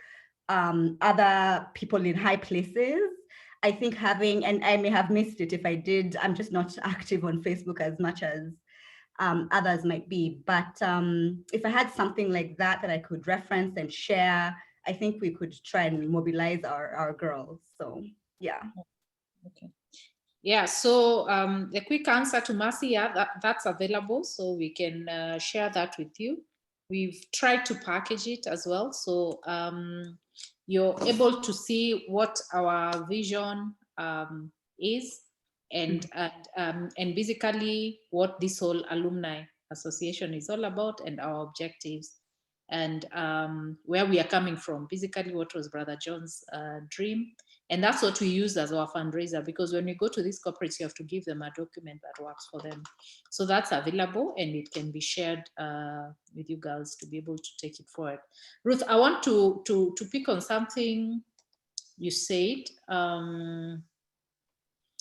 other people in high places. I think having, and I may have missed it if I did, I'm just not active on Facebook as much as others might be, but if I had something like that that I could reference and share, I think we could try and mobilize our girls. So yeah. Okay. Yeah, so the quick answer to Mercy, yeah, that's available, so we can share that with you. We've tried to package it as well, so you're able to see what our vision is, and basically what this whole alumni association is all about, and our objectives, and where we are coming from, basically what was Brother John's dream. And that's what we use as our fundraiser, because when you go to these corporates, you have to give them a document that works for them. So that's available, and it can be shared with you girls to be able to take it forward. Ruth, I want to pick on something you said.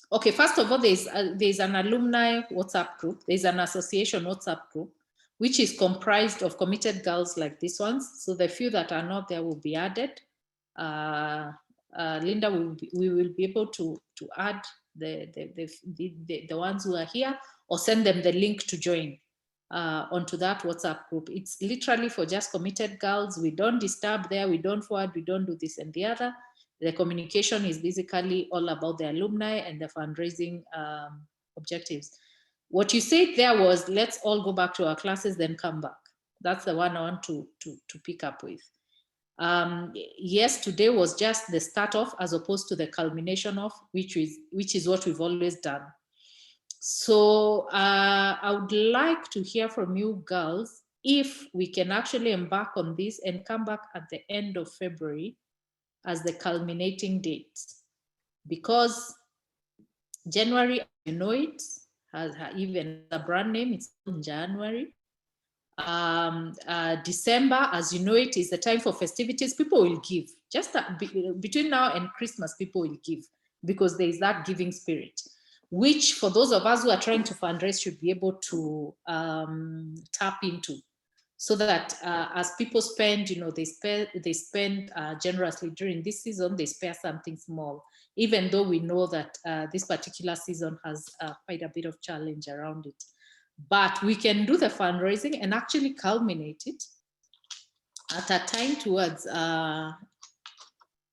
Okay, first of all, there's an alumni WhatsApp group. There's an association WhatsApp group, which is comprised of committed girls like these ones. So the few that are not there will be added. Linda, we will be able to add the ones who are here, or send them the link to join onto that WhatsApp group. It's literally for just committed girls. We don't disturb there, we don't forward, we don't do this and the other. The communication is basically all about the alumni and the fundraising objectives. What you said there was, let's all go back to our classes, then come back. That's the one I want to pick up with. Yes, today was just the start off as opposed to the culmination of, which is what we've always done. So I would like to hear from you girls if we can actually embark on this and come back at the end of February as the culminating date, because January, you know, it has even a brand name, it's in January. December, as you know, it is the time for festivities. People will give. Just between now and Christmas, people will give, because there is that giving spirit, which for those of us who are trying to fundraise should be able to tap into, so that as people spend, you know, they spend generously during this season, they spare something small, even though we know that this particular season has quite a bit of challenge around it. But we can do the fundraising and actually culminate it at a time towards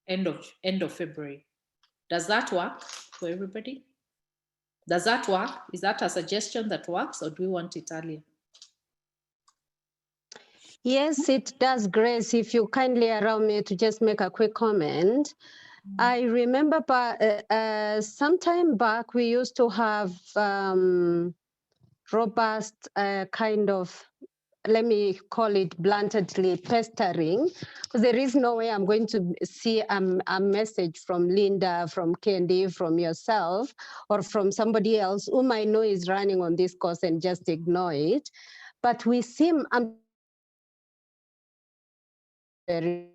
end of February. Does that work for everybody? Does that work? Is that a suggestion that works, or do we want it earlier? Yes, it does, Grace. If you kindly allow me to just make a quick comment. I remember some time back, we used to have robust kind of, let me call it bluntly, pestering, because there is no way I'm going to see a message from Linda, from Candy, from yourself, or from somebody else whom I know is running on this course and just ignore it. But we seem very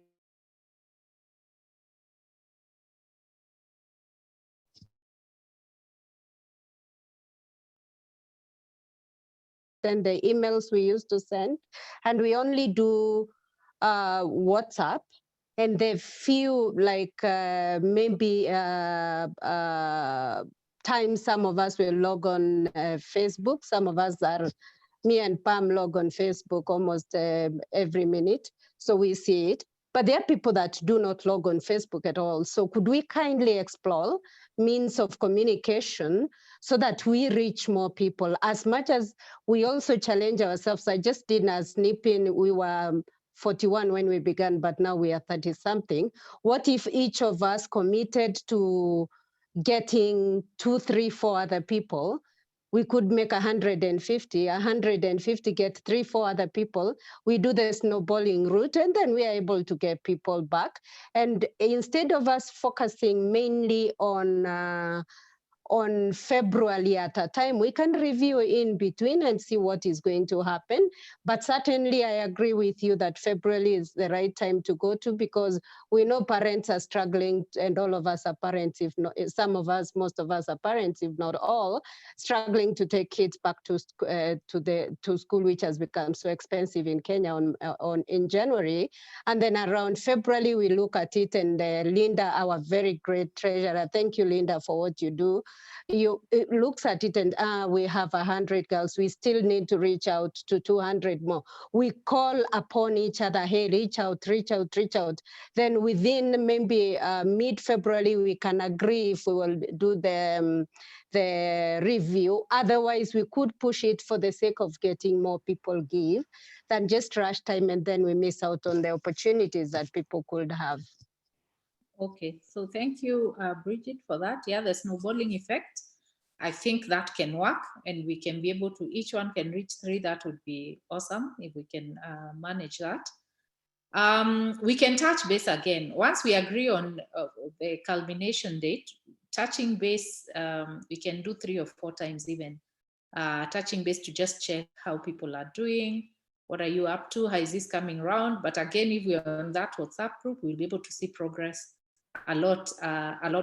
than the emails we used to send, and we only do WhatsApp, and the few like maybe times some of us will log on Facebook, some of us are, me and Pam log on Facebook almost every minute, so we see it. But there are people that do not log on Facebook at all. So could we kindly explore means of communication so that we reach more people, as much as we also challenge ourselves? I just did a snipping. We were 41 when we began, but now we are 30 something. What if each of us committed to getting 2, 3, 4 other people? We could make 150 get 3, 4 other people. We do the snowballing route, and then we are able to get people back. And instead of us focusing mainly on February at a time, we can review in between and see what is going to happen. But certainly I agree with you that February is the right time to go to, because we know parents are struggling, and all of us are parents, if not some of us, most of us are parents, if not all, struggling to take kids back to school, which has become so expensive in Kenya in January. And then around February, we look at it, and Linda, our very great treasurer, thank you, Linda, for what you do. It looks at it and we have 100 girls. We still need to reach out to 200 more. We call upon each other, hey, reach out, reach out, reach out. Then within maybe mid-February, we can agree if we will do the review. Otherwise, we could push it for the sake of getting more people give than just rush time, and then we miss out on the opportunities that people could have. Okay, so thank you, Bridget, for that. Yeah, the snowballing effect, I think that can work, and we can be able to, each one can reach 3. That would be awesome if we can manage that. We can touch base again. Once we agree on the culmination date, touching base, we can do 3 or 4 times even. Touching base to just check how people are doing. What are you up to? How is this coming around? But again, if we are on that WhatsApp group, we'll be able to see progress a lot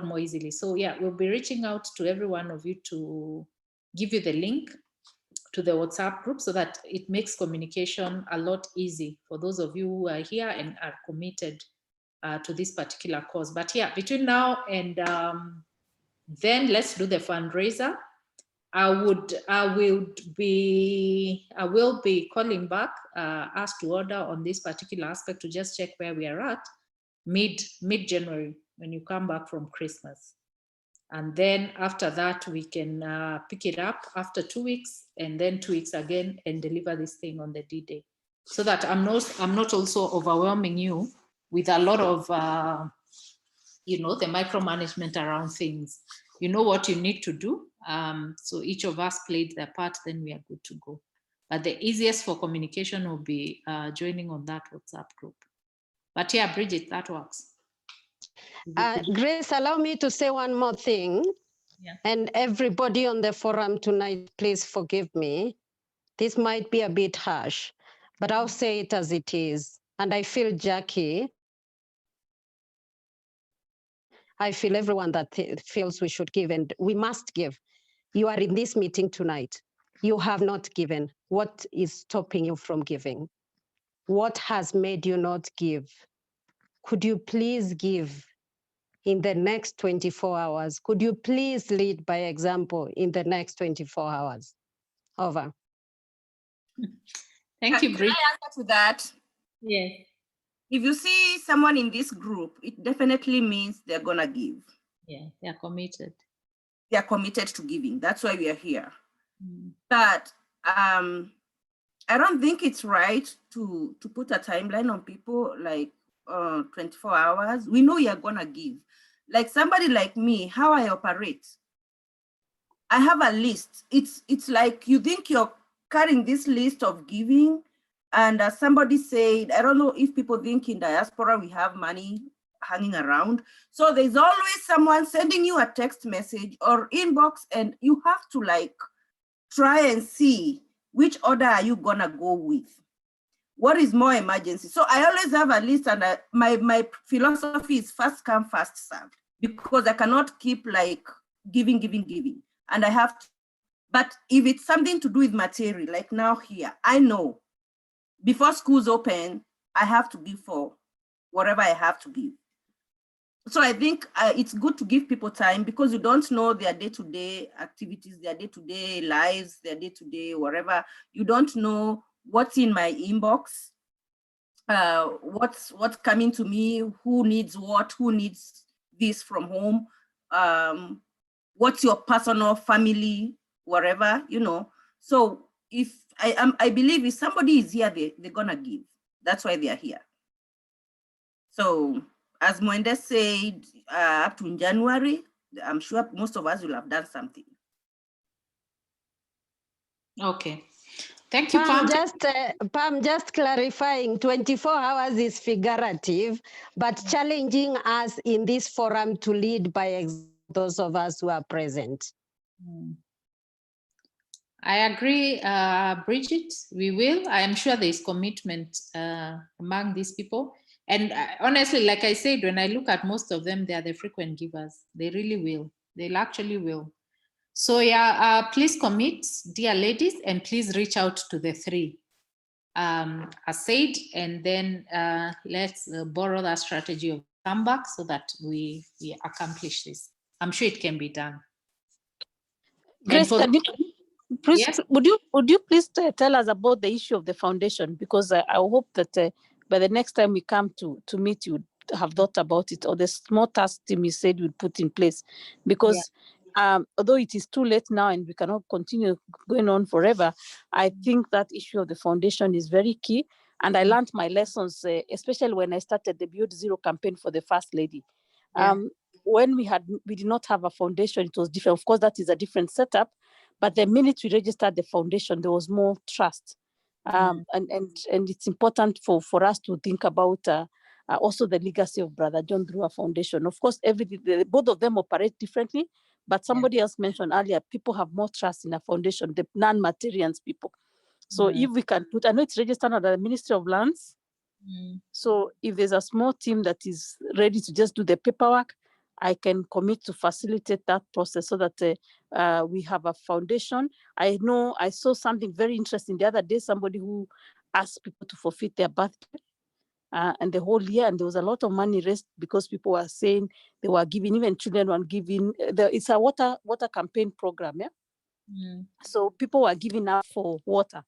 more easily. So yeah, we'll be reaching out to every one of you to give you the link to the WhatsApp group so that it makes communication a lot easy for those of you who are here and are committed to this particular cause. But yeah, between now and then let's do the fundraiser. I will be calling back us to order on this particular aspect to just check where we are at mid-January when you come back from Christmas. And then after that, we can pick it up after 2 weeks, and then 2 weeks again, and deliver this thing on the D-Day, so that I'm not also overwhelming you with a lot of the micromanagement around things. You know what you need to do. So each of us played their part, then we are good to go. But the easiest for communication will be joining on that WhatsApp group. But yeah, Bridget, that works. Grace, allow me to say one more thing. Yeah. And everybody on the forum tonight, please forgive me. This might be a bit harsh, but I'll say it as it is. And I feel Jackie, I feel everyone that feels we should give and we must give. You are in this meeting tonight. You have not given. What is stopping you from giving? What has made you not give? Could you please give in the next 24 hours? Could you please lead by example in the next 24 hours? Over. Thank you, Can Bridget. I answer to that? Yes. If you see someone in this group, it definitely means they're gonna give. Yeah, they're committed. They are committed to giving. That's why we are here. Mm. But I don't think it's right to put a timeline on people like 24 hours. We know you're gonna give. Like somebody like me, how I operate, I have a list. It's like you think you're carrying this list of giving, and as somebody said, I don't know if people think in diaspora we have money hanging around. So there's always someone sending you a text message or inbox, and you have to like try and see which order are you gonna go with. What is more emergency? So I always have a list, and my philosophy is first come, first served, because I cannot keep like giving. And I have to, but if it's something to do with material, like now here, I know before schools open, I have to give for whatever I have to give. So I think it's good to give people time, because you don't know their day-to-day activities, their day-to-day lives, their day-to-day whatever. You don't know what's in my inbox, what's coming to me, who needs what, who needs this from home, what's your personal family, whatever, you know. So if I believe if somebody is here, they're gonna give. That's why they are here. So as Mwende said, up to January, I'm sure most of us will have done something. Okay. Thank you, Pam. Pam, just clarifying, 24 hours is figurative, but challenging us in this forum to lead by those of us who are present. I agree, Bridget, we will. I am sure there is commitment among these people. And honestly, like I said, when I look at most of them, they are the frequent givers. They really will. They'll actually will. So yeah, please commit, dear ladies, and please reach out to the three. As said, and then let's borrow that strategy of comeback so that we accomplish this. I'm sure it can be done. Grace, please, would you please tell us about the issue of the foundation? Because I hope that by the next time we come to meet, you have thought about it, or the small task team you said you'd put in place. Because although it is too late now and we cannot continue going on forever, I think that issue of the foundation is very key. And I learned my lessons, especially when I started the Build Zero campaign for the First Lady. When we did not have a foundation, it was different. Of course, that is a different setup. But the minute we registered the foundation, there was more trust. And it's important for us to think about also the legacy of Brother John through a foundation. Of course, both of them operate differently, but somebody else mentioned earlier, people have more trust in a foundation, the non-materials people. So if we can put, I know it's registered under the Ministry of Lands. So if there's a small team that is ready to just do the paperwork, I can commit to facilitate that process so that we have a foundation. I know I saw something very interesting the other day, somebody who asked people to forfeit their birthday and the whole year, and there was a lot of money raised because people were saying they were giving, even children were giving. It's a water campaign program, So people were giving up for water,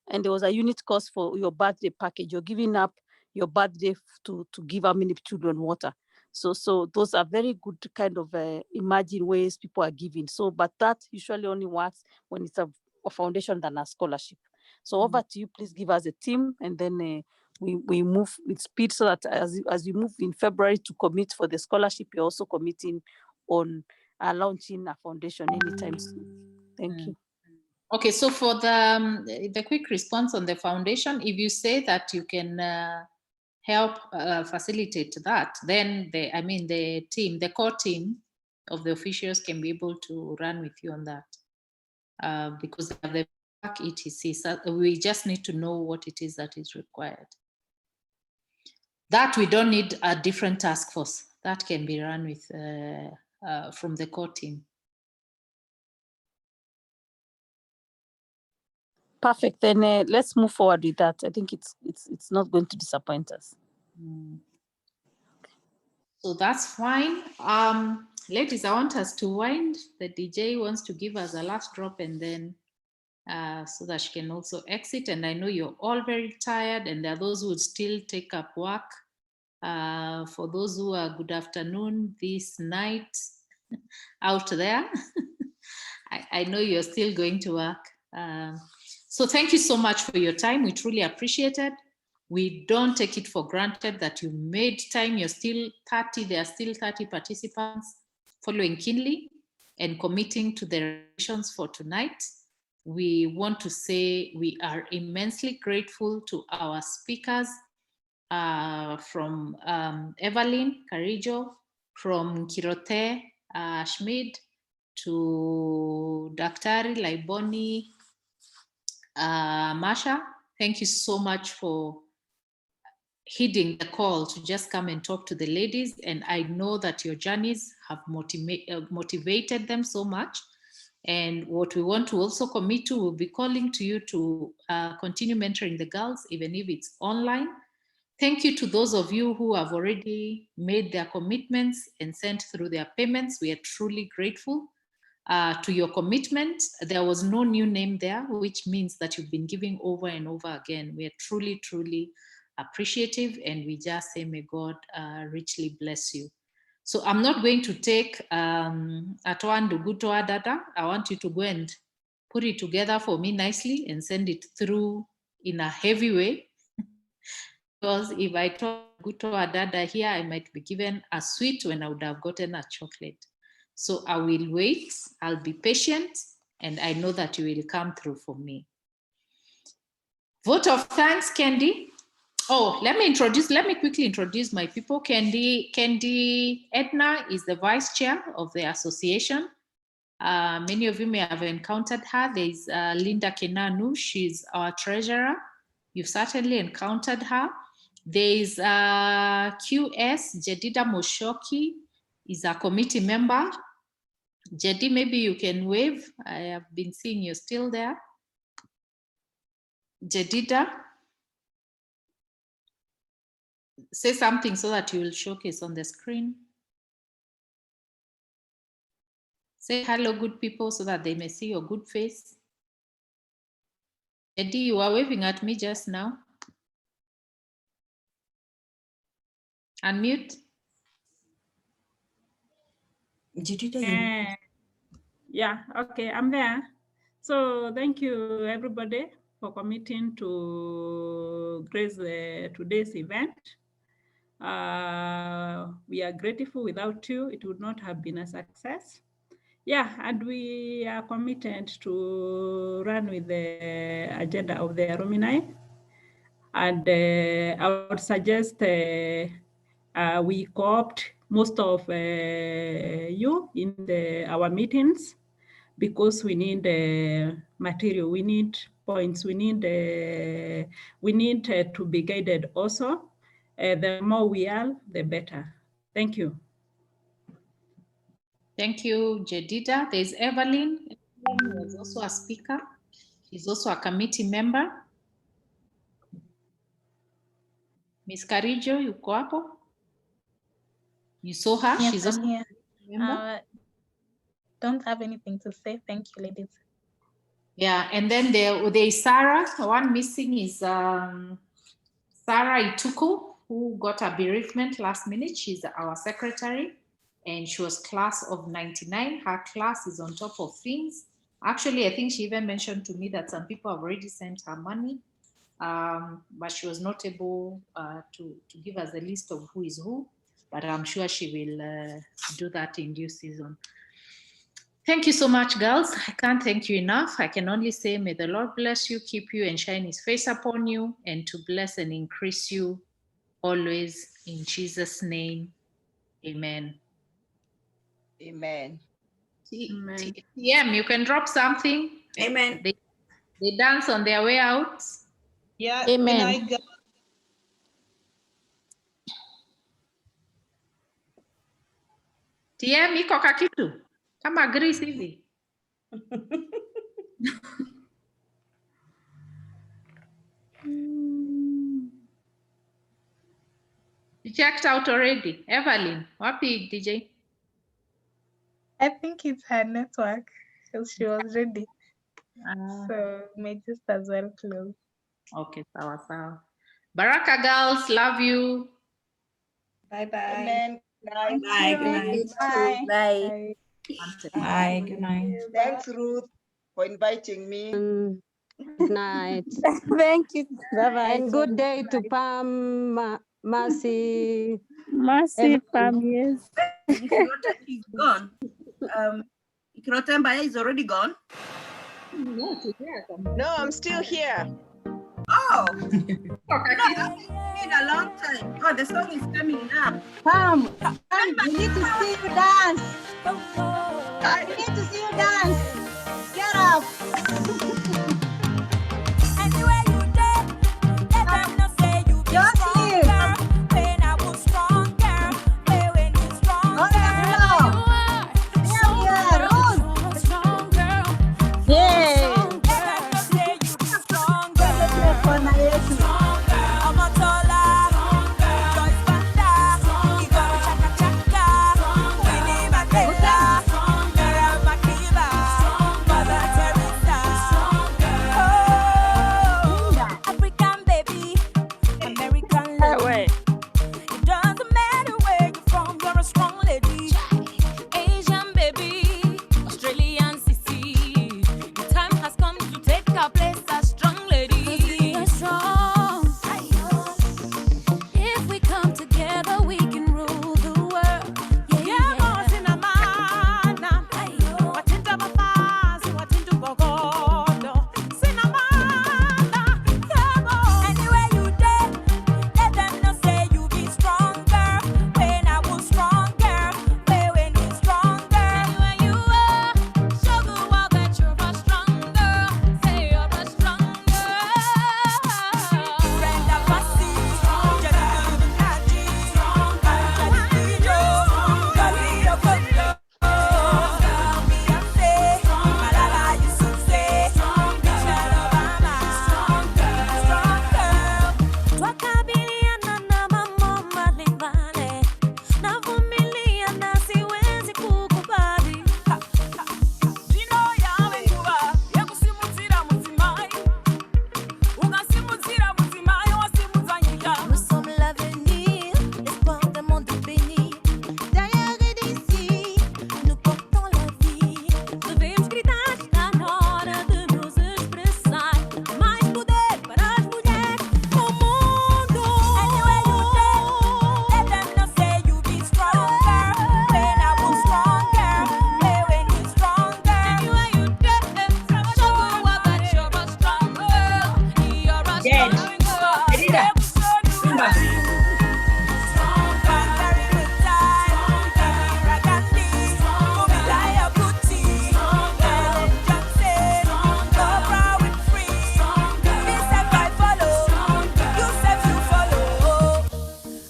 and there was a unit cost for your birthday package. You're giving up your birthday to give how many children water. So those are very good kind of emerging ways people are giving. So, but that usually only works when it's a foundation than a scholarship. So over to you, please give us a team, and then we move with speed so that as you move in February to commit for the scholarship, you're also committing on launching a foundation anytime soon. Thank you. Okay, so for the quick response on the foundation, if you say that you can help facilitate that, then the core team of the officials can be able to run with you on that, because they have the back etc. So we just need to know what it is that is required. That we don't need a different task force. That can be run with from the core team. Perfect. Then let's move forward with that. I think it's not going to disappoint us. So that's fine. Ladies, I want us to wind. The DJ wants to give us a last drop, and then so that she can also exit. And I know you're all very tired, and there are those who would still take up work. For those who are good afternoon this night out there, I know you're still going to work. So thank you so much for your time. We truly appreciate it. We don't take it for granted that you made time. You're still 30, there are still 30 participants following keenly and committing to the resolutions for tonight. We want to say we are immensely grateful to our speakers, from Evelyn Karijo, from Kirote Schmid, to Daktari Laiboni Masha. Thank you so much for heeding the call to just come and talk to the ladies. And I know that your journeys have motivated them so much. And what we want to also commit to, we'll be calling to you to continue mentoring the girls, even if it's online. Thank you to those of you who have already made their commitments and sent through their payments. We are truly grateful to your commitment. There was no new name there, which means that you've been giving over and over again. We are truly, truly appreciative, and we just say, may God richly bless you. So I'm not going to take Atwan Dugutoa data. I want you to go and put it together for me nicely and send it through in a heavy way. Because if I talk Gutoa dada here, I might be given a sweet when I would have gotten a chocolate. So I will wait, I'll be patient, and I know that you will come through for me. Vote of thanks, Candy. Oh, let me quickly introduce my people. Candy Edna is the vice chair of the association. Many of you may have encountered her. There's Linda Kenanu, she's our treasurer. You've certainly encountered her. There's QS, Jedida Moshoki, is a committee member. Jedi, maybe you can wave. I have been seeing you still there. Jedida, say something so that you will showcase on the screen. Say hello, good people, so that they may see your good face. Jedi, you are waving at me just now. Unmute. Yeah, okay, I'm there. So thank you everybody for committing to grace today's event. We are grateful. Without you, it would not have been a success. Yeah, and we are committed to run with the agenda of the alumni. And I would suggest we co-opt most of you in our meetings, because we need material, we need points, we need to be guided also. The more we are, the better. Thank you. Thank you, Jedida. There's Evelyn. Evelyn was also a speaker. She's also a committee member. Miss Karijo, yuko hapo? You saw her? Yes, She's I'm also here. a member. Don't have anything to say. Thank you, ladies. Yeah, and then there is Sarah. The one missing is Sarah Ituku, who got a bereavement last minute. She's our secretary, and she was class of 99. Her class is on top of things. Actually, I think she even mentioned to me that some people have already sent her money, but she was not able to give us a list of who is who, but I'm sure she will do that in due season. Thank you so much, girls. I can't thank you enough. I can only say, may the Lord bless you, keep you, and shine his face upon you, and to bless and increase you always. In Jesus' name, amen. Amen. TM, you can drop something. Amen. They dance on their way out. Yeah, Amen. TM iko kakitu kama grease hivi. You checked out already. Evelyn, wapi DJ? I think it's her network because she was ready. So may just as well close. Okay, sawa sawa. Baraka girls, love you. Bye-bye. Amen. Bye. Bye. Good night. Bye. Bye. Bye. Good night. Thanks, Ruth, for inviting me. Good night. Thank you. Bye-bye. And good day to Pam, Mercy. Mercy, Pam, yes. He's gone. Ikrotemba is already gone. No, I'm still here. Oh, in a long time. Oh, the song is coming now. Pam, we need to see you dance. We need to see you dance. Get up. Anywhere you did, let them know say you be stronger. When I was stronger, when you stronger.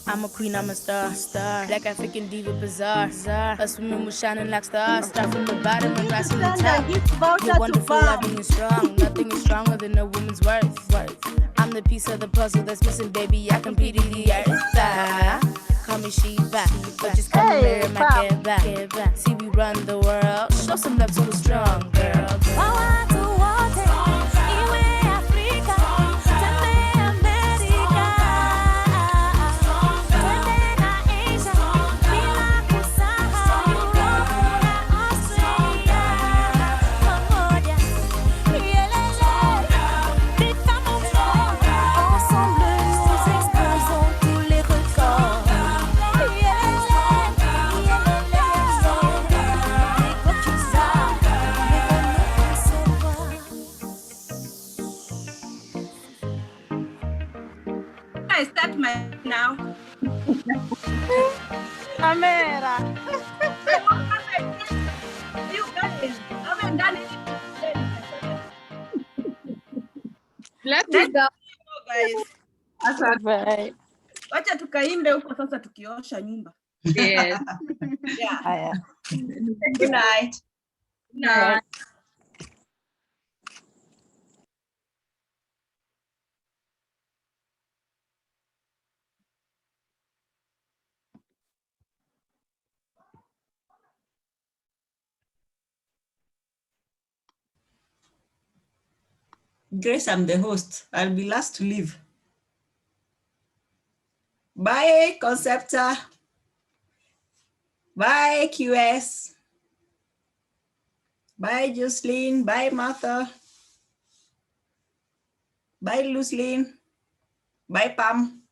I'm a queen, I'm a star. Black African diva, bizarre. Us women, we're shining like stars. Start from the bottom and rise to the top. You're wonderful, loving and strong. Nothing is stronger than a woman's worth. I'm the piece of the puzzle that's missing, baby. I compete in the earth. Call me Sheba, but just call me Mary, my Keba. See, we run the world. Show some love to a strong girl. I start my now. Amera. You guys haven't done anything. Let it go. Guys. Bye. Wacha tukaimbe huko sasa tukiosha nyumba. Yes. Yeah. Good night. Good night. Grace, I'm the host. I'll be last to leave. Bye, Concepta. Bye, QS. Bye, Jocelyn. Bye, Martha. Bye, Lucelyn. Bye, Pam.